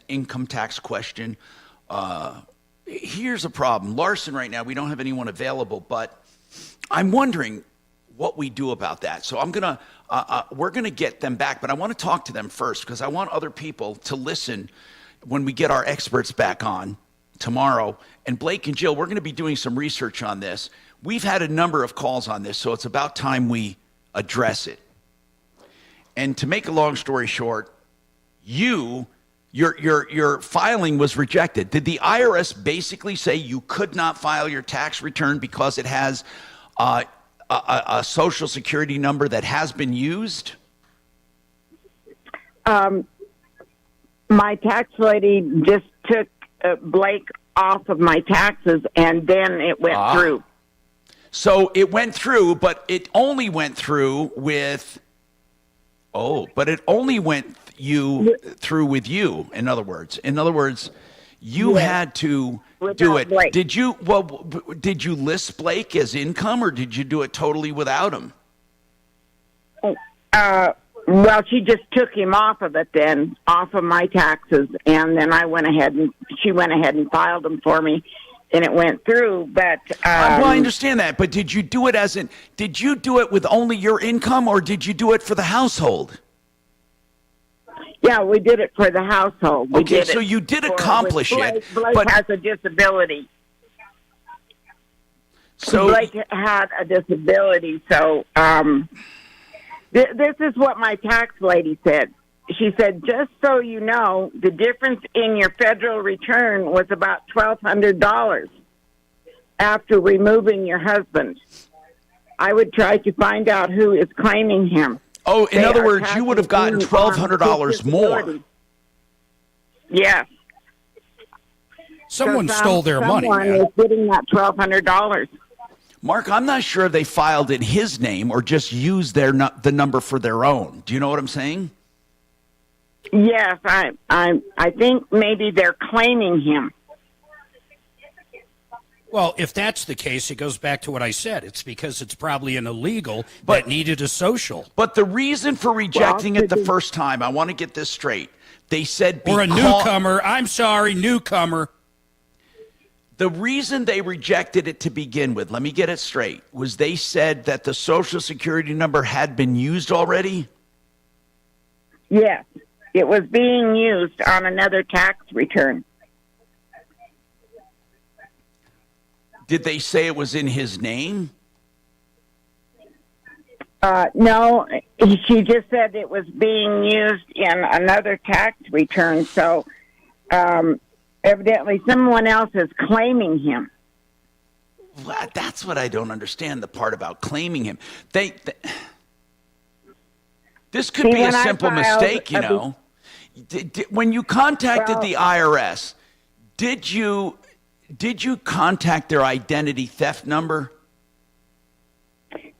income tax question. Here's a problem. Larson, right now, we don't have anyone available, but I'm wondering what we do about that. So we're gonna get them back, but I want to talk to them first because I want other people to listen when we get our experts back on tomorrow. And Blake and Jill, we're going to be doing some research on this. We've had a number of calls on this, so it's about time we address it. And to make a long story short, your filing was rejected. Did the IRS basically say you could not file your tax return because it has a Social Security number that has been used? My tax lady just took Blake off of my taxes, and then it went through. So it went through, but it only went through with... but it only went through with you, in other words. You had to do it. Blake. Did you list Blake as income, or did you do it totally without him? Well, she just took him off of it then, off of my taxes, and then she went ahead and filed them for me, and it went through. But well, I understand that, but did you do it did you do it with only your income, or did you do it for the household? Yeah, we did it for the household. So you did accomplish it. Blake has a disability. So Blake had a disability, so this is what my tax lady said. She said, just so you know, the difference in your federal return was about $1,200 after removing your husband. I would try to find out who is claiming him. Oh, in other words, you would have gotten $1,200 more. Yes. Someone stole their money. Someone is getting that $1,200. Mark, I'm not sure if they filed in his name or just used the number for their own. Do you know what I'm saying? Yes, I think maybe they're claiming him. Well, if that's the case, it goes back to what I said. It's because it's probably an illegal that needed a social. But the reason for rejecting it the first time, I want to get this straight. They said or a newcomer. I'm sorry, newcomer. The reason they rejected it to begin with, let me get it straight, was they said that the Social Security number had been used already? Yes. It was being used on another tax return. Did they say it was in his name? No, she just said it was being used in another tax return. So evidently someone else is claiming him. Well, that's what I don't understand, the part about claiming him. This could be a simple mistake, you know. When you contacted the IRS, did you contact their identity theft number?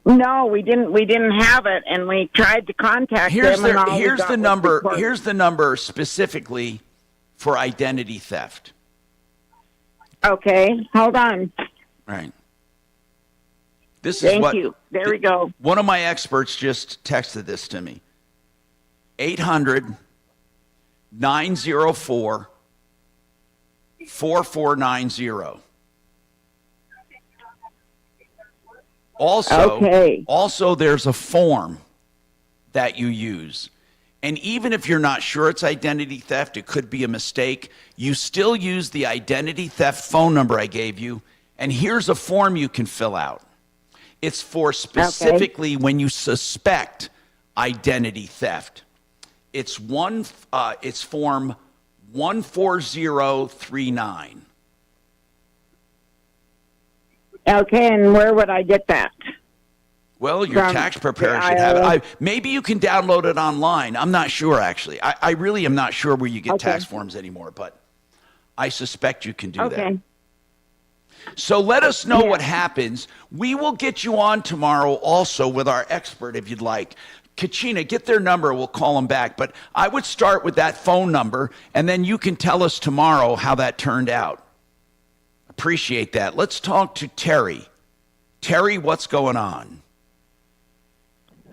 No, we didn't. We didn't have it, and we tried to contact them. Here's the number. Here's the number specifically for identity theft. Okay, hold on. Right. This Thank is what. you. There we go. One of my experts just texted this to me. 800-904-4490. Also, there's a form that you use. And even if you're not sure it's identity theft, it could be a mistake, you still use the identity theft phone number I gave you, and here's a form you can fill out. It's for specifically when you suspect identity theft. It's form 14039. Okay, and where would I get that? Well, your tax preparer should have it. Maybe you can download it online. I'm not sure, actually. I really am not sure where you get tax forms anymore, but I suspect you can do that. So let us know what happens. We will get you on tomorrow also with our expert if you'd like. Kachina, get their number. We'll call them back. But I would start with that phone number, and then you can tell us tomorrow how that turned out. Appreciate that. Let's talk to Terry. Terry, what's going on?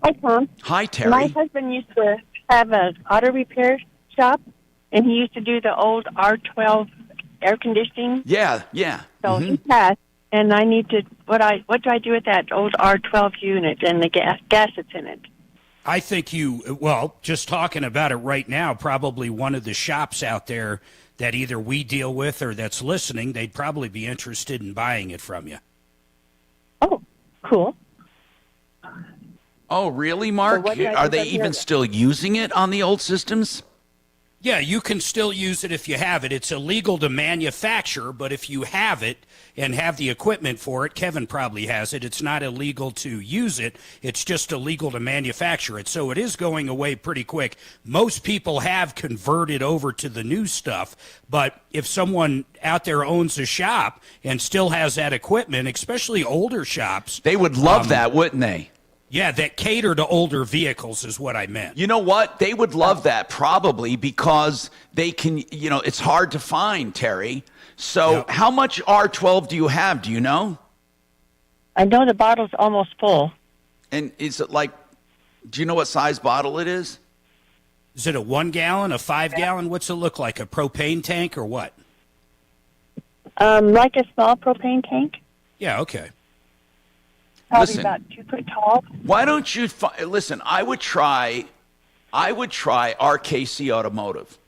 Hi, Tom. Hi, Terry. My husband used to have an auto repair shop, and he used to do the old R12 air conditioning. Yeah. So he passed, and I need to. What do I do with that old R12 unit and the gas that's in it? I think just talking about it right now, probably one of the shops out there that either we deal with or that's listening, they'd probably be interested in buying it from you. Oh, cool. Oh, really, Mark? Are they even still using it on the old systems? Yeah, you can still use it if you have it. It's illegal to manufacture, but if you have it and have the equipment for it, Kevin probably has it, it's not illegal to use it. It's just illegal to manufacture it. So it is going away pretty quick. Most people have converted over to the new stuff, but if someone out there owns a shop and still has that equipment, especially older shops. They would love that, wouldn't they? Yeah, that cater to older vehicles is what I meant. You know what? They would love that probably because they can, it's hard to find, Terry. So how much R12 do you have? Do you know? I know the bottle's almost full. And is it do you know what size bottle it is? Is it a 1 gallon, a 5 gallon? What's it look like? A propane tank or what? Like a small propane tank. Yeah, okay. Probably about 2 foot tall. Why don't you listen? I would try RKC Automotive.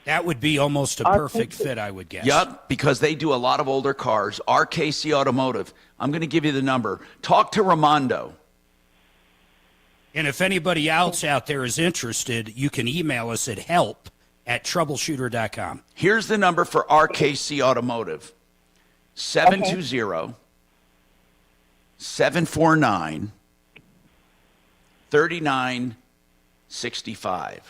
That would be almost a perfect fit, I would guess. Yep, because they do a lot of older cars. RKC Automotive. I'm going to give you the number. Talk to Ramondo. And if anybody else out there is interested, you can email us at help@troubleshooter.com. Here's the number for RKC Automotive. 720-749-3965.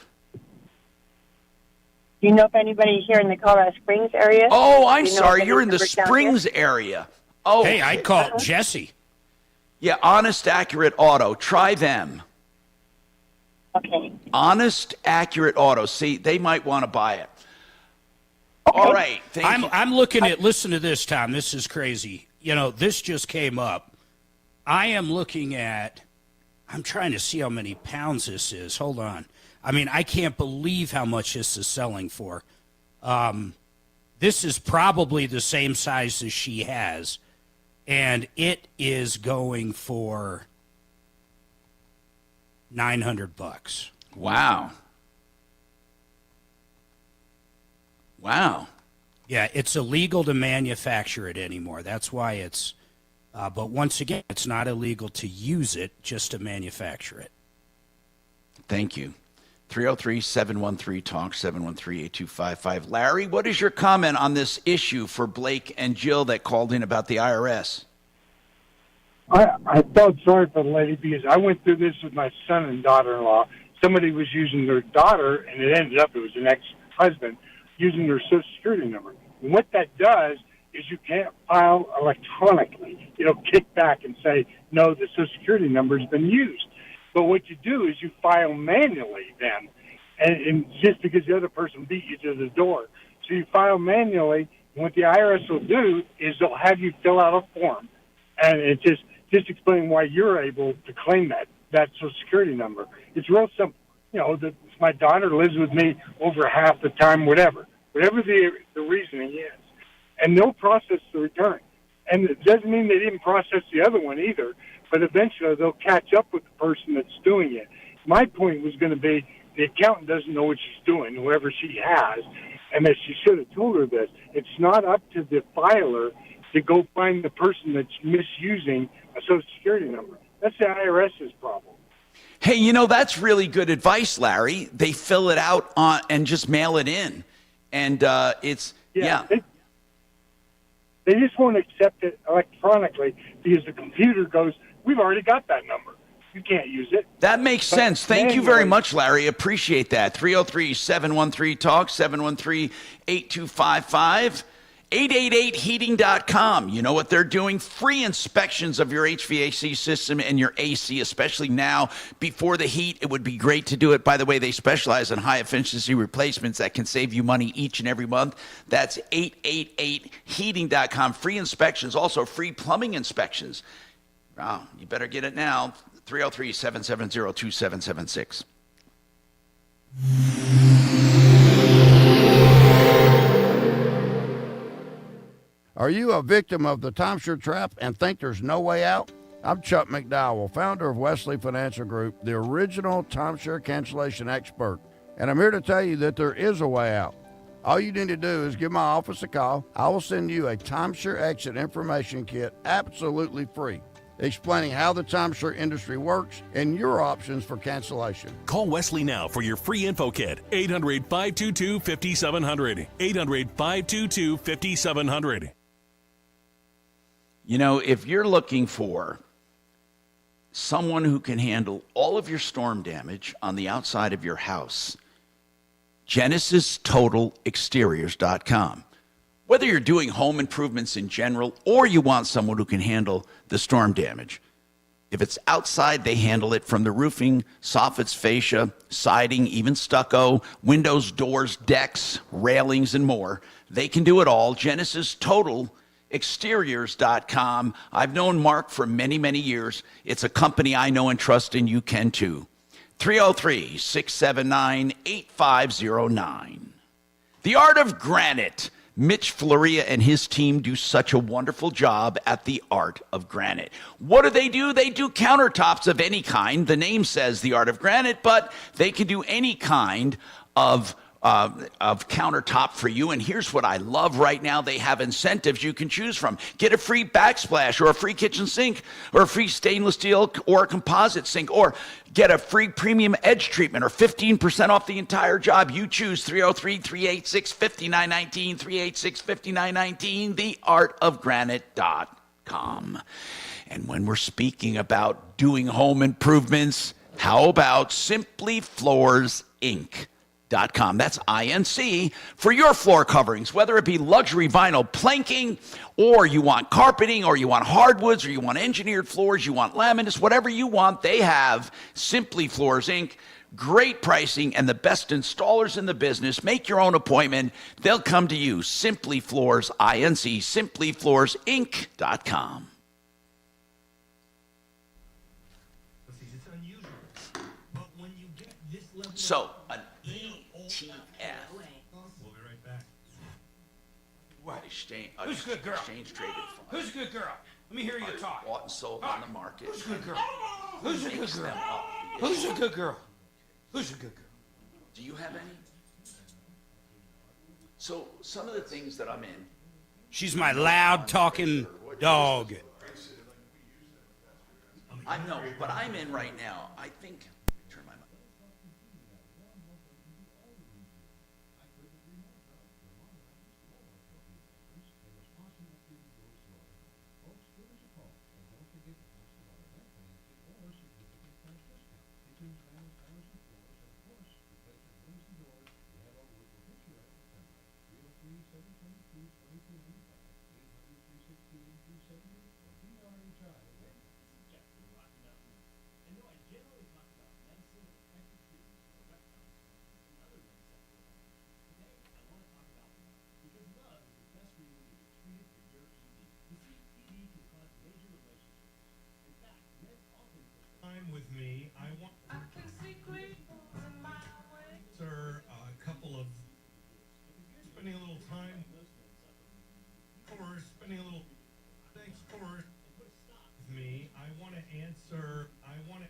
Do you know if anybody here in the Colorado Springs area? Oh, I'm sorry. You're in the Springs area. Oh, hey, I'd call Jesse. Yeah, Honest Accurate Auto. Try them. Okay. Honest Accurate Auto. See, they might want to buy it. All right. I'm looking at, listen to this, Tom. This is crazy. This just came up. I am looking at, I'm trying to see how many pounds this is. Hold on. I mean, I can't believe how much this is selling for. This is probably the same size as she has, and it is going for $900. Wow. Wow. Yeah, it's illegal to manufacture it anymore. That's why it's, but once again, it's not illegal to use it, just to manufacture it. Thank you. 303-713-TALK, 713-8255. Larry, what is your comment on this issue for Blake and Jill that called in about the IRS? I felt sorry for the lady because I went through this with my son and daughter-in-law. Somebody was using their daughter, and it ended up it was an ex-husband, using their Social Security number. And what that does is you can't file electronically. It'll kick back and say, no, the Social Security number has been used. But what you do is you file manually then, and just because the other person beat you to the door. So you file manually, and what the IRS will do is they'll have you fill out a form, and it just explain why you're able to claim that Social Security number. It's real simple. My daughter lives with me over half the time, whatever the reasoning is. And they'll process the return. And it doesn't mean they didn't process the other one either, but eventually they'll catch up with the person that's doing it. My point was going to be the accountant doesn't know what she's doing, whoever she has, and that she should have told her this. It's not up to the filer to go find the person that's misusing a Social Security number. That's the IRS's problem. Hey, that's really good advice, Larry. They fill it out and just mail it in. And it's, yeah. They just won't accept it electronically because the computer goes, we've already got that number. You can't use it. That makes sense. Thank you very much, Larry. Appreciate that. 303-713-TALK, 713-8255. 888heating.com. You know what they're doing? Free inspections of your HVAC system and your AC, especially now before the heat. It would be great to do it. By the way, they specialize in high efficiency replacements that can save you money each and every month. That's 888heating.com. Free inspections, also free plumbing inspections. Wow, you better get it now. 303-770-2776. Are you a victim of the timeshare trap and think there's no way out? I'm Chuck McDowell, founder of Wesley Financial Group, the original timeshare cancellation expert, and I'm here to tell you that there is a way out. All you need to do is give my office a call. I will send you a timeshare exit information kit absolutely free, explaining how the timeshare industry works and your options for cancellation. Call Wesley now for your free info kit. 800-522-5700. 800-522-5700. If you're looking for someone who can handle all of your storm damage on the outside of your house, GenesisTotalExteriors.com. Whether you're doing home improvements in general or you want someone who can handle the storm damage, if it's outside, they handle it from the roofing, soffits, fascia, siding, even stucco, windows, doors, decks, railings, and more. They can do it all. GenesisTotalExteriors.com. I've known Mark for many, many years. It's a company I know and trust, and you can too. 303-679-8509. The Art of Granite. Mitch Floria and his team do such a wonderful job at the Art of Granite. What do? They do countertops of any kind. The name says the Art of Granite, but they can do any kind of countertop for you. And here's what I love right now. They have incentives you can choose from. Get a free backsplash or a free kitchen sink or a free stainless steel or a composite sink, or get a free premium edge treatment or 15% off the entire job. You choose. 303-386-5919, 386-5919, theartofgranite.com. And when we're speaking about doing home improvements, how about Simply Floors Inc.? .com. That's INC for your floor coverings, whether it be luxury vinyl planking, or you want carpeting, or you want hardwoods, or you want engineered floors, you want laminates, whatever you want, they have Simply Floors Inc. Great pricing and the best installers in the business. Make your own appointment. They'll come to you. Simply Floors, INC, simplyfloorsinc.com. So, an ETF. We'll be right back. What exchange? Who's a good girl? Exchange traded fund. Who's a good girl? Let me hear you talk. Bought and sold on the market. Who's a good girl? Who's a good Mix girl? them up. Who's a good girl? Who's a good girl? Do you have any? So some of the things that I'm in. She's my loud talking dog. I know, but I'm in right now. I think. Turn my mic. Time with me. I want, sir, a couple of spending a little time, or spending a little, thanks for with me. I want to answer. I want to.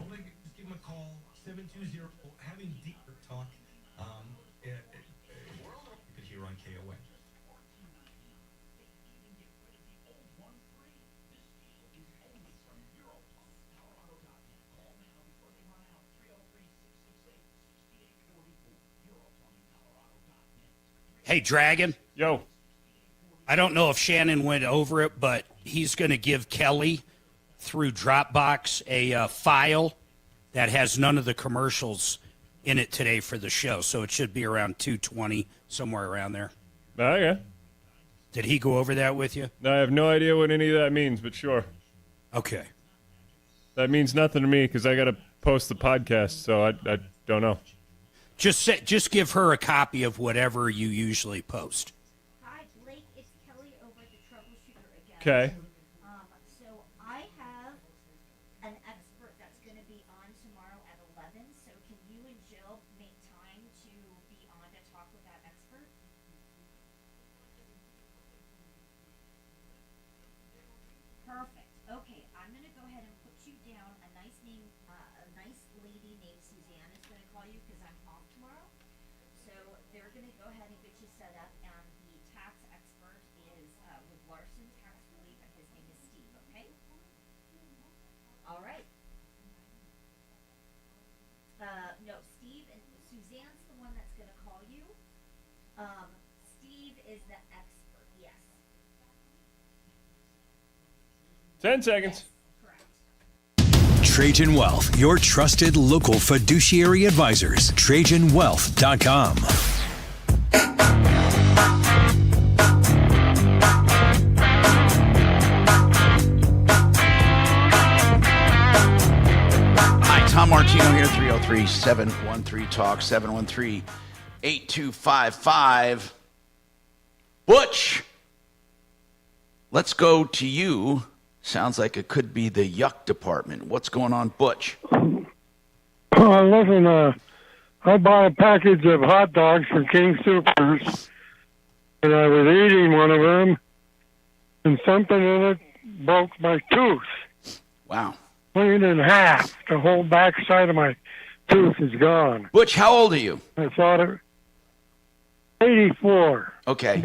Just give him a call, 720, having deeper talk. You could hear on KOA. Hey, Dragon. Yo. I don't know if Shannon went over it, but he's going to give Kelly through Dropbox a file that has none of the commercials in it today for the show. So it should be around 220, somewhere around there. Okay. Did he go over that with you? I have no idea what any of that means, but sure. Okay. That means nothing to me because I got to post the podcast, so I don't know. Just give her a copy of whatever you usually post. Hi, Blake. It's Kelly over at the Troubleshooter again. Okay. So I have an expert that's going to be on tomorrow at 11. So can you and Jill make time to be on to talk with that expert? Perfect. Okay, I'm going to go ahead and put you down. A nice lady named Suzanne is going to call you because I'm off tomorrow. So they're going to go ahead and get you set up, and the tax expert is with Larson Tax Relief, and his name is Steve, okay? All right. No, Steve and Suzanne's the one that's going to call you. Steve is the expert, yes. 10 seconds. Trajan Wealth, your trusted local fiduciary advisors. TrajanWealth.com. Hi, Tom Martino here, 303-713-TALK, 713-8255. Butch, let's go to you. Sounds like it could be the yuck department. What's going on, Butch? Listen, I bought a package of hot dogs from King Soopers, and I was eating one of them, and something in it broke my tooth. Wow. Clean in half. The whole back side of my tooth is gone. Butch, how old are you? I thought it 84. Okay.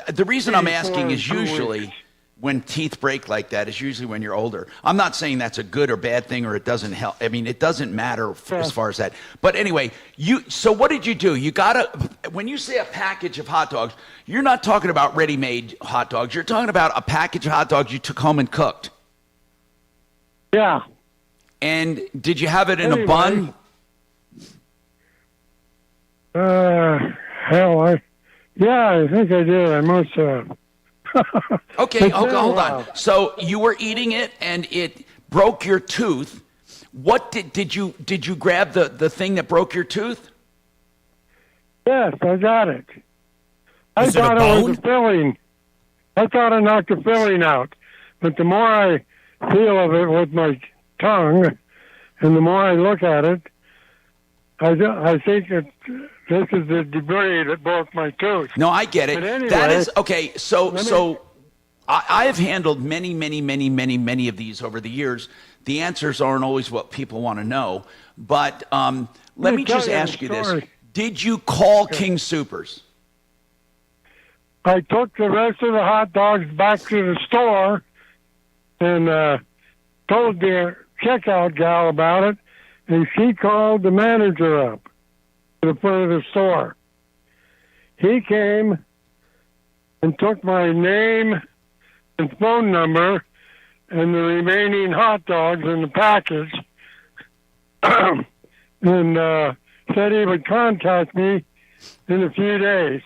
The reason I'm asking is usually when teeth break like that is usually when you're older. I'm not saying that's a good or bad thing or it doesn't help. I mean, it doesn't matter as far as that. But anyway, so what did you do? When you say a package of hot dogs, you're not talking about ready-made hot dogs. You're talking about a package of hot dogs you took home and cooked. Yeah. And did you have it in a bun? I think I did. I must have. Okay, hold on. So you were eating it, and it broke your tooth. What did you grab the thing that broke your tooth? Yes, I got it. I thought it was a filling. I thought I knocked the filling out, but the more I feel of it with my tongue, and the more I look at it, I think that this is the debris that broke my tooth. No, I get it. But anyway, that is okay. So I have handled many of these over the years. The answers aren't always what people want to know. But let me just ask you this: did you call King Supers? I took the rest of the hot dogs back to the store and told the checkout gal about it, and she called the manager up to the front of the store. He came and took my name and phone number and the remaining hot dogs in the package and said he would contact me in a few days.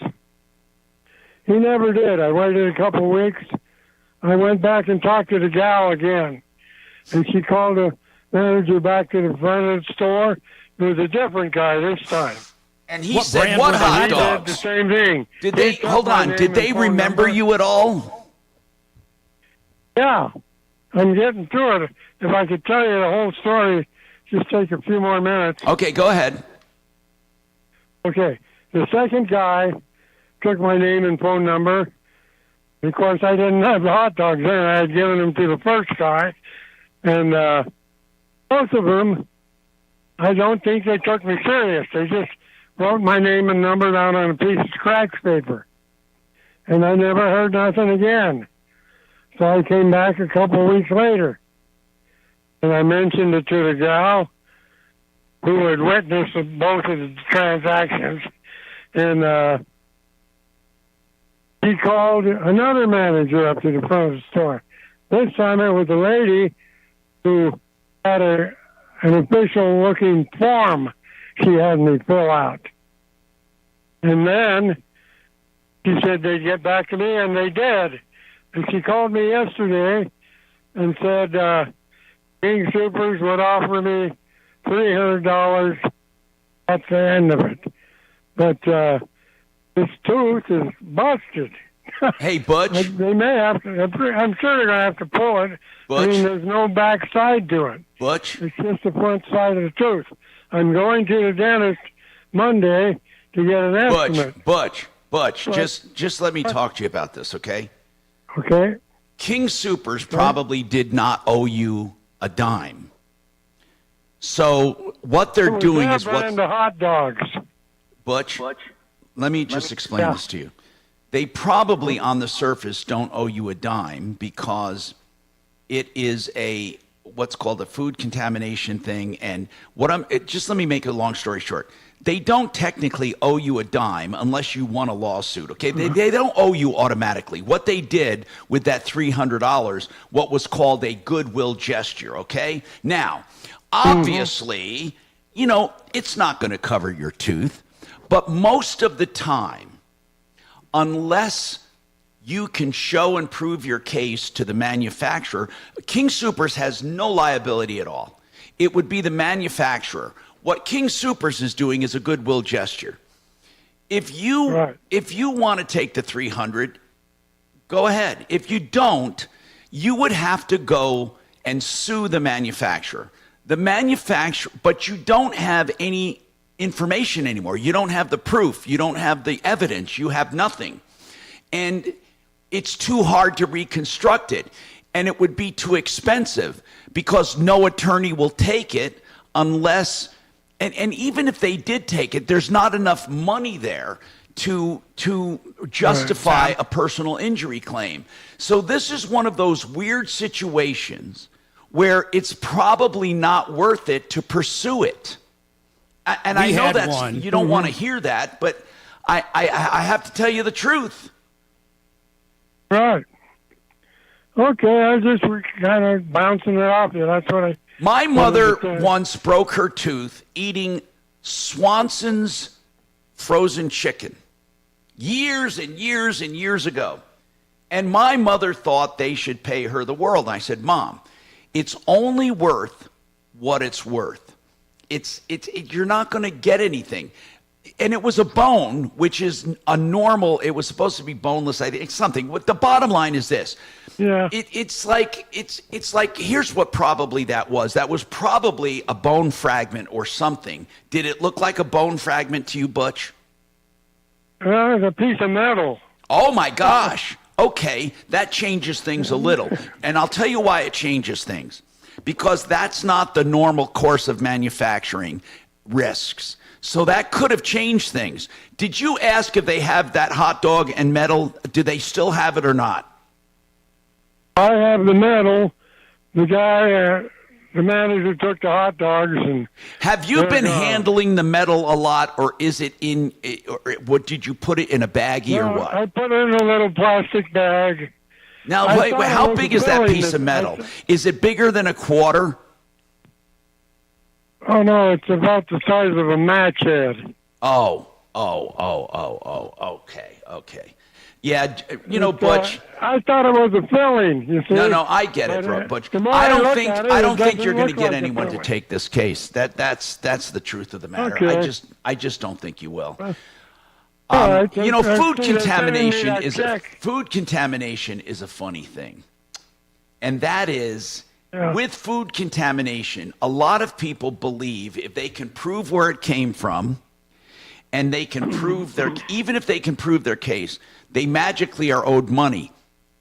He never did. I waited a couple of weeks. I went back and talked to the gal again, and she called the manager back to the front of the store. It was a different guy this time. And he said, what hot dogs? He did the same thing. Did they, hold on, did they remember you at all? Yeah. I'm getting through it. If I could tell you the whole story, just take a few more minutes. Okay, go ahead. Okay. The second guy took my name and phone number. Of course, I didn't have the hot dogs there. I had given them to the first guy. And both of them, I don't think they took me serious. They just wrote my name and number down on a piece of scratch paper. And I never heard nothing again. So I came back a couple of weeks later. And I mentioned it to the gal who had witnessed both of the transactions. And he called another manager up to the front of the store. This time it was a lady who had an official-looking form she had me fill out. And then she said they'd get back to me, and they did. And she called me yesterday and said King Supers would offer me $300 at the end of it. But this tooth is busted. Hey, Butch. They may have to. I'm sure they're going to have to pull it. Butch. I mean, there's no back side to it. Butch. It's just the front side of the tooth. I'm going to the dentist Monday to get an estimate. Butch, just let me talk to you about this, okay? Okay. King Supers probably did not owe you a dime. So what they're doing is what... into hot dogs. Butch, let me just explain this to you. They probably on the surface don't owe you a dime because it is what's called a food contamination thing. And just let me make a long story short. They don't technically owe you a dime unless you won a lawsuit, okay? They don't owe you automatically. What they did with that $300, what was called a goodwill gesture, okay? Now, obviously, it's not going to cover your tooth, but most of the time, unless you can show and prove your case to the manufacturer, King Supers has no liability at all. It would be the manufacturer. What King Supers is doing is a goodwill gesture. If you want to take the $300, go ahead. If you don't, you would have to go and sue the manufacturer. But you don't have any information anymore. You don't have the proof. You don't have the evidence. You have nothing. And it's too hard to reconstruct it. And it would be too expensive because no attorney will take it unless, and even if they did take it, there's not enough money there to justify a personal injury claim. So this is one of those weird situations where it's probably not worth it to pursue it. And I know that you don't want to hear that, but I have to tell you the truth. Right. Okay, I was just kind of bouncing it off you. That's what I... My mother once broke her tooth eating Swanson's frozen chicken years and years and years ago. And my mother thought they should pay her the world. And I said, Mom, it's only worth what it's worth. You're not going to get anything. And it was a bone, which is a normal, it was supposed to be boneless, I think, something. What the bottom line is this. Yeah. It's like, here's what probably that was. That was probably a bone fragment or something. Did it look like a bone fragment to you, Butch? It's a piece of metal. Oh, my gosh. Okay, that changes things a little. And I'll tell you why it changes things. Because that's not the normal course of manufacturing risks. So that could have changed things. Did you ask if they have that hot dog and metal? Do they still have it or not? I have the metal. The guy, the manager took the hot dogs and... Have you been handling the metal a lot, or is it in... Or what, did you put it in a baggie or what? I put it in a little plastic bag. Now, wait, how big is that piece of metal? Is it bigger than a quarter? Oh, no, it's about the size of a match head. Okay. Yeah, you know, Butch. I thought it was a filling, you see. No, I get it, Butch. I don't think you're going to get anyone to take this case. That's the truth of the matter. Okay. I just don't think you will. Right, you know, food contamination is a funny thing. And that is, with food contamination, a lot of people believe if they can prove where it came from, and they can prove even if they can prove their case, they magically are owed money.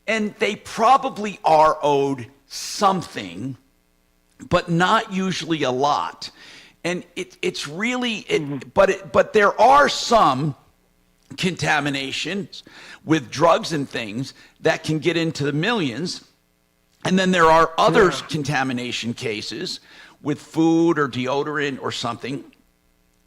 And they probably are owed something, but not usually a lot. And it's really, but there are some contaminations with drugs and things that can get into the millions. And then there are other contamination cases with food or deodorant or something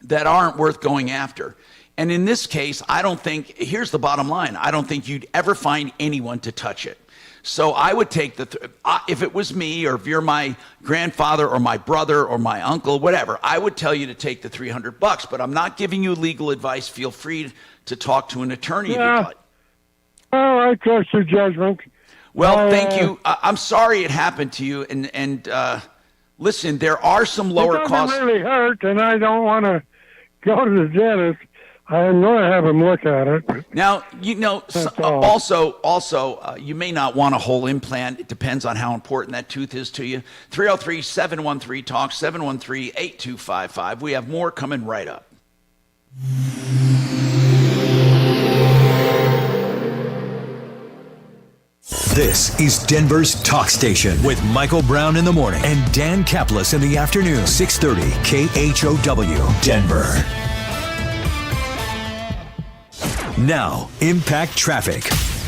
that aren't worth going after. And in this case, here's the bottom line, I don't think you'd ever find anyone to touch it. So I would take if it was me, or if you're my grandfather or my brother or my uncle, whatever, I would tell you to take the $300, but I'm not giving you legal advice. Feel free to talk to an attorney if you'd like. Well, I trust your judgment. Well, thank you. I'm sorry it happened to you. And listen, there are some lower costs. It doesn't really hurt, and I don't want to go to the dentist. I'm going to have him look at it. Now, you know, also, you may not want a whole implant. It depends on how important that tooth is to you. 303-713-TALK, 713-8255. We have more coming right up. This is Denver's Talk Station with Michael Brown in the morning and Dan Kaplis in the afternoon. 630 KHOW, Denver. Now, Impact Traffic.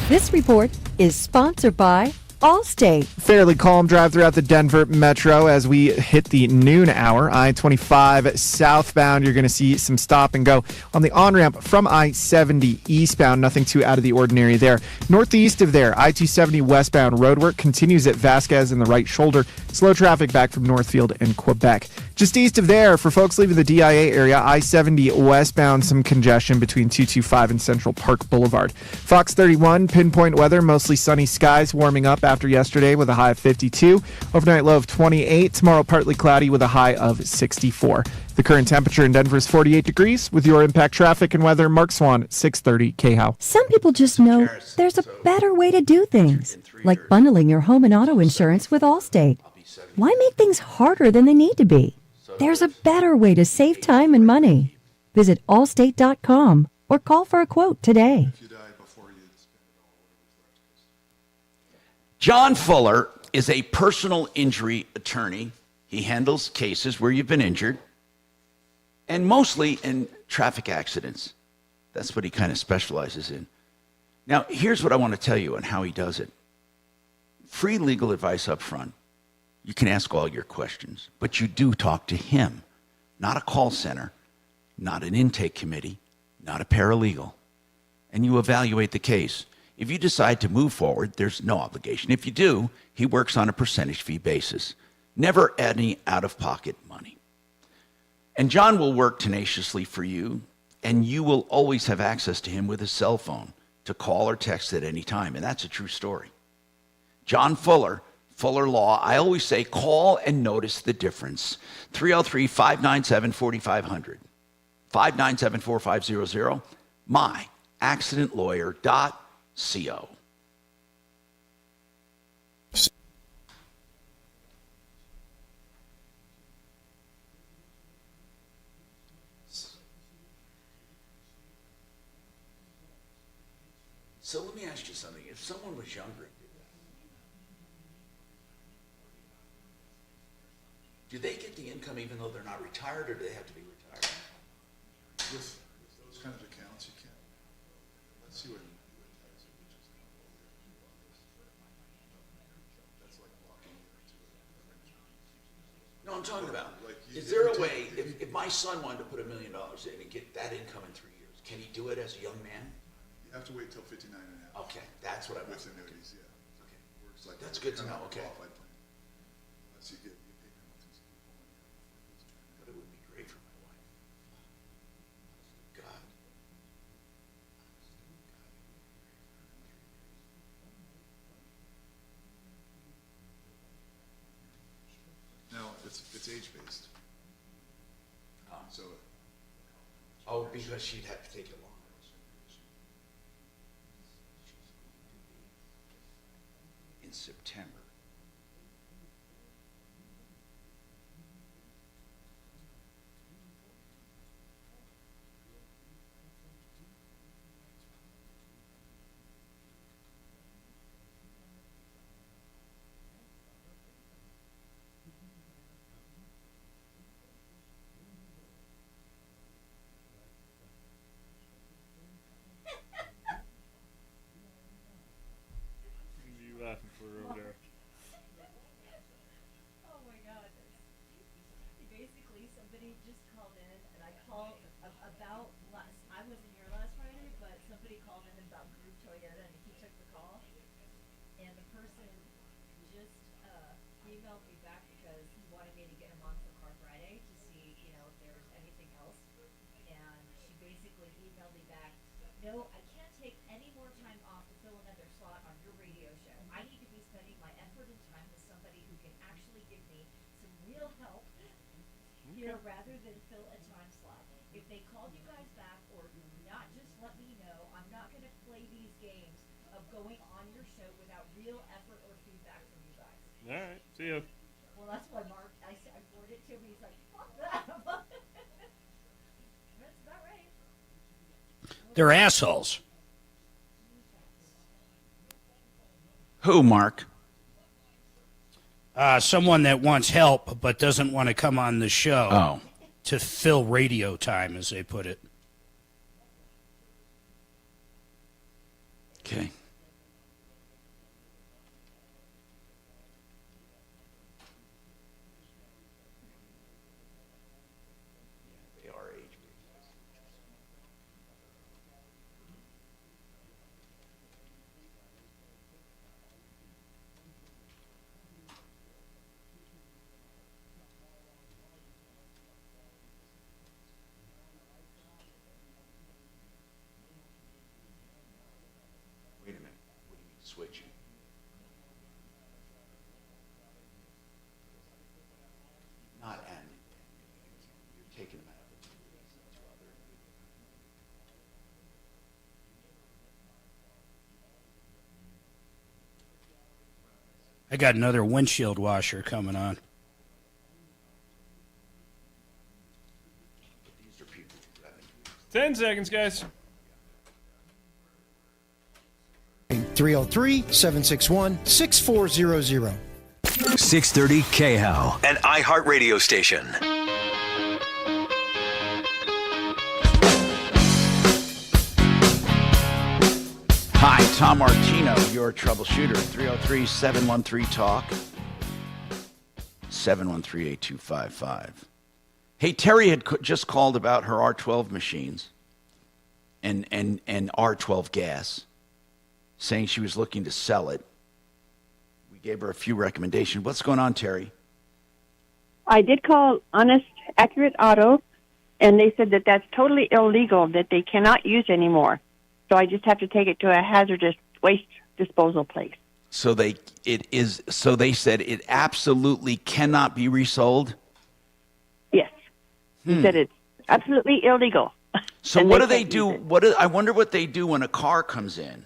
This report is sponsored by Allstate. Fairly calm drive throughout the Denver metro as we hit the noon hour. I-25 southbound, you're going to see some stop and go on the on-ramp from I-70 eastbound. Nothing too out of the ordinary there. Northeast of there, I-270 westbound roadwork continues at Vasquez in the right shoulder. Slow traffic back from Northfield and Quebec. Just east of there, for folks leaving the DIA area, I-70 westbound, some congestion between 225 and Central Park Boulevard. Fox 31, pinpoint weather, mostly sunny skies, warming up after yesterday with a high of 52. Overnight low of 28. Tomorrow partly cloudy with a high of 64. The current temperature in Denver is 48 degrees. With your Impact Traffic and weather, Mark Swan, 630 KHOW. Some people just know there's a better way to do things, like bundling your home and auto insurance with Allstate. Why make things harder than they need to be? There's a better way to save time and money. Visit allstate.com or call for a quote today. John Fuller is a personal injury attorney. He handles cases where you've been injured, and mostly in traffic accidents. That's what he kind of specializes in. Now, here's what I want to tell you on how he does it. Free legal advice up front. You can ask all your questions, but you do talk to him, not a call center, not an intake committee, not a paralegal. And you evaluate the case. If you decide to move forward, there's no obligation. If you do, he works on a percentage fee basis. Never any out-of-pocket money. And John will work tenaciously for you, and you will always have access to him with his cell phone to call or text at any time, and that's a true story. John Fuller, Fuller Law, I always say call and notice the difference. 303-597-4500, 597-4500, myaccidentlawyer.co. So let me ask you something. If someone was younger and did that, do they get the income even though they're not retired, or do they have to be retired? With those kinds of accounts, you can't. Let's see what he does. That's like blocking into it. No, I'm talking about, is there a way, if my son wanted to put $1 million in and get that income in 3 years, can he do it as a young man? You have to wait till 59 and a half. Okay, that's what I was. With annuities, yeah. Okay. Works like That's that. good to Kind know, of a okay. qualified plan. Unless you get paid penalties. But it would be great for my wife. God. Now, it's age-based. So, Oh, because she'd have to take it longer. In September. What are you laughing for over there? Oh my god. Basically, somebody just called in, and I called about last. I wasn't here last Friday, but somebody called in about Group Toyota, and he took the call. And the person just emailed me back because he wanted me to get him on for Car Friday to see, if there was anything else. And she basically emailed me back, no, I can't take any more time off to fill another slot on your radio show. I need to be spending my effort and time with somebody who can actually give me some real help here rather than fill a time slot. If they called you guys back or not, just let me know. I'm not going to play these games of going on your show without real effort or feedback from you guys. All right, see ya. Well, that's why Mark, I forwarded it to him. He's like, fuck that. That's about right. They're assholes. Who, Mark? Someone that wants help but doesn't want to come on the show. Oh. To fill radio time, as they put it. Okay. They are age-based. Wait a minute. What do you mean switching? Not and. You're taking them out of the to other. I got another windshield washer coming on. These are people who have 10 seconds, guys. 303-761-6400. 630 KHOW, an iHeartRadio station. Tom Martino, your troubleshooter. 303-713-TALK. 713-8255. Hey, Terry had just called about her R12 machines and R12 gas, saying she was looking to sell it. We gave her a few recommendations. What's going on, Terry? I did call Honest Accurate Auto, and they said that that's totally illegal, that they cannot use anymore. So I just have to take it to a hazardous waste disposal place. So they said it absolutely cannot be resold? Yes. They said it's absolutely illegal. So what do they do? I wonder what they do when a car comes in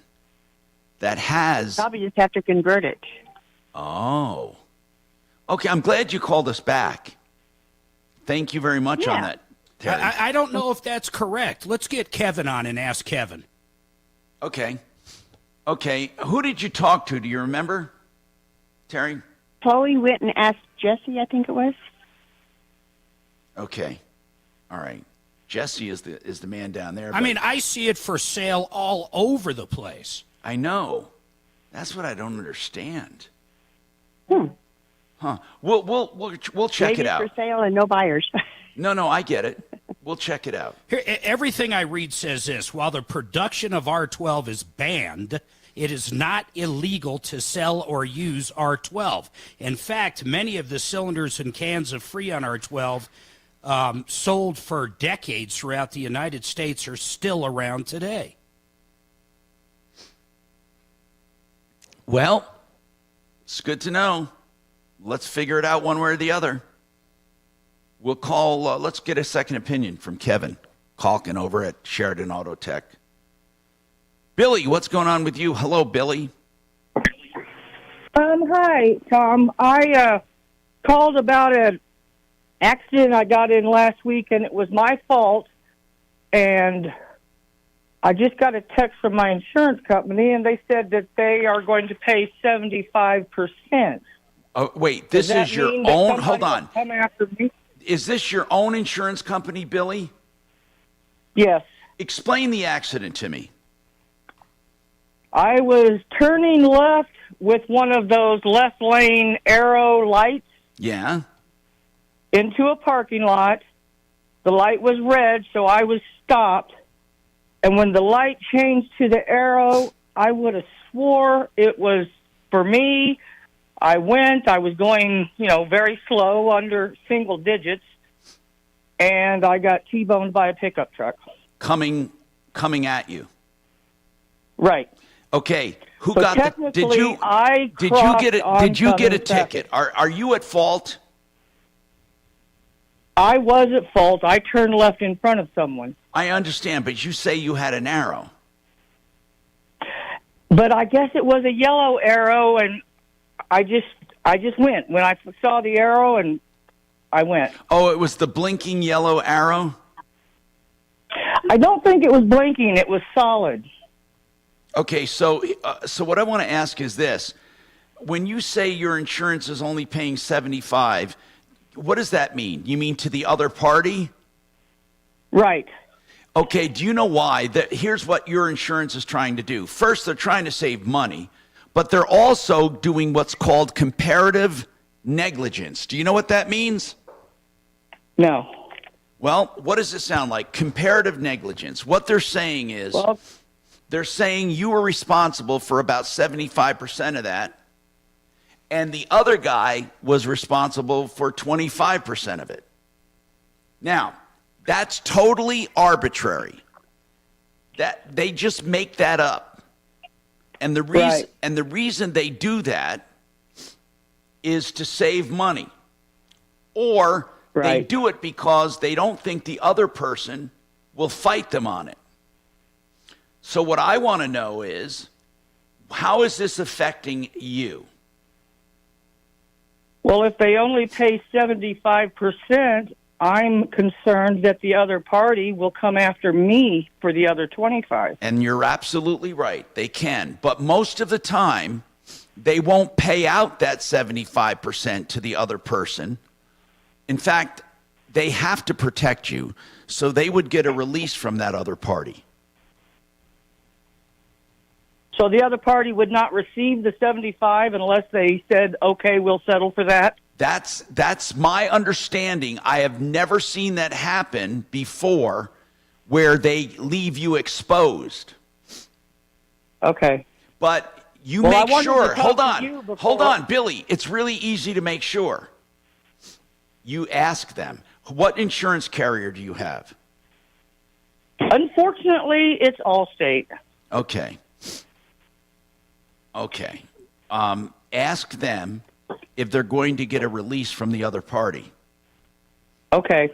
that has... Probably just have to convert it. Oh. Okay, I'm glad you called us back. Thank you very much on that, Terry. I don't know if that's correct. Let's get Kevin on and ask Kevin. Okay. Who did you talk to? Do you remember, Terry? Chloe went and asked Jesse, I think it was. Okay. All right. Jesse is the man down there. I mean, I see it for sale all over the place. I know. That's what I don't understand. Huh. We'll check Maybe it out. for sale and no buyers. No, I get it. We'll check it out. Here, everything I read says this: while the production of R12 is banned, it is not illegal to sell or use R12. In fact, many of the cylinders and cans of Freon R12 sold for decades throughout the United States are still around today. Well, it's good to know. Let's figure it out one way or the other. We'll call, let's get a second opinion from Kevin Calkin over at Sheridan Auto Tech. Billy, what's going on with you? Hello, Billy. Hi, Tom. I called about an accident I got in last week, and it was my fault. And I just got a text from my insurance company, and they said that they are going to pay 75%. Oh, wait, this is your own, hold on. Come after me? Is this your own insurance company, Billy? Yes. Explain the accident to me. I was turning left with one of those left lane arrow lights. Yeah. Into a parking lot. The light was red, so I was stopped. And when the light changed to the arrow, I would have swore it was for me. I was going, very slow, under single digits, and I got T-boned by a pickup truck. Coming at you. Right. Okay. Who so got the? Did you get it? Did you get a ticket? Are you at fault? I was at fault. I turned left in front of someone. I understand, but you say you had an arrow. But I guess it was a yellow arrow, and I just went when I saw the arrow, and I went. Oh, it was the blinking yellow arrow? I don't think it was blinking. It was solid. Okay, so what I want to ask is this. When you say your insurance is only paying $75, what does that mean? You mean to the other party? Right. Okay, do you know why? Here's what your insurance is trying to do. First, they're trying to save money, but they're also doing what's called comparative negligence. Do you know what that means? No. Well, what does it sound like? Comparative negligence. What they're saying is, they're saying you were responsible for about 75% of that, and the other guy was responsible for 25% of it. Now, that's totally arbitrary. That they just make that up. And the reason they do that is to save money. Or they do it because they don't think the other person will fight them on it. So what I want to know is, how is this affecting you? Well, if they only pay 75%, I'm concerned that the other party will come after me for the other 25. And you're absolutely right. They can. But most of the time, they won't pay out that 75% to the other person. In fact, they have to protect you, so they would get a release from that other party. So the other party would not receive the $75 unless they said, okay, we'll settle for that? That's my understanding. I have never seen that happen before where they leave you exposed. Okay. But you Well, make I wanted to sure. talk to you before- Hold on, Billy. It's really easy to make sure. You ask them, what insurance carrier do you have? Unfortunately, it's Allstate. Okay. Ask them if they're going to get a release from the other party. Okay.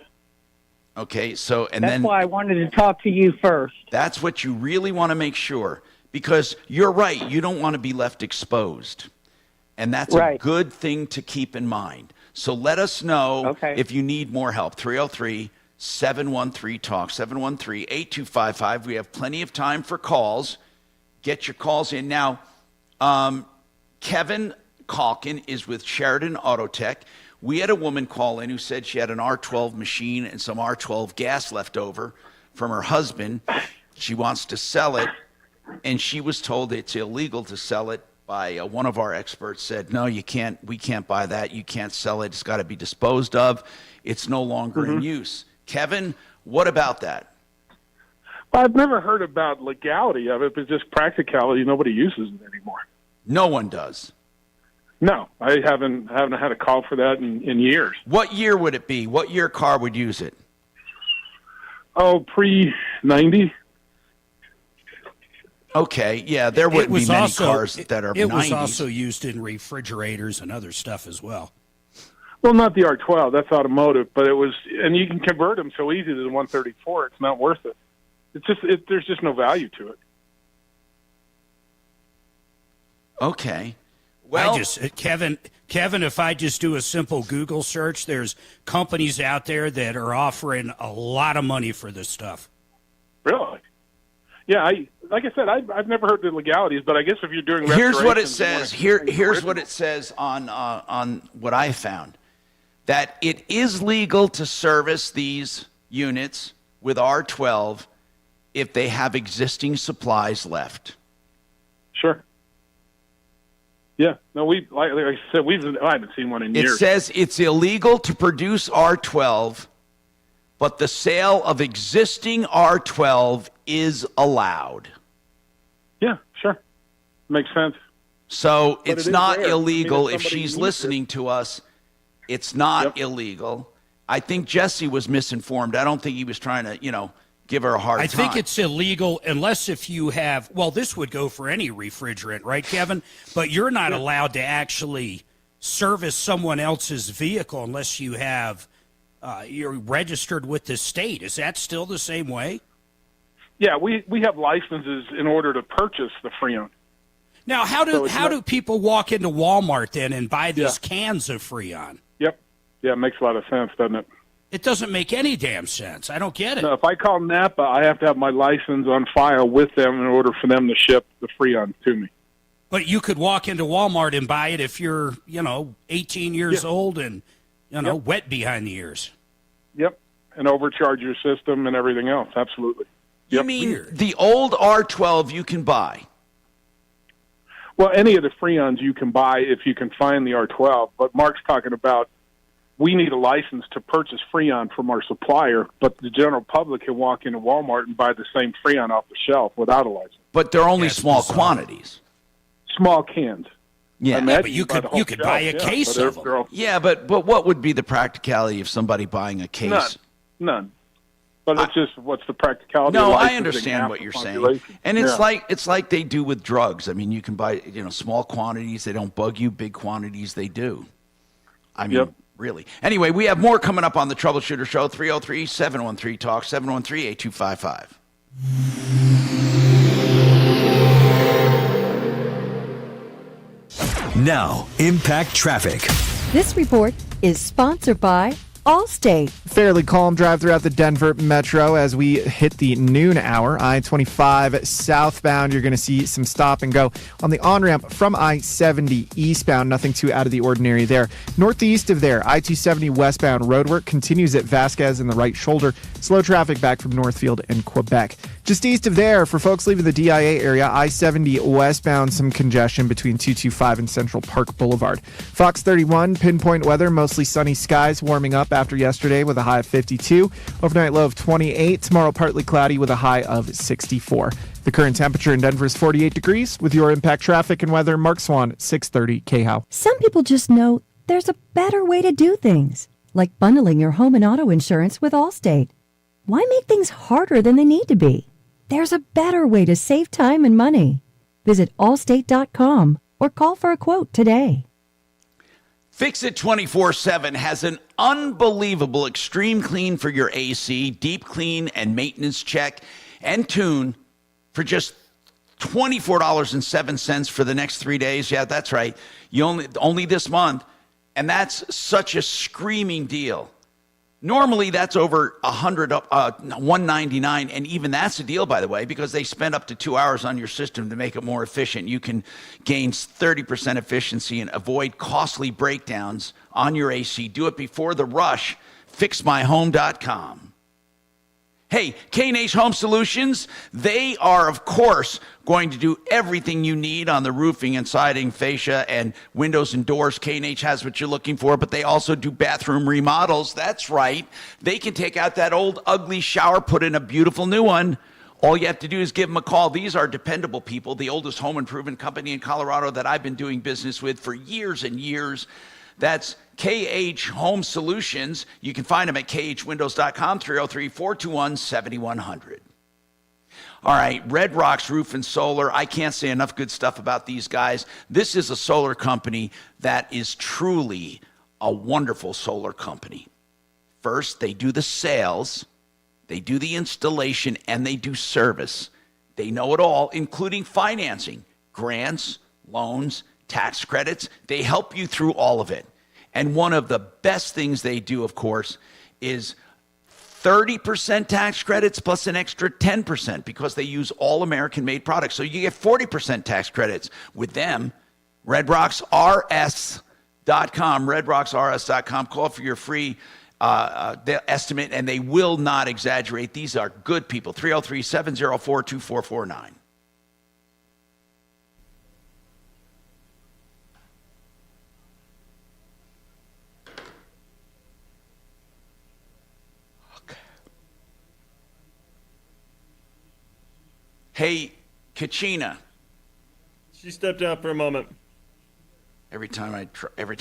Okay, so That's why I wanted to talk to you first. That's what you really want to make sure, because you're right. You don't want to be left exposed. And that's a good thing to keep in mind. So let us know if you need more help. 303-713-TALK, 713-8255. We have plenty of time for calls. Get your calls in. Now, Kevin Calkin is with Sheridan Auto Tech. We had a woman call in who said she had an R12 machine and some R12 gas left over from her husband. She wants to sell it, and she was told it's illegal to sell it by one of our experts said, no, you can't. We can't buy that. You can't sell it. It's got to be disposed of. It's no longer in use. Kevin, what about that? Well, I've never heard about legality of it, but just practicality. Nobody uses it anymore. No one does. No, I haven't had a call for that in years. What year would it be? What year car would use it? Oh, pre-90. Okay, yeah, there wouldn't be many cars that are 90s. It was also used in refrigerators and other stuff as well. Well, not the R12. That's automotive, but it was, and you can convert them so easy to the 134. It's not worth it. It's just there's just no value to it. Okay. Well, Kevin, if I just do a simple Google search, there's companies out there that are offering a lot of money for this stuff. Really? Yeah, like I said, I've never heard the legalities, but I guess if you're doing here's what it says. Here's what it says on what I found, that it is legal to service these units with R12 if they have existing supplies left. Sure. Yeah. No, like I said, I haven't seen one in years. It says it's illegal to produce R12, but the sale of existing R12 is allowed. Yeah, sure. Makes sense. So But it's it is not rare. illegal. I mean, If she's needs listening to us, it's not illegal. I think Jesse was misinformed. I don't think he was trying to, give her a hard time. I think it's illegal unless if you have, well, this would go for any refrigerant, right, Kevin? But you're not allowed to actually service someone else's vehicle unless you have, you're registered with the state. Is that still the same way? Yeah, we have licenses in order to purchase the Freon. Now, how do people walk into Walmart then and buy these cans of Freon? Yep. Yeah, it makes a lot of sense, doesn't it? It doesn't make any damn sense. I don't get it. No, if I call Napa, I have to have my license on file with them in order for them to ship the Freon to me. But you could walk into Walmart and buy it if you're, 18 years old and, wet behind the ears. Yep, and overcharge your system and everything else. Absolutely. You mean the old R12 you can buy? Well, any of the Freons you can buy if you can find the R12. But Mark's talking about we need a license to purchase Freon from our supplier, but the general public can walk into Walmart and buy the same Freon off the shelf without a license. But they're only small quantities. Small cans. Yeah, but you could buy a case of them. Yeah, but what would be the practicality of somebody buying a case? None. But it's just what's the practicality? No, of I licensing understand half what the you're saying, population? and it's like they do with drugs. I mean, you can buy small quantities; they don't bug you. Big quantities, they do. I mean, really. Anyway, we have more coming up on the Troubleshooter Show. 303-713-TALK, 713-8255. Now, Impact Traffic. This report is sponsored by Allstate. Fairly calm drive throughout the Denver metro as we hit the noon hour. I-25 southbound, you're going to see some stop and go on the on-ramp from I-70 eastbound. Nothing too out of the ordinary there. Northeast of there, I-270 westbound roadwork continues at Vasquez in the right shoulder. Slow traffic back from Northfield and Quebec. Just east of there, for folks leaving the DIA area, I-70 westbound, some congestion between 225 and Central Park Boulevard. Fox 31, pinpoint weather, mostly sunny skies, warming up after yesterday with a high of 52. Overnight low of 28. Tomorrow partly cloudy with a high of 64. The current temperature in Denver is 48 degrees. With your impact traffic and weather, Mark Swan, 630 KHOW. Some people just know there's a better way to do things, like bundling your home and auto insurance with Allstate. Why make things harder than they need to be? There's a better way to save time and money. Visit allstate.com or call for a quote today. Fix It 24/7 has an unbelievable extreme clean for your AC, deep clean and maintenance check and tune for just $24.07 for the next 3 days. Yeah, that's right. You only this month. And that's such a screaming deal. Normally, that's over $199, and even that's a deal, by the way, because they spend up to 2 hours on your system to make it more efficient. You can gain 30% efficiency and avoid costly breakdowns on your AC. Do it before the rush. FixMyHome.com. Hey, K&H Home Solutions, they are, of course, going to do everything you need on the roofing and siding, fascia, and windows and doors. K&H has what you're looking for, but they also do bathroom remodels. That's right. They can take out that old ugly shower, put in a beautiful new one. All you have to do is give them a call. These are dependable people, the oldest home improvement company in Colorado that I've been doing business with for years and years. That's KH Home Solutions. You can find them at khwindows.com, 303-421-7100. All right, Red Rocks Roof and Solar. I can't say enough good stuff about these guys. This is a solar company that is truly a wonderful solar company. First, they do the sales, they do the installation, and they do service. They know it all, including financing, grants, loans, tax credits. They help you through all of it. And one of the best things they do, of course, is 30% tax credits plus an extra 10% because they use all American-made products. So you get 40% tax credits with them. RedRocksRS.com, RedRocksRS.com. Call for your free estimate, and they will not exaggerate. These are good people. 303-704-2449. Hey, Kachina. She stepped out for a moment. Every time I try to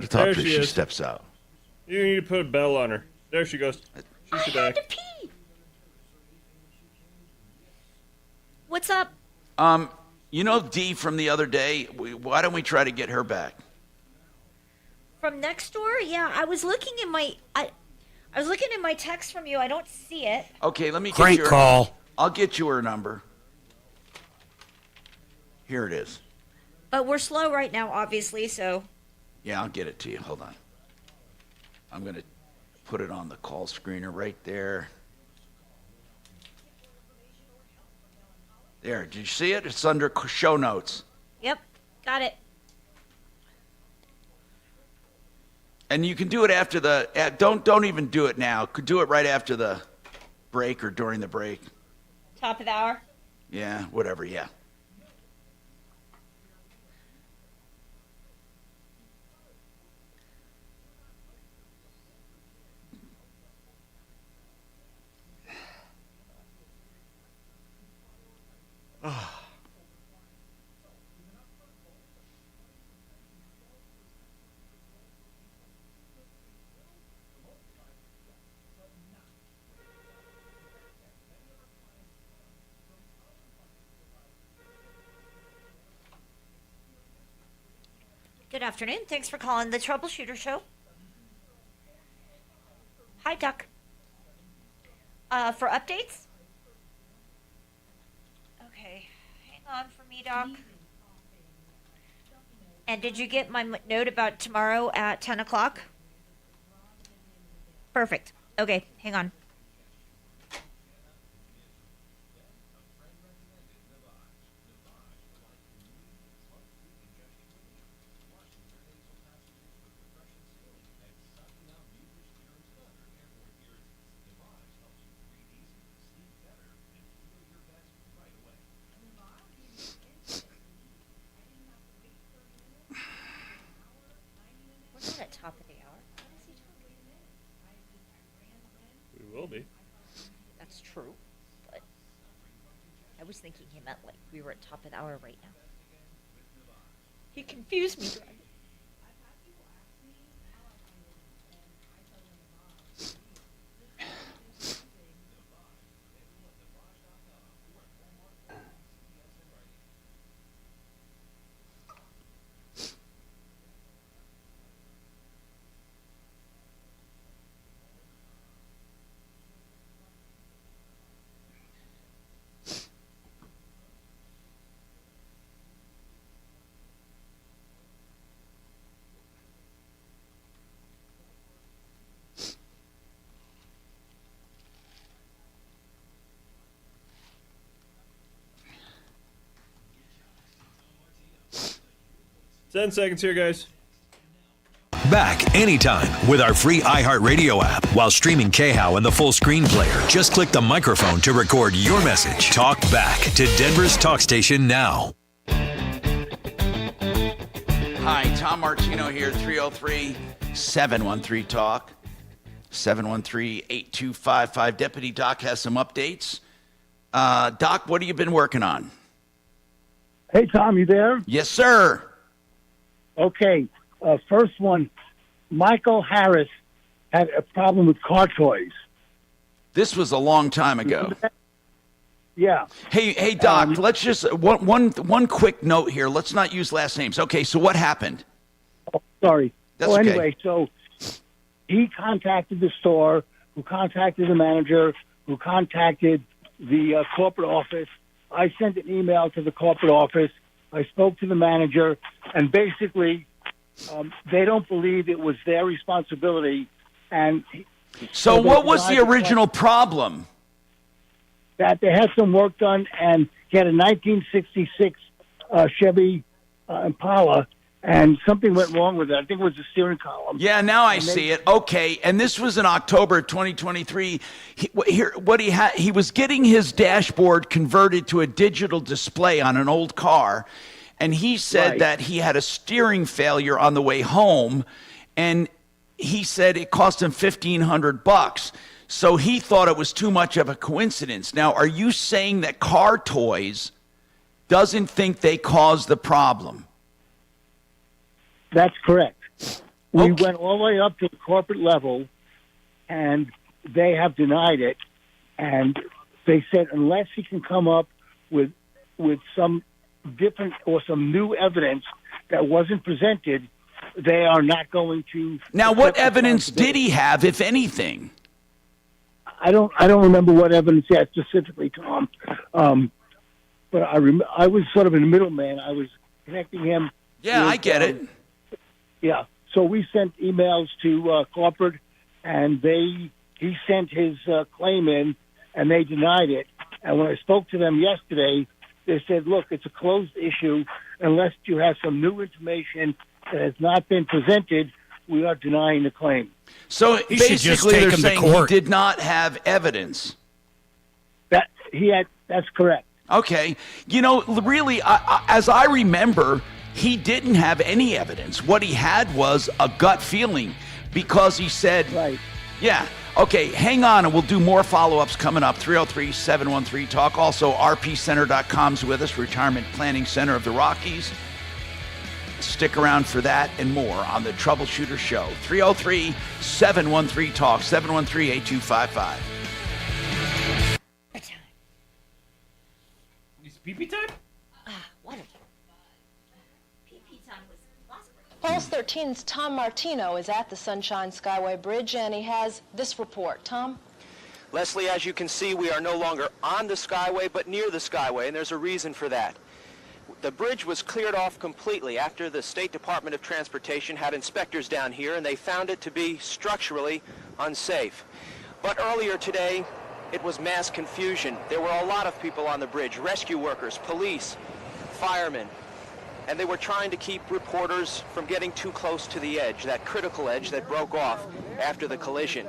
talk to her, she steps out. You need to put a bell on her. There she goes. She's back. What's up? You know Dee from the other day? Why don't we try to get her back? From next door? Yeah, I was looking in my I was looking in my text from you. I don't see it. Okay, let me get Great call. I'll get you her number. Here it is. But we're slow right now, obviously, so. Yeah, I'll get it to you. Hold on. I'm going to put it on the call screener right there. There, did you see it? It's under show notes. Yep, got it. And you can do it after the, don't even do it now. Could do it right after the break or during the break. Top of the hour? Yeah, whatever, yeah. Good afternoon. Thanks for calling the Troubleshooter Show. Hi, Duck. For updates? Okay. Hang on for me, Doc. And did you get my note about tomorrow at 10 o'clock? Perfect. Okay, hang on. thinking he meant like we were at top of the hour right now. He confused me. Ten seconds here, guys. Back anytime with our free iHeartRadio app while streaming KHOW and the full screen player. Just click the microphone to record your message. Talk back to Denver's talk station now. Hi, Tom Martino here, 303-713-TALK, 713-8255. Deputy Doc has some updates. Doc, what have you been working on? Hey, Tom, you there? Yes, sir. Okay. First one, Michael Harris had a problem with car toys. This was a long time ago. Yeah. Hey, Doc, let's just, one quick note here. Let's not use last names. Okay, so what happened? Oh, sorry. That's anyway, okay. So he contacted the store, who contacted the manager, who contacted the corporate office. I sent an email to the corporate office. I spoke to the manager, and basically, they don't believe it was their responsibility. And so what was the original problem? That they had some work done, and he had a 1966 Chevy Impala, and something went wrong with it. I think it was the steering column. Yeah, now I see it. Okay, and this was in October 2023. He was getting his dashboard converted to a digital display on an old car, and he said that he had a steering failure on the way home, and he said it cost him $1,500. So he thought it was too much of a coincidence. Now, are you saying that Car Toys doesn't think they caused the problem? That's correct. We went all the way up to the corporate level, and they have denied it. And they said unless he can come up with some different or some new evidence that wasn't presented, they are not going to. Now, what evidence did he have, if anything? I don't remember what evidence he had specifically, Tom. But I was sort of a middleman. I was connecting him. Yeah, I get it. Yeah. So we sent emails to corporate, and he sent his claim in, and they denied it. And when I spoke to them yesterday, they said, look, it's a closed issue. Unless you have some new information that has not been presented, we are denying the claim. So basically they're saying he did not have evidence. That's correct. Okay. You know, really, as I remember, he didn't have any evidence. What he had was a gut feeling because he said, right. Yeah. Okay, hang on, and we'll do more follow-ups coming up. 303-713-TALK. Also, rpcenter.com's with us, Retirement Planning Center of the Rockies. Stick around for that and more on the Troubleshooter Show. 303-713-TALK, 713-8255. It's pee-pee time? Pulse 13's Tom Martino is at the Sunshine Skyway Bridge, and he has this report. Tom? Leslie, as you can see, we are no longer on the Skyway, but near the Skyway, and there's a reason for that. The bridge was cleared off completely after the State Department of Transportation had inspectors down here, and they found it to be structurally unsafe. But earlier today, it was mass confusion. There were a lot of people on the bridge, rescue workers, police, firemen, and they were trying to keep reporters from getting too close to the edge, that critical edge that broke off after the collision.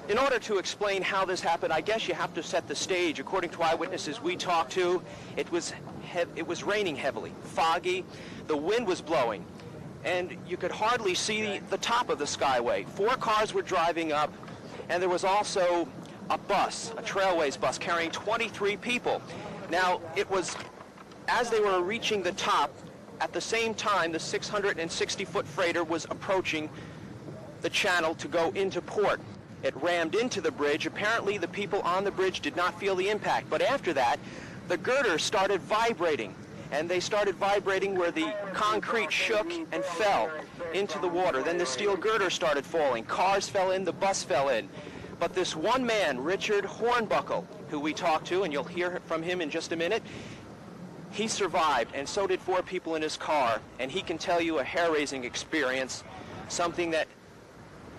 In order to explain how this happened, I guess you have to set the stage. According to eyewitnesses we talked to, it was raining heavily, foggy, the wind was blowing, and you could hardly see the top of the Skyway. 4 cars were driving up, and there was also a bus, a Trailways bus carrying 23 people. Now, it was as they were reaching the top, at the same time, the 660-foot freighter was approaching the channel to go into port. It rammed into the bridge. Apparently, the people on the bridge did not feel the impact. But after that, the girder started vibrating. And they started vibrating where the concrete shook and fell into the water. Then the steel girder started falling. Cars fell in, the bus fell in. But this one man, Richard Hornbuckle, who we talked to, and you'll hear from him in just a minute, he survived, and so did 4 people in his car, and he can tell you a hair-raising experience, something that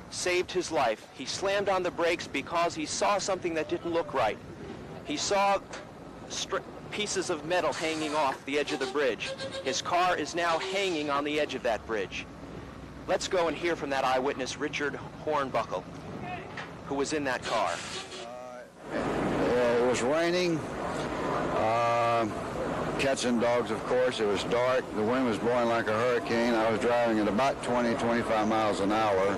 saved his life. He slammed on the brakes because he saw something that didn't look right. He saw pieces of metal hanging off the edge of the bridge. His car is now hanging on the edge of that bridge. Let's go and hear from that eyewitness, Richard Hornbuckle, who was in that car. It was raining. Catching dogs, of course. It was dark. The wind was blowing like a hurricane. I was driving at about 20, 25 miles an hour.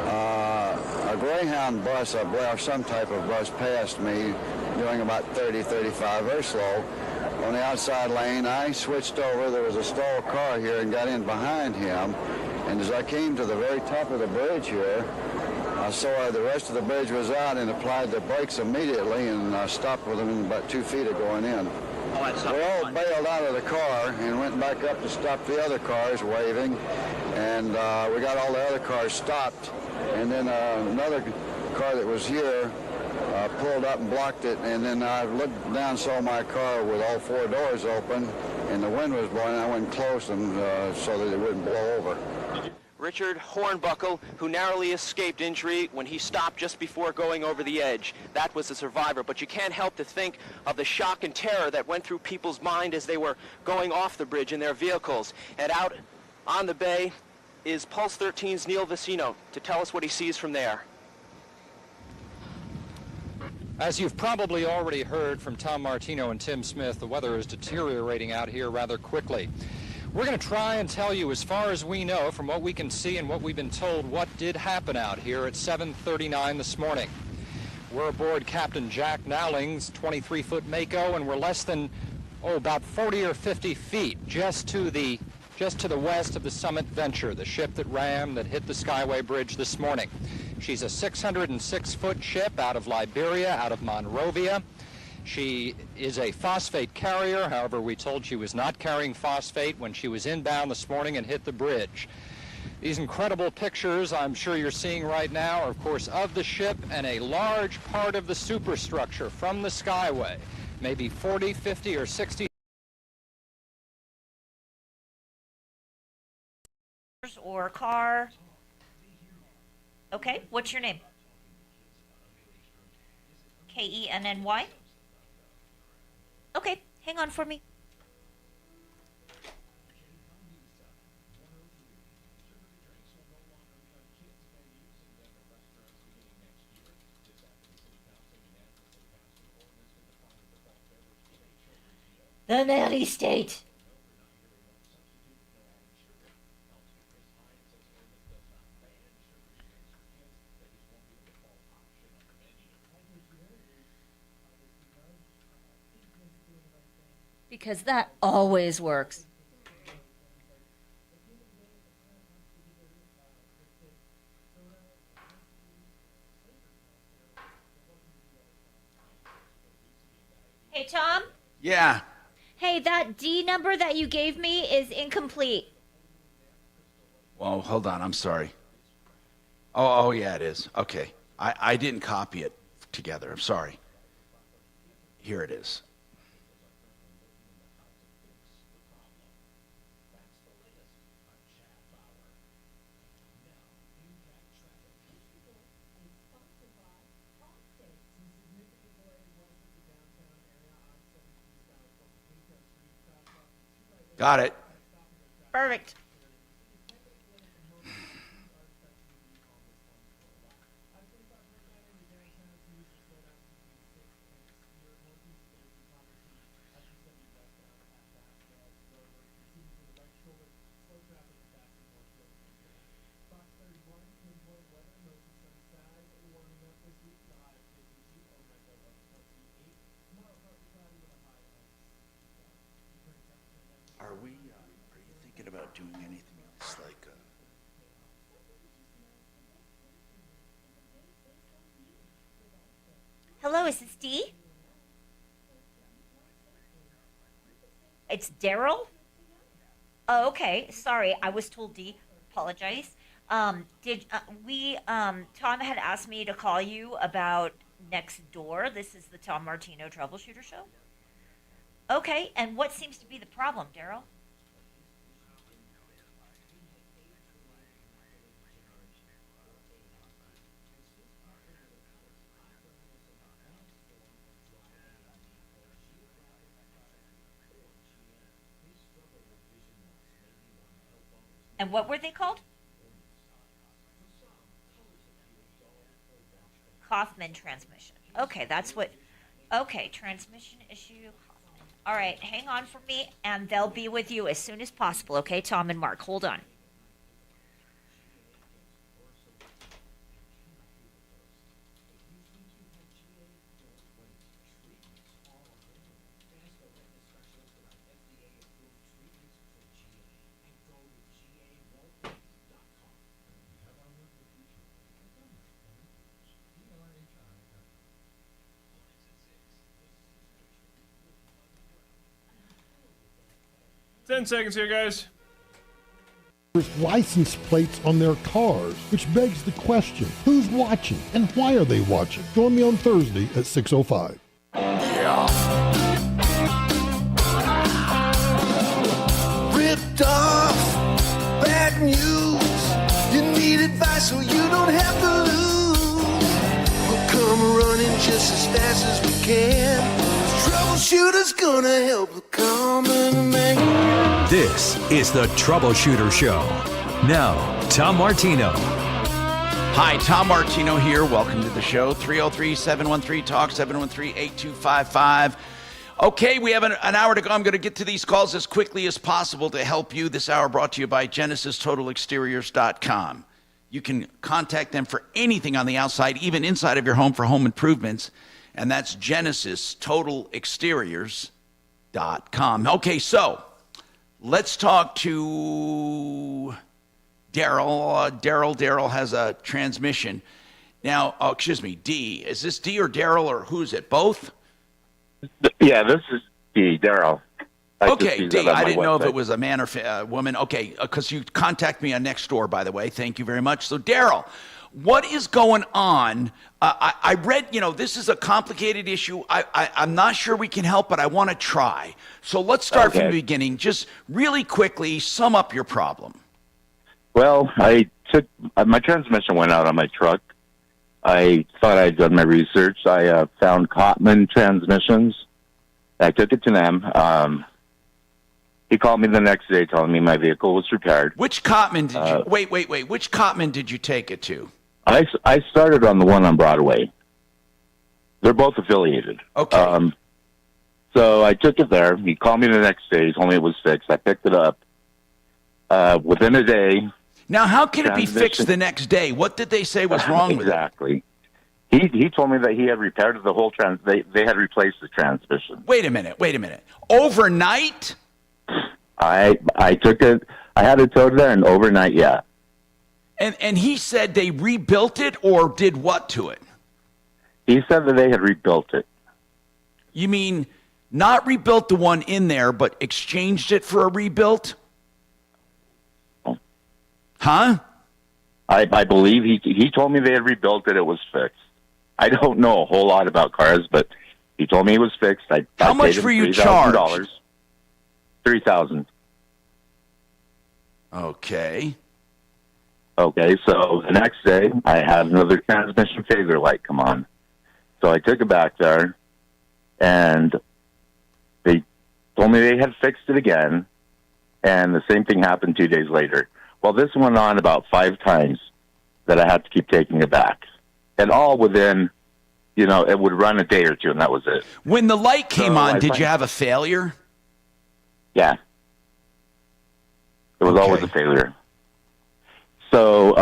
A Greyhound bus, I believe, or some type of bus, passed me doing about 30, 35, very slow. On the outside lane, I switched over. There was a stalled car here and got in behind him. And as I came to the very top of the bridge here, I saw the rest of the bridge was out and applied the brakes immediately and stopped with them about 2 feet of going in. We all bailed out of the car and went back up to stop the other cars, waving, and we got all the other cars stopped, and then another car that was here pulled up and blocked it, and then I looked down, saw my car with all 4 doors open, and the wind was blowing. I went and closed them so that it wouldn't blow over. Richard Hornbuckle, who narrowly escaped injury when he stopped just before going over the edge. That was the survivor, but you can't help to think of the shock and terror that went through people's mind as they were going off the bridge in their vehicles. And out on the bay is Pulse 13's Neil Vicino to tell us what he sees from there. As you've probably already heard from Tom Martino and Tim Smith, the weather is deteriorating out here rather quickly. We're going to try and tell you, as far as we know, from what we can see and what we've been told, what did happen out here at 7:39 this morning. We're aboard Captain Jack Nowling's 23-foot Mako, and we're less than, about 40 or 50 feet just to the west of the Summit Venture, the ship that rammed, that hit the Skyway Bridge this morning. She's a 606-foot ship out of Liberia, out of Monrovia. She is a phosphate carrier. However, we told she was not carrying phosphate when she was inbound this morning and hit the bridge. These incredible pictures I'm sure you're seeing right now are, of course, of the ship and a large part of the superstructure from the Skyway, maybe 40, 50, or 60. Or car. Okay, what's your name? Kenny? Okay, hang on for me. The Natty State. Because that always works. Hey, Tom? Yeah. Hey, that D number that you gave me is incomplete. Well, hold on. I'm sorry. Oh, yeah, it is. Okay. I didn't copy it together. I'm sorry. Here it is. Got it. Perfect. doing anything else like. Hello, is this Dee? It's Daryl? Oh, okay. Sorry, I was told Dee. Apologize. Tom had asked me to call you about next door. This is the Tom Martino Troubleshooter Show. Okay, and what seems to be the problem, Daryl? And what were they called? Kaufman transmission. Okay, that's what. Okay, transmission issue. Kaufman. All right, hang on for me, and they'll be with you as soon as possible. Okay, Tom and Mark, hold on. Ten seconds here, guys. License plates on their cars, which begs the question, who's watching and why are they watching? Join me on Thursday at 6:05. Yeah. Ripped off, bad news. You need advice so you don't have to lose. We'll come running just as fast as we can. Troubleshooter's gonna help the common man. This is the Troubleshooter Show. Now, Tom Martino. Hi, Tom Martino here. Welcome to the show. 303-713-TALK, 713-8255. Okay, we have an hour to go. I'm going to get to these calls as quickly as possible to help you. This hour brought to you by GenesisTotalExteriors.com. You can contact them for anything on the outside, even inside of your home for home improvements. And that's GenesisTotalExteriors.com. Okay, so let's talk to Daryl. Daryl has a transmission. Now, D. Is this D or Daryl, or who is it? Both? Yeah, this is D, Daryl. Okay, D. I didn't know if it was a man or woman. Okay, because you contact me on Nextdoor, by the way. Thank you very much. So, Daryl, what is going on? I read, this is a complicated issue. I'm not sure we can help, but I want to try. So let's start from the beginning. Just really quickly sum up your problem. Well, I took my transmission went out on my truck. I thought I'd done my research. I found Kaufman transmissions. I took it to them. He called me the next day telling me my vehicle was repaired. Which Kaufman did you... Wait. Which Kaufman did you take it to? I started on the one on Broadway. They're both affiliated. Okay. So I took it there. He called me the next day. He told me it was fixed. I picked it up. Within a day... Now, how can it be fixed the next day? What did they say was wrong with it? Exactly. He told me that he had repaired the whole they had replaced the transmission. Wait a minute. Overnight? I took it. I had it towed there, and overnight, yeah. And he said they rebuilt it or did what to it? He said that they had rebuilt it. You mean not rebuilt the one in there, but exchanged it for a rebuilt? Huh? I believe he told me they had rebuilt it. It was fixed. I don't know a whole lot about cars, but he told me it was fixed. How much were you charged? $3,000. Okay. Okay, so the next day, I had another transmission failure light come on. So I took it back there, and they told me they had fixed it again, and the same thing happened 2 days later. Well, this went on about 5 times that I had to keep taking it back. And all within, it would run a day or two, and that was it. When the light came on, did you have a failure? Yeah. There was always a failure. So,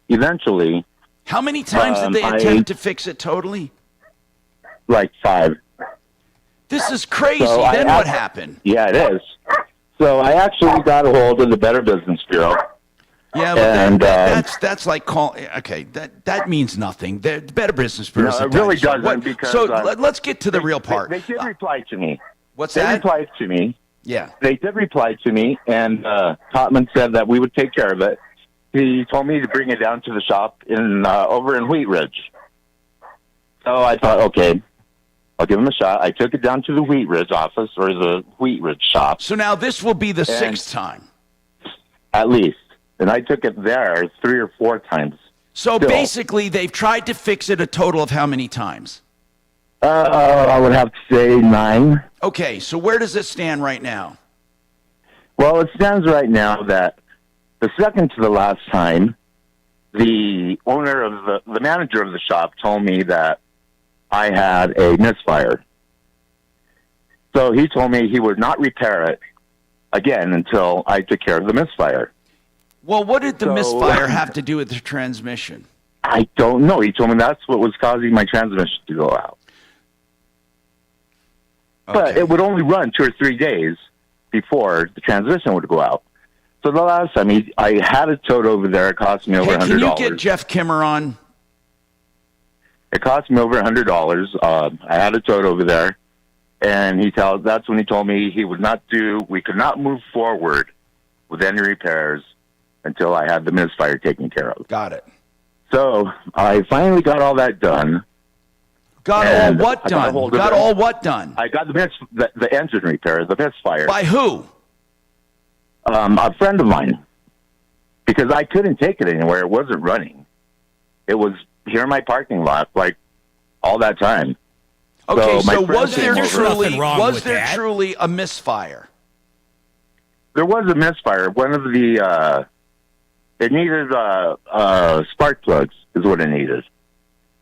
eventually... How many times did they attempt to fix it totally? Like 5. This is crazy. So then what happened? Yeah, it is. So I actually got a hold of the Better Business Bureau. Yeah, but that's like call. Okay, that means nothing. The Better Business Bureau. No, it really doesn't. Because let's get to the real part. They did reply to me. What's that? They replied to me. Yeah. They did reply to me, and Totman said that we would take care of it. He told me to bring it down to the shop over in Wheat Ridge. So I thought, okay, I'll give him a shot. I took it down to the Wheat Ridge office or the Wheat Ridge shop. So now this will be the sixth time. At least. And I took it there 3 or 4 times. So basically, they've tried to fix it a total of how many times? I would have to say 9. Okay, so where does it stand right now? Well, it stands right now that the second to the last time, the owner of the manager of the shop told me that I had a misfire. So he told me he would not repair it again until I took care of the misfire. Well, what did the misfire have to do with the transmission? I don't know. He told me that's what was causing my transmission to go out. Okay. But it would only run 2 or 3 days before the transmission would go out. So the last time I had it towed over there, it cost me over $100. Can you get Jeff Kimmer on? It cost me over $100. I had it towed over there, and that's when he told me we could not move forward with any repairs until I had the misfire taken care of. Got it. So I finally got all that done. Got all what done? I got the engine repair, the misfire. By who? A friend of mine. Because I couldn't take it anywhere. It wasn't running. It was here in my parking lot, like, all that time. Okay, so was there truly a misfire? There was a misfire. One of the, it needed spark plugs is what it needed.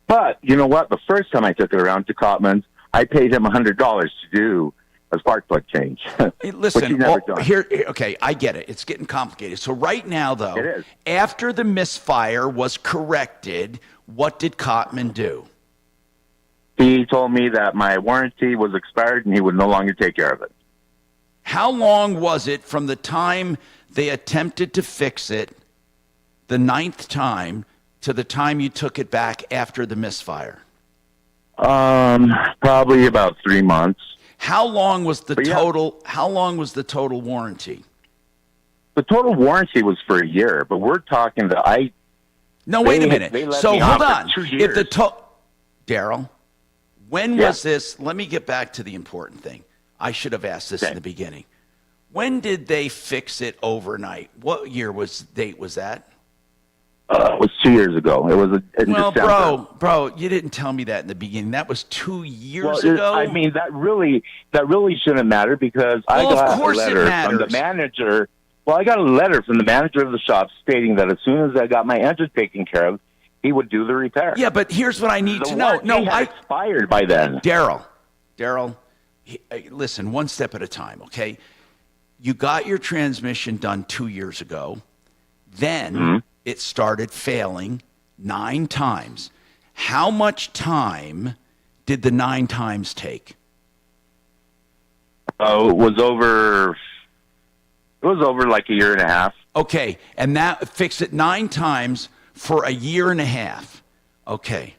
But you know what? The first time I took it around to Cotman's, I paid him $100 to do a spark plug change. Hey, listen, okay, I get it. It's getting complicated. So right now, though, after the misfire was corrected, what did Cotman do? He told me that my warranty was expired and he would no longer take care of it. How long was it from the time they attempted to fix it, the 9th time, to the time you took it back after the misfire? Probably about 3 months. How long was the total? How long was the total warranty? The total warranty was for a year, but we're talking that No, wait a minute. So hold on. If the Daryl, when was this? Let me get back to the important thing. I should have asked this in the beginning. When did they fix it overnight? What date was that? It was 2 years ago. It was in December. Bro, you didn't tell me that in the beginning. That was 2 years ago. I mean, that really shouldn't matter because I got a letter from the manager. Well, I got a letter from the manager of the shop stating that as soon as I got my engine taken care of, he would do the repair. Yeah, but here's what I need to know. No, I expired by then. Daryl, listen, one step at a time, okay? You got your transmission done 2 years ago. Then it started failing 9 times. How much time did the 9 times take? It was over like a year and a half. Okay, and that fixed it 9 times for a year and a half. Okay.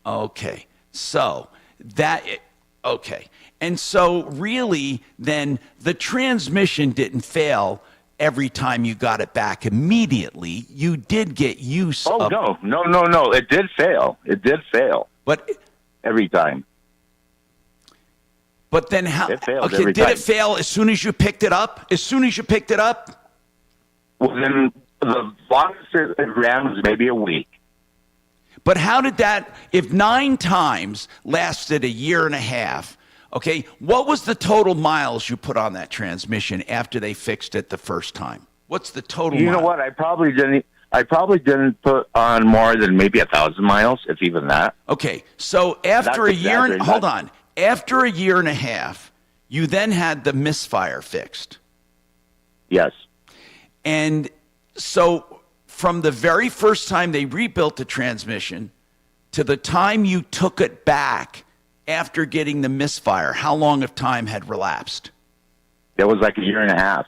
Okay. So and so really then the transmission didn't fail every time you got it back immediately. You did get use of... No. It did fail. But every time. But then how... It failed every time. Did it fail as soon as you picked it up? Well, then the longest it ran was maybe a week. But how did that... If 9 times lasted a year and a half... Okay, what was the total miles you put on that transmission after they fixed it the first time? What's the total? You know what? I probably didn't put on more than maybe 1,000 miles, if even that. Okay, so after a year, after a year and a half, you then had the misfire fixed. Yes. And so from the very first time they rebuilt the transmission to the time you took it back after getting the misfire, how long of time had elapsed? It was like a year and a half.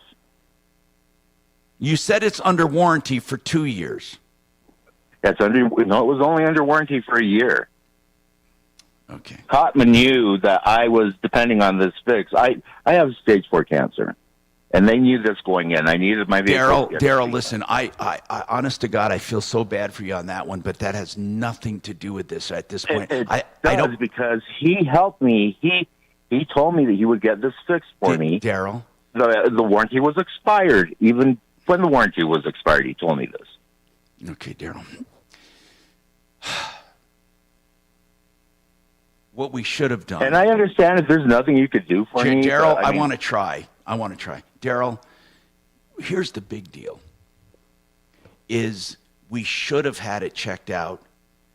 You said it's under warranty for 2 years. It was only under warranty for a year. Okay. Cotman knew that I was depending on this fix. I have stage 4 cancer, and they knew this going in. I needed my vehicle. Daryl, listen, I honest to God, I feel so bad for you on that one, but that has nothing to do with this at this point. I don't, because he helped me. He told me that he would get this fixed for me. Daryl, the warranty was expired. Even when the warranty was expired, he told me this. Okay, Daryl. What we should have done. And I understand if there's nothing you could do for me. Daryl, I want to try. Daryl, here's the big deal. Is we should have had it checked out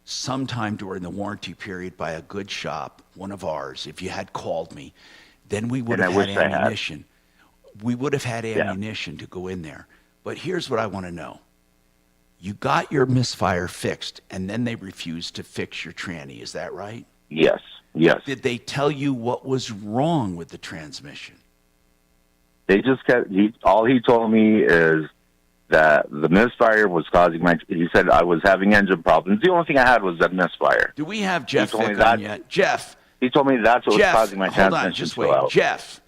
sometime during the warranty period by a good shop, one of ours. If you had called me, then we would have had ammunition. We would have had ammunition to go in there. But here's what I want to know. You got your misfire fixed, and then they refused to fix your tranny. Is that right? Yes. Did they tell you what was wrong with the transmission? They just kept. All he told me is that the misfire was causing he said I was having engine problems. The only thing I had was that misfire. Do we have Jeff Fick on yet? Jeff. He told me that's what was causing my transmission. Hold on, just wait. Jeff.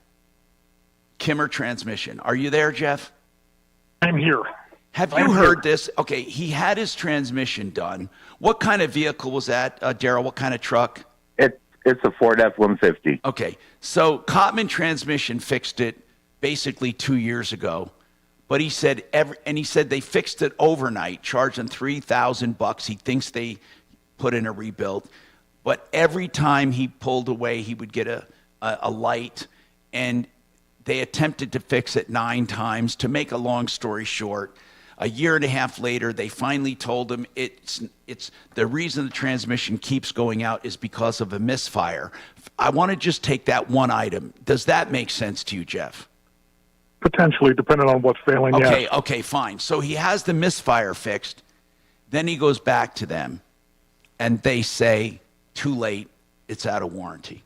Kimmer transmission. Are you there, Jeff? I'm here. Have you heard this? Okay, he had his transmission done. What kind of vehicle was that, Daryl? What kind of truck? It's a Ford F-150. Okay, so Cotman Transmission fixed it basically 2 years ago, but he said they fixed it overnight, charging $3,000. He thinks they put in a rebuild, but every time he pulled away, he would get a light, and they attempted to fix it 9 times. To make a long story short, a year and a half later, they finally told him it's the reason the transmission keeps going out is because of a misfire. I want to just take that one item. Does that make sense to you, Jeff? Potentially, depending on what's failing. Okay, fine. So he has the misfire fixed. Then he goes back to them, and they say, too late, it's out of warranty.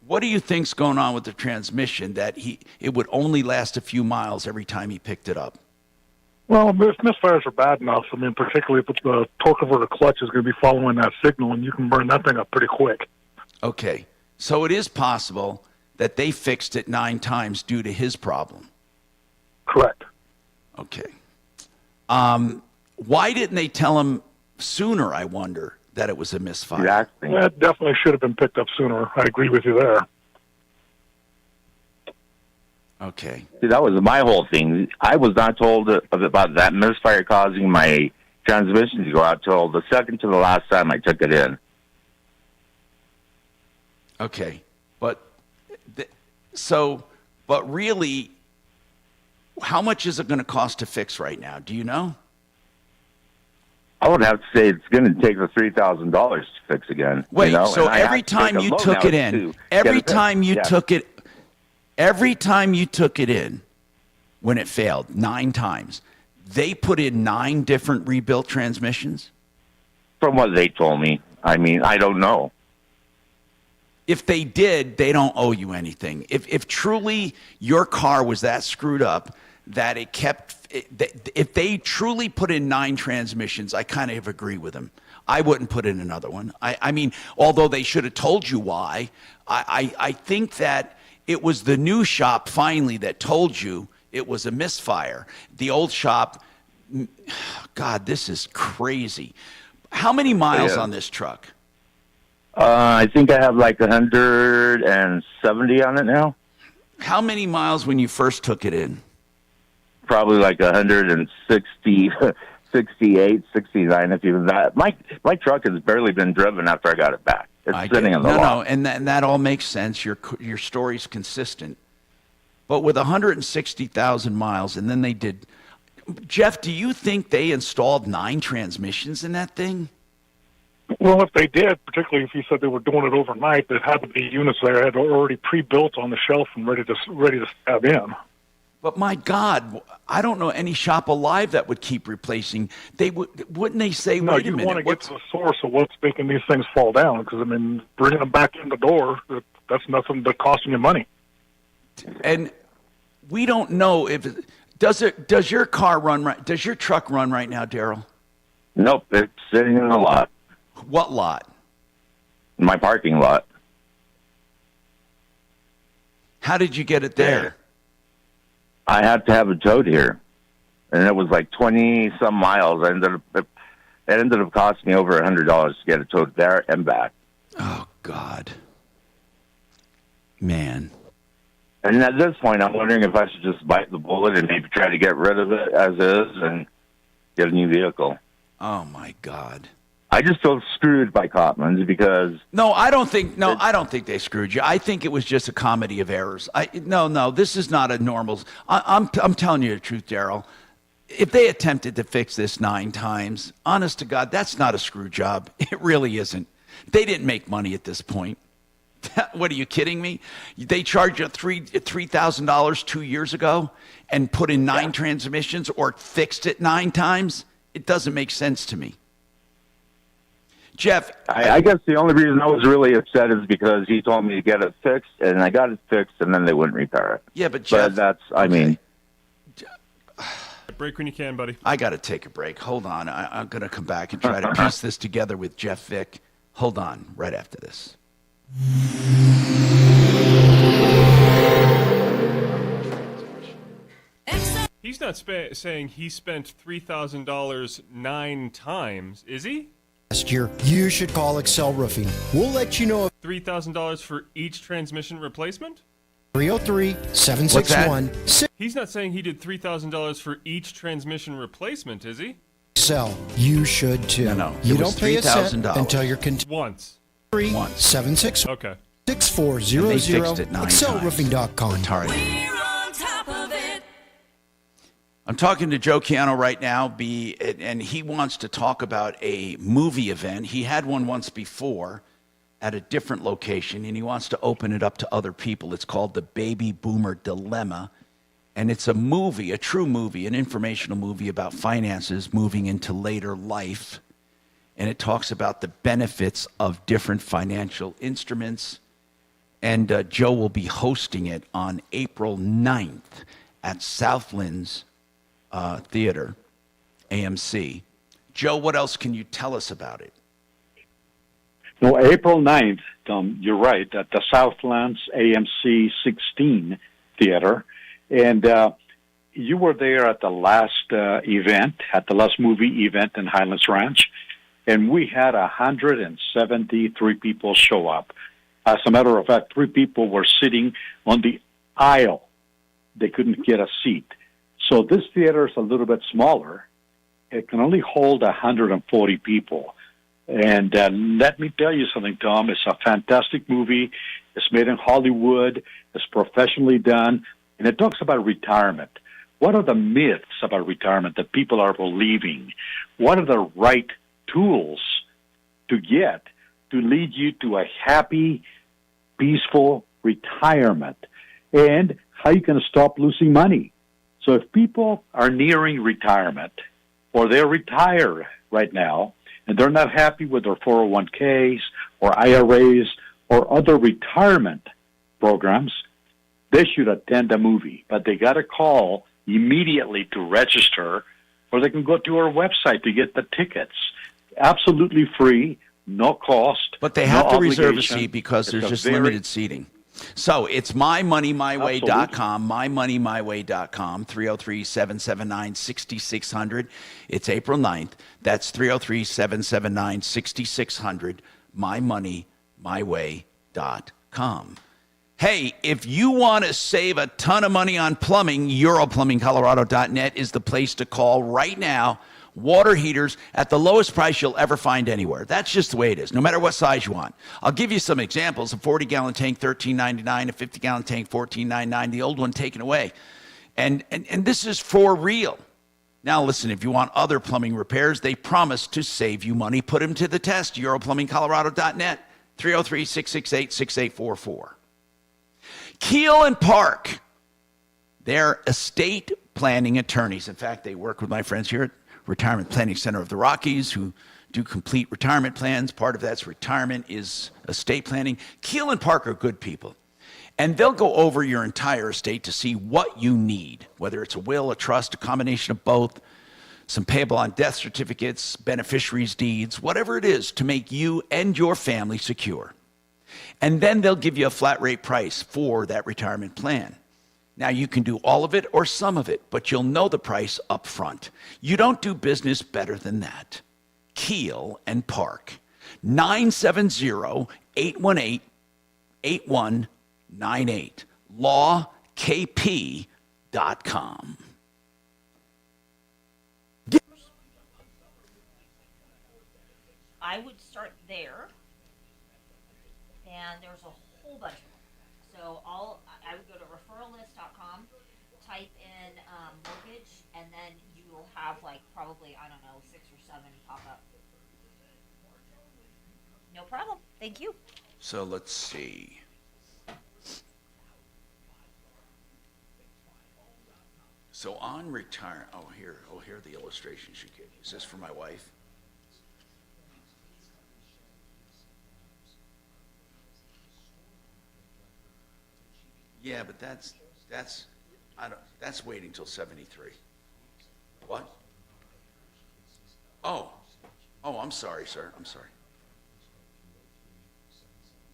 What do you think's going on with the transmission that it would only last a few miles every time he picked it up? Well, misfires are bad enough. I mean, particularly if the torque over the clutch is going to be following that signal, and you can burn that thing up pretty quick. Okay, so it is possible that they fixed it 9 times due to his problem. Correct. Okay. Why didn't they tell him sooner, I wonder, that it was a misfire? Exactly. That definitely should have been picked up sooner. I agree with you there. Okay. See, that was my whole thing. I was not told about that misfire causing my transmission to go out till the second to the last time I took it in. Okay. But really, how much is it going to cost to fix right now? Do you know? I would have to say it's going to take the $3,000 to fix again. Wait, you know? So every time you took it in, every time you took it in, when it failed 9 times, they put in 9 different rebuilt transmissions? From what they told me. I mean, I don't know. If they did, they don't owe you anything. If truly your car was that screwed up that it kept, if they truly put in 9 transmissions, I kind of agree with them. I wouldn't put in another one. I mean, although they should have told you why, I think that it was the new shop finally that told you it was a misfire. The old shop, God, this is crazy. How many miles on this truck? I think I have like 170 on it now. How many miles when you first took it in? Probably like 160, 68, 69, if even that. My truck has barely been driven after I got it back. It's sitting in the lot. No, and that all makes sense. Your story's consistent. But with 160,000 miles, and then they did... Jeff, do you think they installed 9 transmissions in that thing? Well, if they did, particularly if you said they were doing it overnight, there had to be units there had already pre-built on the shelf and ready to stab in. But my God, I don't know any shop alive that would keep replacing. Wouldn't they say, no, wait a minute? You want to get to the source of what's making these things fall down, because, I mean, bringing them back in the door, that's nothing but costing you money. And we don't know if does your car run right? Does your truck run right now, Daryl? Nope, it's sitting in the lot. What lot? My parking lot. How did you get it there? I had to have it towed here, and it was like 20-some miles. It ended up costing me over $100 to get it towed there and back. Oh, God. Man. And at this point, I'm wondering if I should just bite the bullet and maybe try to get rid of it as is and get a new vehicle. Oh, my God. I just feel screwed by Cotman's because... No, I don't think they screwed you. I think it was just a comedy of errors. No, this is not a normal... I'm telling you the truth, Daryl. If they attempted to fix this 9 times, honest to God, that's not a screw job. It really isn't. They didn't make money at this point. What, are you kidding me? They charged you $3,000 2 years ago and put in 9 transmissions or fixed it 9 times? It doesn't make sense to me. Jeff, I guess the only reason I was really upset is because he told me to get it fixed, and I got it fixed, and then they wouldn't repair it. Yeah, but Jeff, I mean, break when you can, buddy. I got to take a break. Hold on, I'm going to come back and try to piece this together with Jeff Vick. Hold on, right after this. He's not saying he spent $3,000 9 times, is he? Last year, you should call Excel Roofing. We'll let you know if $3,000 for each transmission replacement? 303-761. He's not saying he did $3,000 for each transmission replacement, is he? Excel, you should too. No. You don't pay a cent until you're once. 3-761. Okay. 6400. ExcelRoofing.com. I'm talking to Joe Chiano right now, and he wants to talk about a movie event. He had one once before at a different location, and he wants to open it up to other people. It's called The Baby Boomer Dilemma, and it's a movie, a true movie, an informational movie about finances moving into later life, and it talks about the benefits of different financial instruments, and Joe will be hosting it on April 9th at Southlands Theater, AMC. Joe, what else can you tell us about it? No, April 9th, Tom, you're right, at the Southlands AMC 16 Theater. And you were there at the last event, at the last movie event in Highlands Ranch, and we had 173 people show up. As a matter of fact, 3 people were sitting on the aisle. They couldn't get a seat. So this theater is a little bit smaller. It can only hold 140 people. And let me tell you something, Tom. It's a fantastic movie. It's made in Hollywood. It's professionally done. And it talks about retirement. What are the myths about retirement that people are believing? What are the right tools to get to lead you to a happy, peaceful retirement? And how you can stop losing money. So if people are nearing retirement or they're retired right now and they're not happy with their 401ks or IRAs or other retirement programs, they should attend a movie. But they got to call immediately to register, or they can go to our website to get the tickets. Absolutely free, no cost. But they have no to reserve a obligation. seat because there's It's a just very- limited seating. So it's mymoneymyway.com, mymoneymyway.com, 303-779-6600. It's April 9th. That's 303-779-6600, mymoneymyway.com. Hey, if you want to save a ton of money on plumbing, EuroPlumbingColorado.net is the place to call right now. Water heaters at the lowest price you'll ever find anywhere. That's just the way it is, no matter what size you want. I'll give you some examples. A 40-gallon tank, $13.99. A 50-gallon tank, $14.99. The old one taken away. And this is for real. Now, listen, if you want other plumbing repairs, they promise to save you money. Put them to the test. EuroPlumbingColorado.net, 303-668-6844. Keel and Park. They're estate planning attorneys. In fact, they work with my friends here at Retirement Planning Center of the Rockies, who do complete retirement plans. Part of that's retirement is estate planning. Keel and Park are good people. And they'll go over your entire estate to see what you need, whether it's a will, a trust, a combination of both, some payable on death certificates, beneficiaries' deeds, whatever it is to make you and your family secure. And then they'll give you a flat rate price for that retirement plan. Now, you can do all of it or some of it, but you'll know the price up front. You don't do business better than that. Keel and Park, 970-818-8198, lawkp.com. I would start there, and there's a whole bunch of them. So I would go to referrallist.com, type in mortgage, and then you will have probably, 6 or 7 pop up. No problem. Thank you. So let's see. So on retire, here are the illustrations you get. Is this for my wife? Yeah, but that's waiting till 73. What? Oh, I'm sorry, sir. I'm sorry.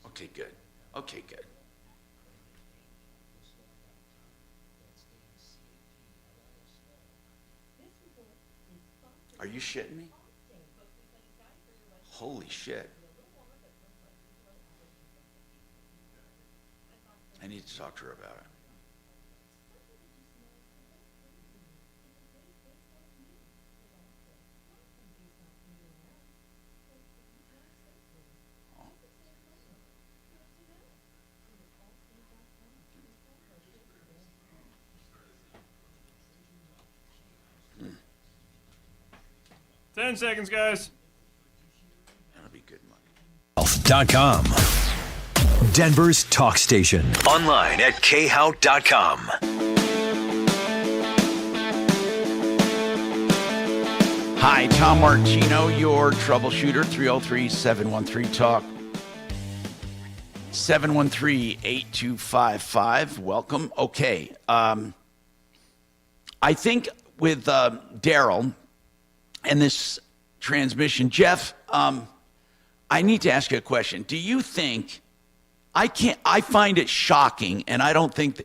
Okay, good. Are you shitting me? Holy shit. I need to talk to her about it. Hmm. 10 seconds, guys. That'll be good money. Health.com. Denver's talk station. Online at khout.com. Hi, Tom Martino, your troubleshooter, 303-713-TALK. 713-8255. Welcome. Okay. I think with Daryl and this transmission, Jeff, I need to ask you a question. Do you think I find it shocking, and I don't think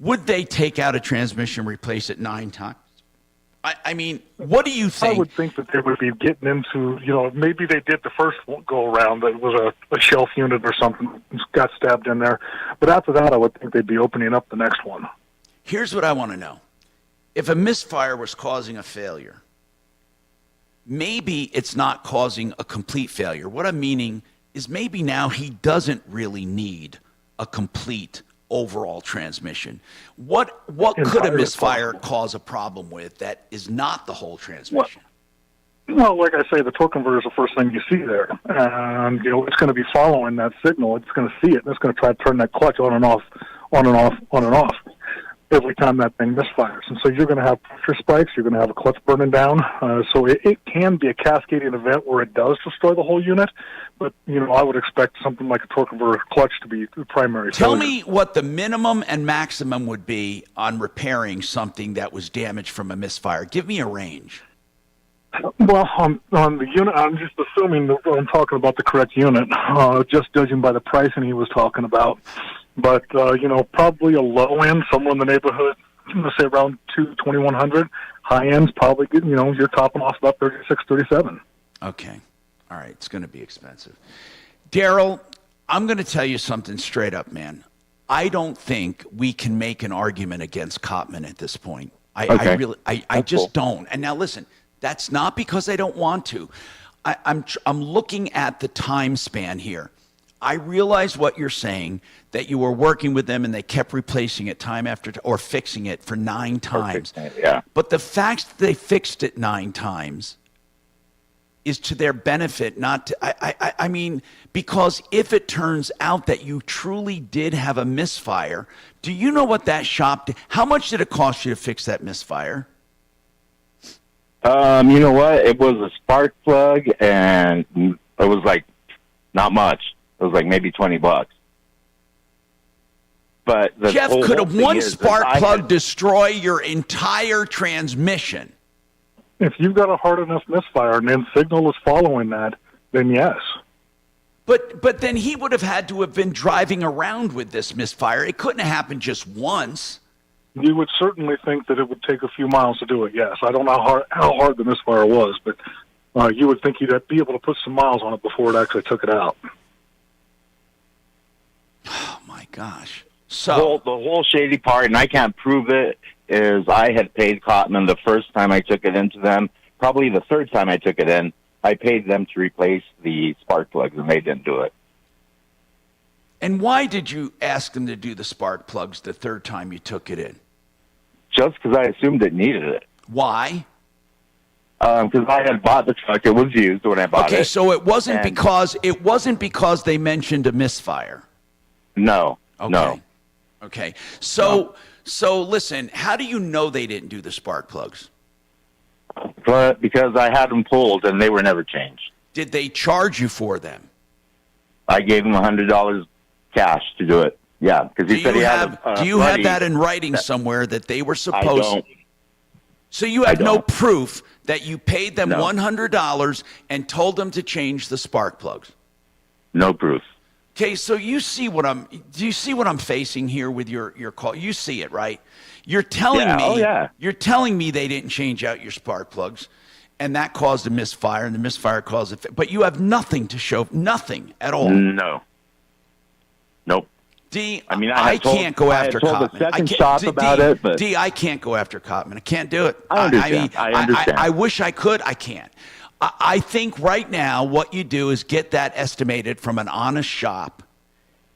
would they take out a transmission, replace it 9 times? I mean, what do you think? I would think that they would be getting into, maybe they did the first go around that was a shelf unit or something, got stabbed in there. But after that, I would think they'd be opening up the next one. Here's what I want to know. If a misfire was causing a failure, maybe it's not causing a complete failure. What I'm meaning is maybe now he doesn't really need a complete overall transmission. What could a misfire cause a problem with that is not the whole transmission? Well, like I say, the torque converter is the first thing you see there. And, it's going to be following that signal. It's going to see it, and it's going to try to turn that clutch on and off every time that thing misfires. And so you're going to have pressure spikes, you're going to have a clutch burning down. So it can be a cascading event where it does destroy the whole unit. But, I would expect something like a torque converter clutch to be the primary Tell failure. me what the minimum and maximum would be on repairing something that was damaged from a misfire. Give me a range. Well, on the unit, I'm just assuming that I'm talking about the correct unit, just judging by the pricing he was talking about. But, probably a low end, somewhere in the neighborhood, let's say around $2,100. High end's probably, you're topping off about $36, $37. Okay. All right. It's going to be expensive. Daryl, I'm going to tell you something straight up, man. I don't think we can make an argument against Copman at this point. I just don't. And now listen, that's not because I don't want to. I'm looking at the time span here. I realize what you're saying, that you were working with them and they kept replacing it time after or fixing it for 9 times. Yeah. But the fact that they fixed it 9 times is to their benefit, not to, I mean, because if it turns out that you truly did have a misfire, do you know what that shop did? How much did it cost you to fix that misfire? You know what? It was a spark plug, and it was not much. It was maybe $20. But the Jeff, whole could have thing one is spark I plug had- destroy your entire transmission? If you've got a hard enough misfire and then signal is following that, then yes. But then he would have had to have been driving around with this misfire. It couldn't have happened just once. You would certainly think that it would take a few miles to do it, yes. I don't know how hard the misfire was, but you would think you'd be able to put some miles on it before it actually took it out. Oh, my gosh. So the whole shady part, and I can't prove it, is I had paid Cotman the first time I took it into them. Probably the third time I took it in, I paid them to replace the spark plugs, and they didn't do it. And why did you ask them to do the spark plugs the third time you took it in? Just because I assumed it needed it. Why? Because I had bought the truck. It was used when I bought it. Okay, so it wasn't because they mentioned a misfire. No. Okay. No. Okay. So listen, how do you know they didn't do the spark plugs? But because I had them pulled and they were never changed. Did they charge you for them? I gave him $100 cash to do it. Yeah, because he said he had. Do you have that in writing somewhere that they were supposed? I don't. So you have no proof that you paid them No. $100 and told them to change the spark plugs? No proof. Okay, so do you see what I'm facing here with your call? You see it, right? You're telling me you're telling me they didn't change out your spark plugs, and that caused a misfire, and the misfire caused it. But you have nothing to show, nothing at all. No. Nope. D, I can't go after Cotman. Cotman. The second shop about it, but D, I can't go after Cotman. I can't do it. I understand. I understand. I wish I could. I can't. I think right now what you do is get that estimated from an honest shop,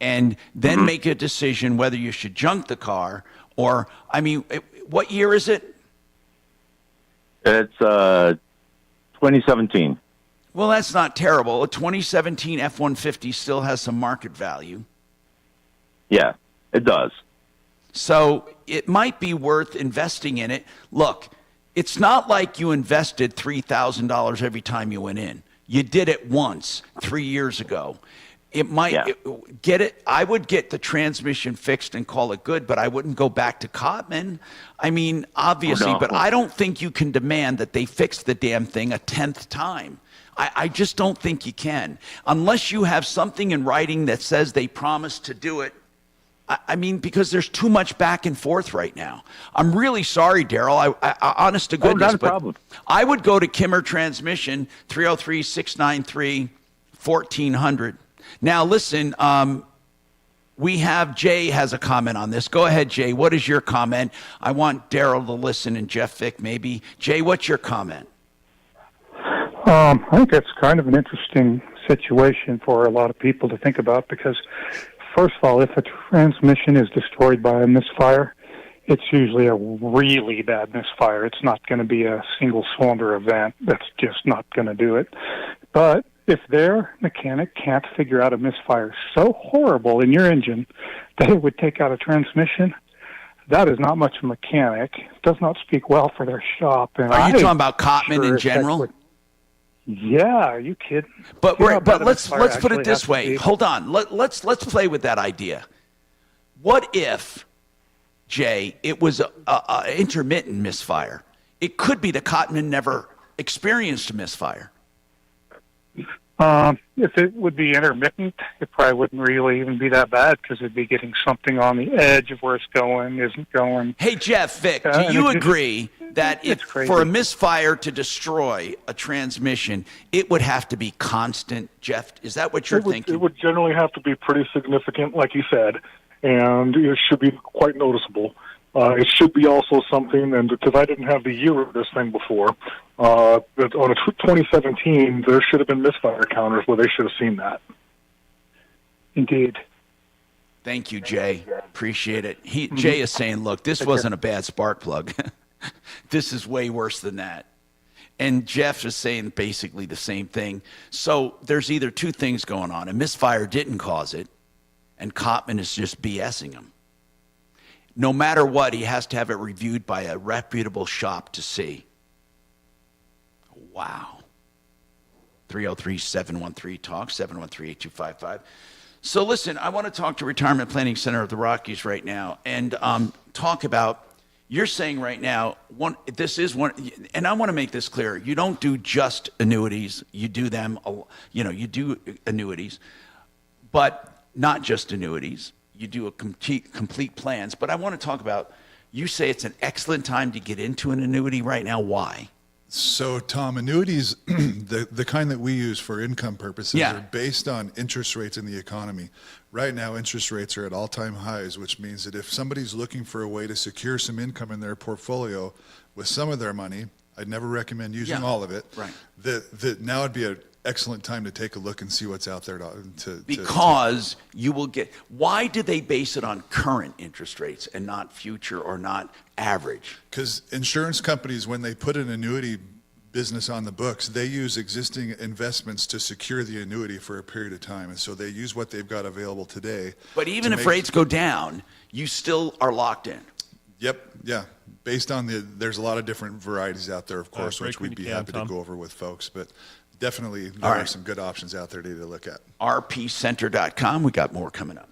and then make a decision whether you should junk the car or, what year is it? It's 2017. Well, that's not terrible. A 2017 F-150 still has some market value. Yeah, it does. So it might be worth investing in it. Look, it's not like you invested $3,000 every time you went in. You did it once 3 years ago. It might get it. I would get the transmission fixed and call it good, but I wouldn't go back to Cotman. Obviously, but I don't think you can demand that they fix the damn thing a 10th time. I just don't think you can. Unless you have something in writing that says they promised to do it. Because there's too much back and forth right now. I'm really sorry, Daryl. I honest to goodness, not a problem. I would go to Kimmer Transmission, 303-693-1400. Now, listen, we have Jay has a comment on this. Go ahead, Jay. What is your comment? I want Daryl to listen and Jeff Vick maybe. Jay, what's your comment? I think that's kind of an interesting situation for a lot of people to think about because, first of all, if a transmission is destroyed by a misfire, it's usually a really bad misfire. It's not going to be a single-cylinder event. That's just not going to do it. But if their mechanic can't figure out a misfire so horrible in your engine that it would take out a transmission, that is not much of a mechanic. It does not speak well for their shop. And Are you talking about Cotman in general? Yeah, are you kidding? But let's put it this way. Hold on. Let's play with that idea. What if, Jay, it was a intermittent misfire? It could be the Cotman never experienced a misfire. If it would be intermittent, it probably wouldn't really even be that bad because it'd be getting something on the edge of where it's going, isn't going. Hey, Jeff, Vic, do you agree that if for a misfire to destroy a transmission, it would have to be constant? Jeff, is that what you're thinking? It would generally have to be pretty significant, like you said, and it should be quite noticeable. It should be also something, and because I didn't have the year of this thing before, but on a 2017, there should have been misfire counters where they should have seen that. Indeed. Thank you, Jay. Appreciate it. Jay is saying, look, this wasn't a bad spark plug. This is way worse than that. And Jeff is saying basically the same thing. So there's either two things going on. A misfire didn't cause it, and Cotman is just BSing him. No matter what, he has to have it reviewed by a reputable shop to see. Wow. 303-713-TALK, 713-8255. So listen, I want to talk to Retirement Planning Center of the Rockies right now and talk about, you're saying right now, and I want to make this clear. You don't do just annuities. You do them, you do annuities, but not just annuities. You do a complete plans. But I want to talk about, you say it's an excellent time to get into an annuity right now. Why? So, Tom, annuities, the kind that we use for income purposes, are based on interest rates in the economy. Right now, interest rates are at all-time highs, which means that if somebody's looking for a way to secure some income in their portfolio with some of their money, I'd never recommend using all of it. Right. Now would be an excellent time to take a look and see what's out there. Because you will get, why do they base it on current interest rates and not future or not average? Because insurance companies, when they put an annuity business on the books, they use existing investments to secure the annuity for a period of time. And so they use what they've got available today. But even if rates go down, you still are locked in. Yep, yeah. Based on there's a lot of different varieties out there, of course, which we'd be happy to go over with folks. But definitely, there are some good options out there to look at. rpcenter.com. We got more coming up.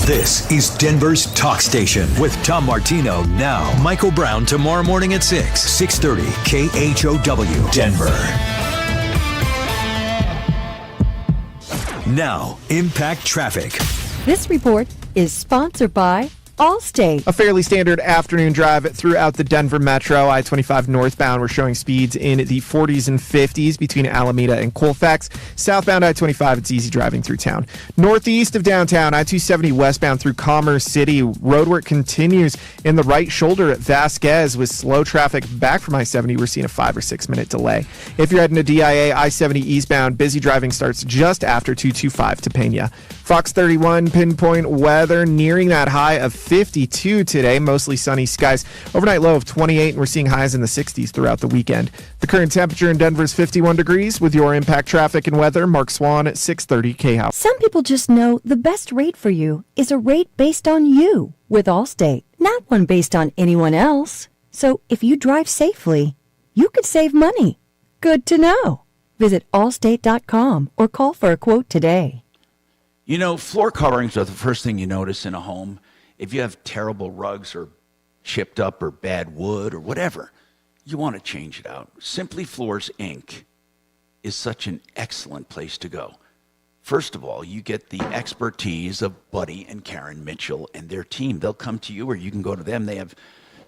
This is Denver's Talk Station with Tom Martino now. Michael Brown tomorrow morning at 6:30 KHOW Denver. Now, Impact Traffic. This report is sponsored by Allstate. A fairly standard afternoon drive throughout the Denver metro. I-25 northbound, we're showing speeds in the 40s and 50s between Alameda and Colfax. Southbound I-25, it's easy driving through town. Northeast of downtown, I-270 westbound through Commerce City. Roadwork continues in the right shoulder at Vasquez with slow traffic back from I-70. We're seeing a 5 or 6 minute delay. If you're heading to DIA, I-70 eastbound, busy driving starts just after 225 to Pena. Fox 31 pinpoint weather nearing that high of 52 today, mostly sunny skies. Overnight low of 28, and we're seeing highs in the 60s throughout the weekend. The current temperature in Denver is 51 degrees. With your Impact Traffic and weather, Mark Swan at 630 KHOW. Some people just know the best rate for you is a rate based on you with Allstate, not one based on anyone else. So if you drive safely, you could save money. Good to know. Visit allstate.com or call for a quote today. You know, floor coverings are the first thing you notice in a home. If you have terrible rugs or chipped up or bad wood or whatever, you want to change it out. Simply Floors, Inc. is such an excellent place to go. First of all, you get the expertise of Buddy and Karen Mitchell and their team. They'll come to you or you can go to them. They have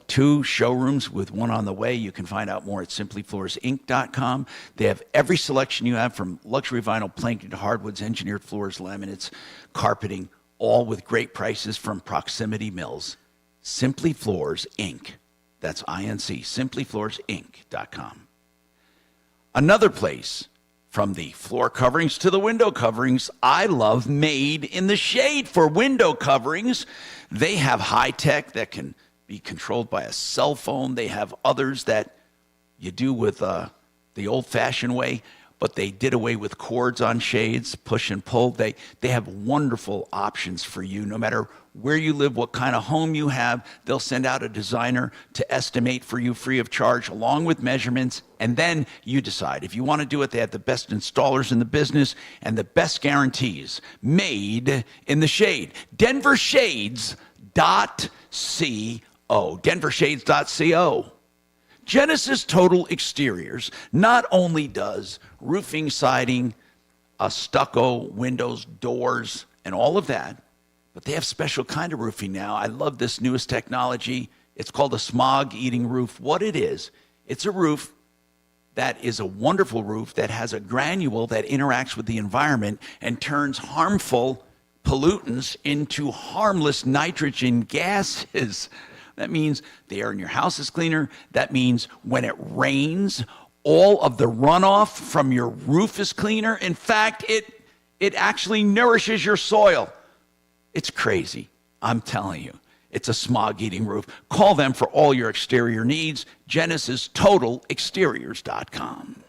2 showrooms with one on the way. You can find out more at simplyfloorsinc.com. They have every selection you have, from luxury vinyl planking to hardwoods, engineered floors, laminates, carpeting, all with great prices from Proximity Mills. Simply Floors, Inc. That's INC, simplyfloorsinc.com. Another place, from the floor coverings to the window coverings, I love Made in the Shade for window coverings. They have high tech that can be controlled by a cell phone. They have others that you do with the old-fashioned way, but they did away with cords on shades, push and pull. They have wonderful options for you. No matter where you live, what kind of home you have, they'll send out a designer to estimate for you free of charge, along with measurements, and then you decide. If you want to do it, they have the best installers in the business and the best guarantees. Made in the Shade. DenverShades.co. DenverShades.co. Genesis Total Exteriors not only does roofing, siding, stucco, windows, doors, and all of that, but they have special kind of roofing now. I love this newest technology. It's called a smog-eating roof. What it is, it's a roof that is a wonderful roof that has a granule that interacts with the environment and turns harmful pollutants into harmless nitrogen gases. That means the air in your house is cleaner. That means when it rains, all of the runoff from your roof is cleaner. In fact, it actually nourishes your soil. It's crazy. I'm telling you. It's a smog-eating roof. Call them for all your exterior needs. GenesisTotalExteriors.com.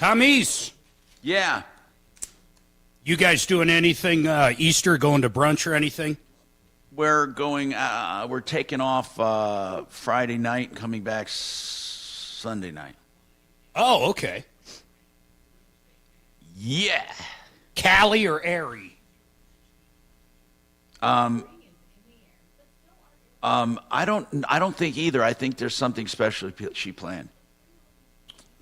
Tommies. Yeah. You guys doing anything Easter, going to brunch or anything? We're going, we're taking off Friday night and coming back Sunday night. Oh, okay. Yeah. Cali or Airy? I don't think either. I think there's something special she planned.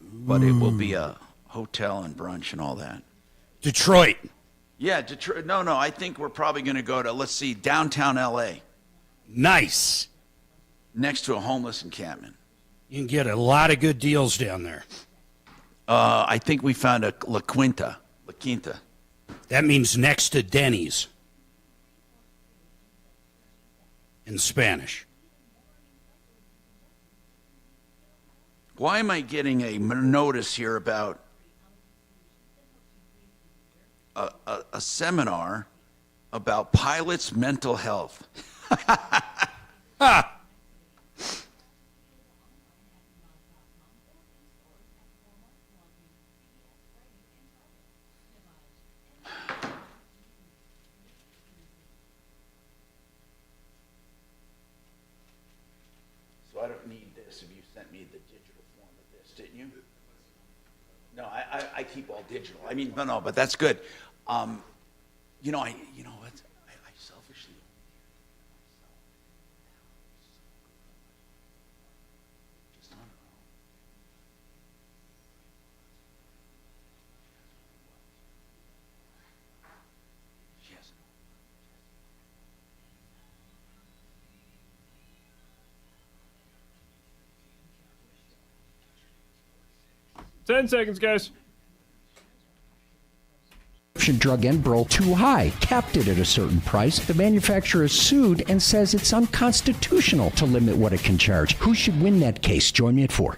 But it will be a hotel and brunch and all that. Detroit. Yeah, Detroit. No, I think we're probably going to go to, let's see, downtown L.A. Nice. Next to a homeless encampment. You can get a lot of good deals down there. I think we found a La Quinta. That means next to Denny's. In Spanish. Why am I getting a notice here about a seminar about pilots' mental health? Ha! So I don't need this if you sent me the digital form of this, didn't you? No, I keep all digital. I mean, no, but that's good. You know what? I selfishly. Just on her own. 10 seconds, guys. Drug Enbrel too high, capped it at a certain price. The manufacturer is sued and says it's unconstitutional to limit what it can charge. Who should win that case? Join me at 4.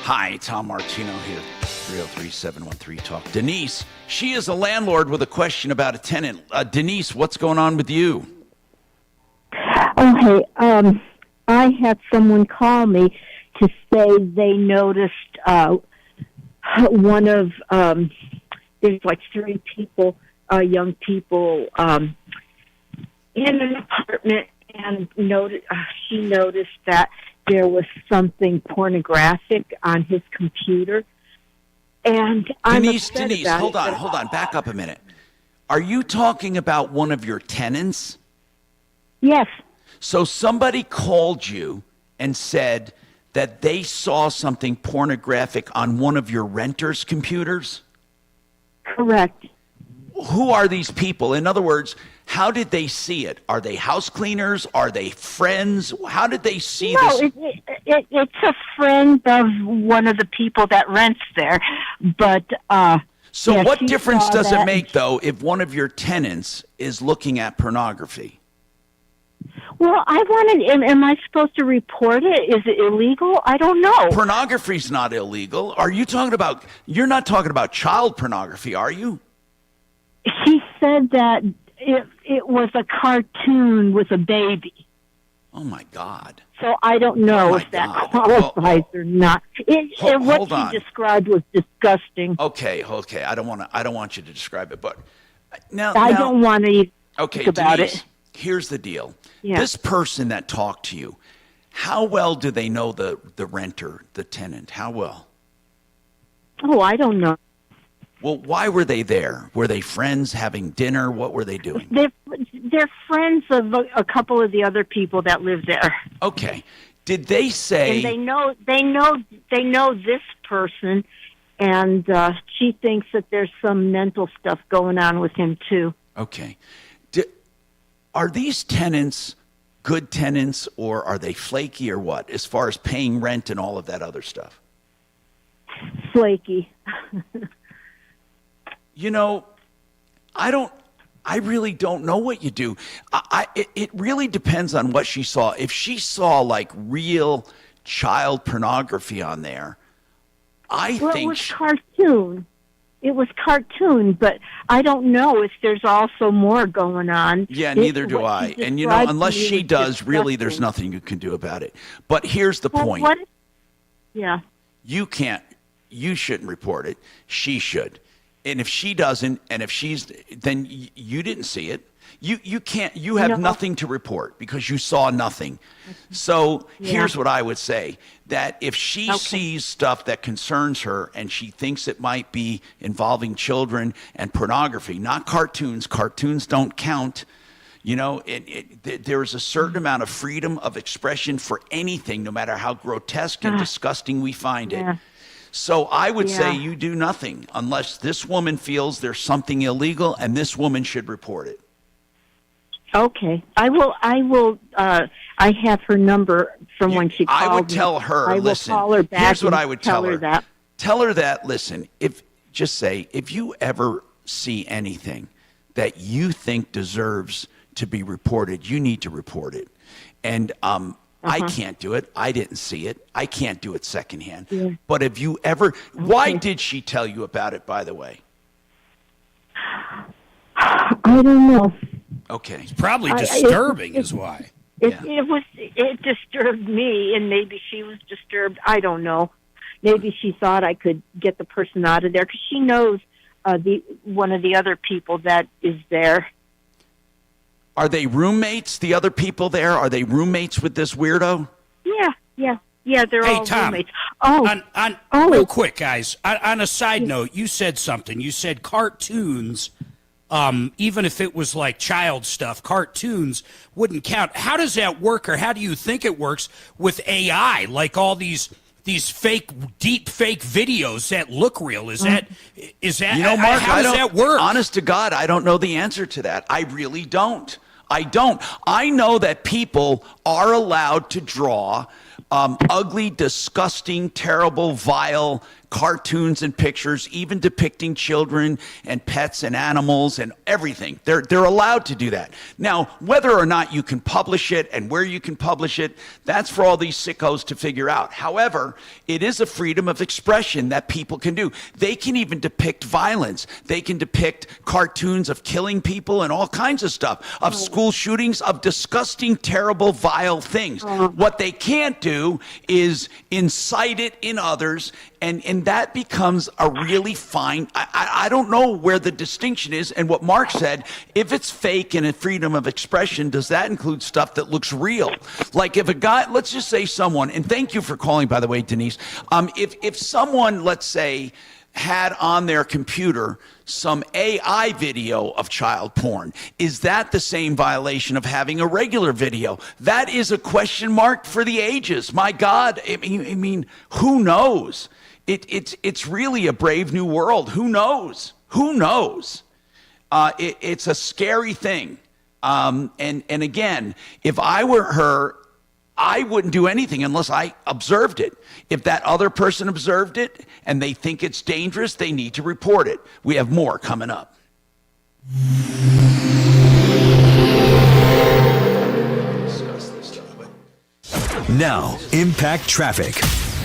Hi, Tom Martino here. 303-713-TALK. Denise, she is a landlord with a question about a tenant. Denise, what's going on with you? Oh, hey, I had someone call me to say they noticed one of, there's like 3 people, young people, in an apartment, and she noticed that there was something pornographic on his computer. And Denise, hold on, back up a minute. Are you talking about one of your tenants? Yes. So somebody called you and said that they saw something pornographic on one of your renters' computers? Correct. Who are these people? In other words, how did they see it? Are they house cleaners? Are they friends? How did they see this? No, it's a friend of one of the people that rents there. But so yeah, what difference does it make, that. though, if one of your tenants is looking at pornography? Well, I wanted. Am I supposed to report it? Is it illegal? I don't know. Pornography's not illegal. Are you talking about? You're not talking about child pornography, are you? He said that it was a cartoon with a baby. Oh my God! So I don't know if that qualifies or not. What hold on. he described was disgusting. Okay. I don't want you to describe it, but now I don't want to think about Denise, it. Here's the deal. Yeah. This person that talked to you, how well do they know the renter, the tenant? How well? Oh, I don't know. Well, why were they there? Were they friends having dinner? What were they doing? They're friends of a couple of the other people that live there. Okay. Did they say? And they know this person, and she thinks that there's some mental stuff going on with him too. Okay. Are these tenants good tenants, or are they flaky, or what, as far as paying rent and all of that other stuff? Flaky. You know, I really don't know what you do. It really depends on what she saw. If she saw like real child pornography on there, I think it was cartoon. it was cartoon, but I don't know if there's also more going on. Yeah, neither do I. And, unless she does, really, there's nothing you can do about it. But here's the point. Yeah. You shouldn't report it. She should. And if she doesn't, and if then you didn't see it. You can't, you have nothing to report because you saw nothing. So here's what I would say, that if she sees stuff that concerns her and she thinks it might be involving children and pornography, not cartoons, cartoons don't count. There's a certain amount of freedom of expression for anything, no matter how grotesque and disgusting we find it. So I would say you do nothing unless this woman feels there's something illegal, and this woman should report it. Okay, I will. I have her number from when she called me. I would tell her, I will listen, call her back. Here's what I would tell her. That. Tell her that, listen, if you ever see anything that you think deserves to be reported, you need to report it. And I can't do it. I didn't see it. I can't do it secondhand. Yeah. But have you ever, why did she tell you about it, by the way? I don't know. Okay. It's probably disturbing is why. It disturbed me, and maybe she was disturbed. I don't know. Maybe she thought I could get the person out of there because she knows one of the other people that is there. Are they roommates, the other people there? Are they roommates with this weirdo? Yeah, they're all Tom, roommates. Real quick, guys, on a side note, you said something. You said cartoons, even if it was like child stuff, cartoons wouldn't count. How does that work, or how do you think it works with AI, like all these fake, deep fake videos that look real? Is that Mark, how does that work? Honest to God, I don't know the answer to that. I really don't. I know that people are allowed to draw ugly, disgusting, terrible, vile cartoons and pictures, even depicting children and pets and animals and everything. They're allowed to do that. Now, whether or not you can publish it and where you can publish it, that's for all these sickos to figure out. However, it is a freedom of expression that people can do. They can even depict violence. They can depict cartoons of killing people and all kinds of stuff, of school shootings, of disgusting, terrible, vile things. What they can't do is incite it in others, and that becomes a really fine, I don't know where the distinction is. And what Mark said, if it's fake and a freedom of expression, does that include stuff that looks real? Like if a guy, let's just say someone, and thank you for calling, by the way, Denise, if someone, let's say, had on their computer some AI video of child porn, is that the same violation of having a regular video? That is a question mark for the ages. My God, I mean, who knows? It's really a brave new world. Who knows? It's a scary thing. And again, if I were her, I wouldn't do anything unless I observed it. If that other person observed it and they think it's dangerous, they need to report it. We have more coming up. Now, Impact Traffic.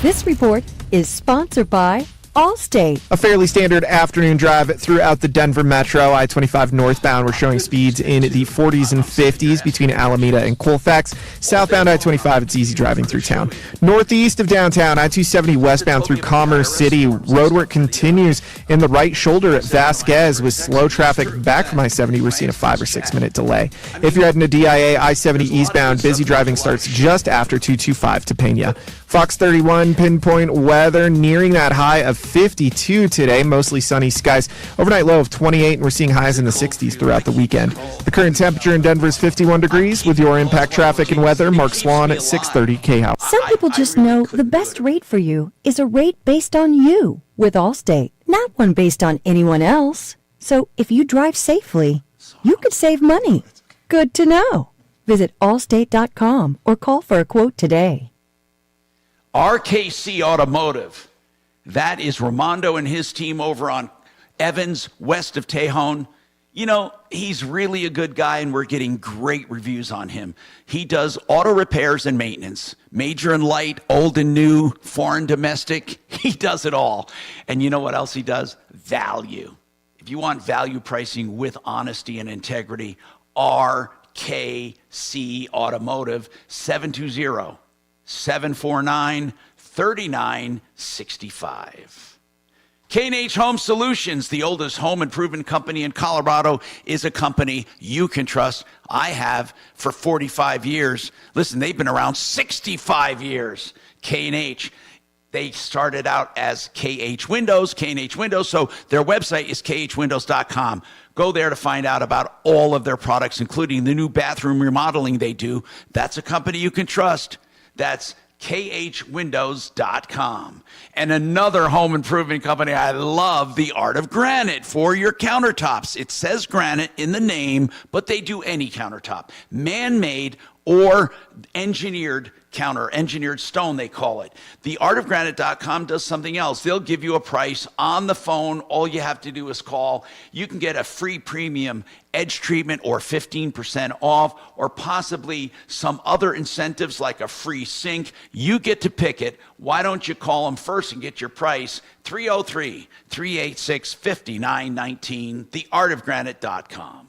This report is sponsored by Allstate. A fairly standard afternoon drive throughout the Denver metro. I-25 northbound, we're showing speeds in the 40s and 50s between Alameda and Colfax. Southbound I-25, it's easy driving through town. Northeast of downtown, I-270 westbound through Commerce City. Roadwork continues in the right shoulder at Vasquez with slow traffic back from I-70. We're seeing a 5 or 6 minute delay. If you're heading to DIA, I-70 eastbound, busy driving starts just after 225 to Pena. Fox 31 pinpoint weather nearing that high of 52 today. Mostly sunny skies. Overnight low of 28, and we're seeing highs in the 60s throughout the weekend. The current temperature in Denver is 51 degrees. With your Impact Traffic and weather, Mark Swan at 630 KHOW. Some people just know the best rate for you is a rate based on you with Allstate, not one based on anyone else. So if you drive safely, you could save money. Good to know. Visit allstate.com or call for a quote today. RKC Automotive. That is Ramondo and his team over on Evans, west of Tejon. You know, he's really a good guy, and we're getting great reviews on him. He does auto repairs and maintenance, major and light, old and new, foreign, domestic. He does it all. And you know what else he does? Value. If you want value pricing with honesty and integrity, RKC Automotive, 720-749-3965. K&H Home Solutions, the oldest home improvement company in Colorado, is a company you can trust. I have for 45 years. Listen, they've been around 65 years. K&H. They started out as KH Windows, so their website is khwindows.com. Go there to find out about all of their products, including the new bathroom remodeling they do. That's a company you can trust. That's khwindows.com. And another home improvement company I love, The Art of Granite, for your countertops. It says granite in the name, but they do any countertop. Man-made or engineered stone, they call it. TheArtofGranite.com does something else. They'll give you a price on the phone. All you have to do is call. You can get a free premium edge treatment or 15% off, or possibly some other incentives like a free sink. You get to pick it. Why don't you call them first and get your price? 303-386-5919, TheArtofGranite.com.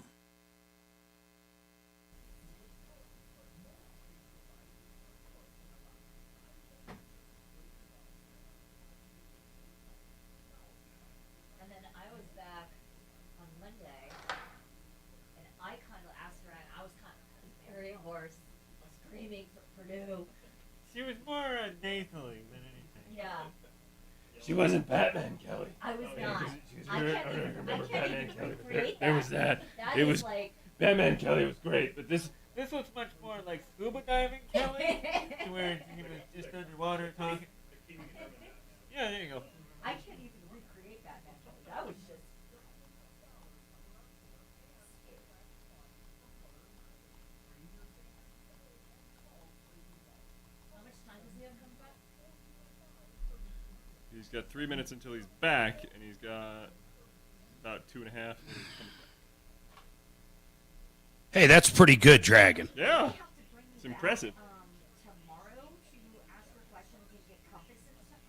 She was more nasally than anything. Yeah. She wasn't Batman Kelly. I was not. I remember Batman Kelly. There was that. It was like Batman Kelly was great, but this looks much more like scuba diving Kelly, where he was just underwater talking. Yeah, there you go. I can't even recreate Batman Kelly. That was just. He's got 3 minutes until he's back, and he's got about 2.5 when he comes back. Hey, that's pretty good, Dragon. Yeah, it's impressive. Tomorrow to ask her questions and get compasses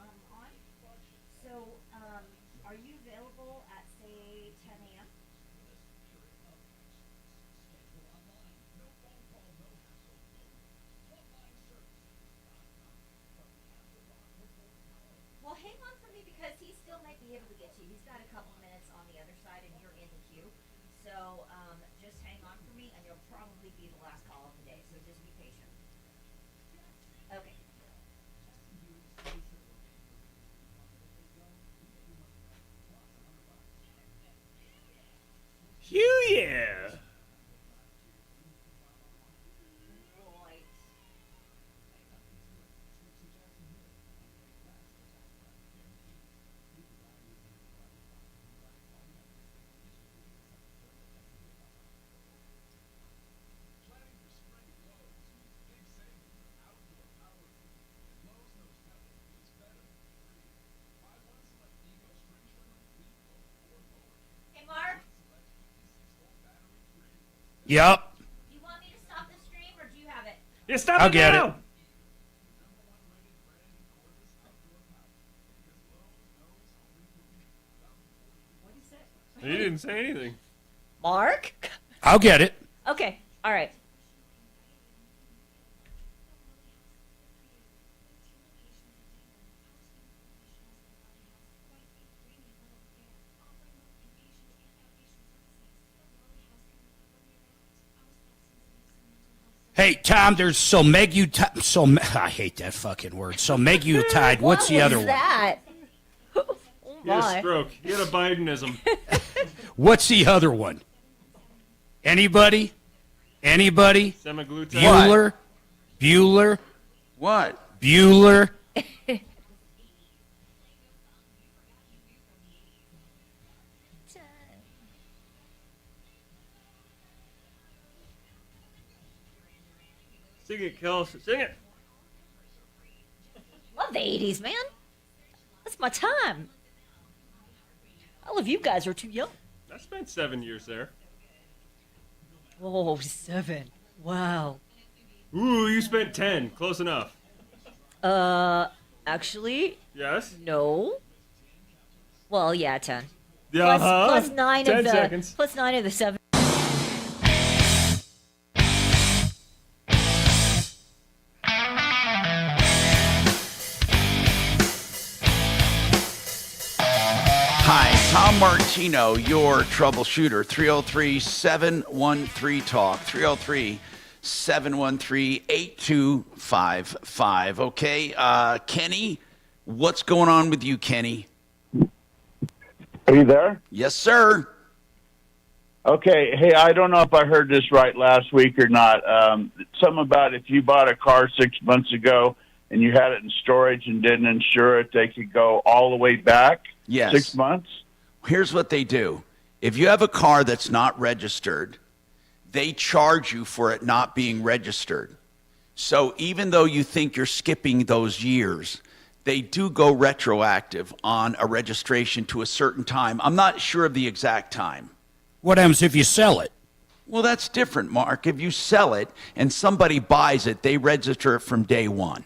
on. So, are you available at, say, 10 a.m.? Well, hang on for me because he still might be able to get to you. He's got a couple minutes on the other side, and you're in the queue. So just hang on for me, and you'll probably be the last call of the day. So just be patient. Okay. Phew, yeah. Hey, Mark. Yep. Do you want me to stop the stream, or do you have it? Yeah, stop I'll it get now. it. What did he say? He didn't say anything. Mark? I'll get it. Okay. All right. Hey, Tom, there's I hate that fucking word. Somegutide. What's the other one? That? Oh, He had a my. stroke. He had a Bidenism. What's the other one? Anybody? Semaglutide. Bueller? What? Bueller? Sing it, Kels. Sing it. Love the 80s, man. That's my time. All of you guys are too young. I spent 7 years there. Oh, 7. Wow. Ooh, you spent 10. Close enough. Actually? Yes? No. Well, yeah, 10. Yeah, Plus 9 10 of the seconds. plus 9 of the 7. Hi, Tom Martino, your troubleshooter. 303-713-TALK. 303-713-8255. Okay, Kenny, what's going on with you, Kenny? Are you there? Yes, sir. Okay. Hey, I don't know if I heard this right last week or not. Something about if you bought a car 6 months ago and you had it in storage and didn't insure it, they could go all the way back. Yes. 6 months? Here's what they do. If you have a car that's not registered, they charge you for it not being registered. So even though you think you're skipping those years, they do go retroactive on a registration to a certain time. I'm not sure of the exact time. What happens if you sell it? Well, that's different, Mark. If you sell it and somebody buys it, they register it from day one.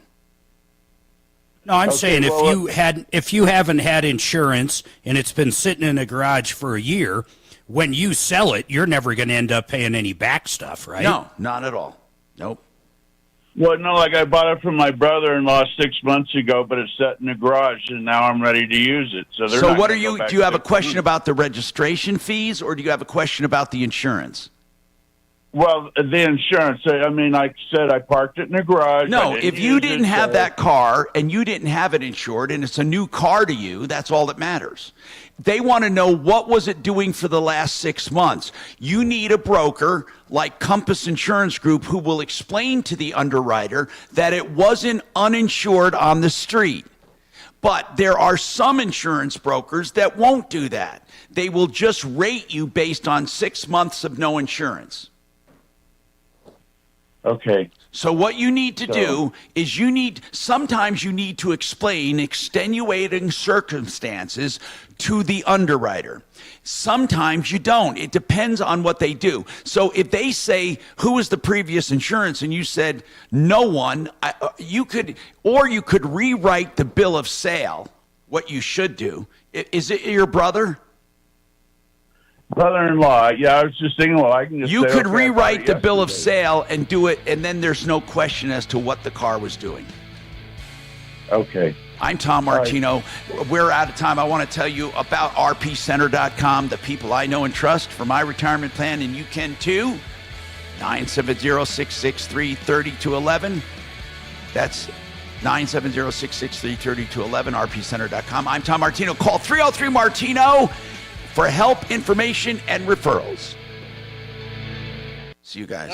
No, I'm Okay, saying well, if you haven't had insurance and it's been sitting in a garage for a year, when you sell it, you're never going to end up paying any back stuff, right? No, not at all. Nope. Well, no, like I bought it from my brother-in-law 6 months ago, but it's set in the garage, and now I'm ready to use it. So, So what are you, do you have a question about the registration fees, or do you have a question about the insurance? Well, the insurance. I mean, like I said, I parked it in the garage. No, if you didn't have that car and you didn't have it insured and it's a new car to you, that's all that matters. They want to know what was it doing for the last 6 months. You need a broker like Compass Insurance Group who will explain to the underwriter that it wasn't uninsured on the street. But there are some insurance brokers that won't do that. They will just rate you based on 6 months of no insurance. Okay. So what you need to do is sometimes you need to explain extenuating circumstances to the underwriter. Sometimes you don't. It depends on what they do. So if they say, who was the previous insurance? And you said, no one, you could rewrite the bill of sale, what you should do. Is it your brother? Brother-in-law. Yeah, I was just thinking, well, I can just You say, could okay, I bought rewrite it the bill of yesterday. sale and do it, and then there's no question as to what the car was doing. Okay. I'm Tom Martino. We're out of time. I want to tell you about rpcenter.com, the people I know and trust for my retirement plan, and you can too. 970-663-3211. That's 970-663-3211, rpcenter.com. I'm Tom Martino. Call 303-MARTINO for help, information, and referrals. See you guys.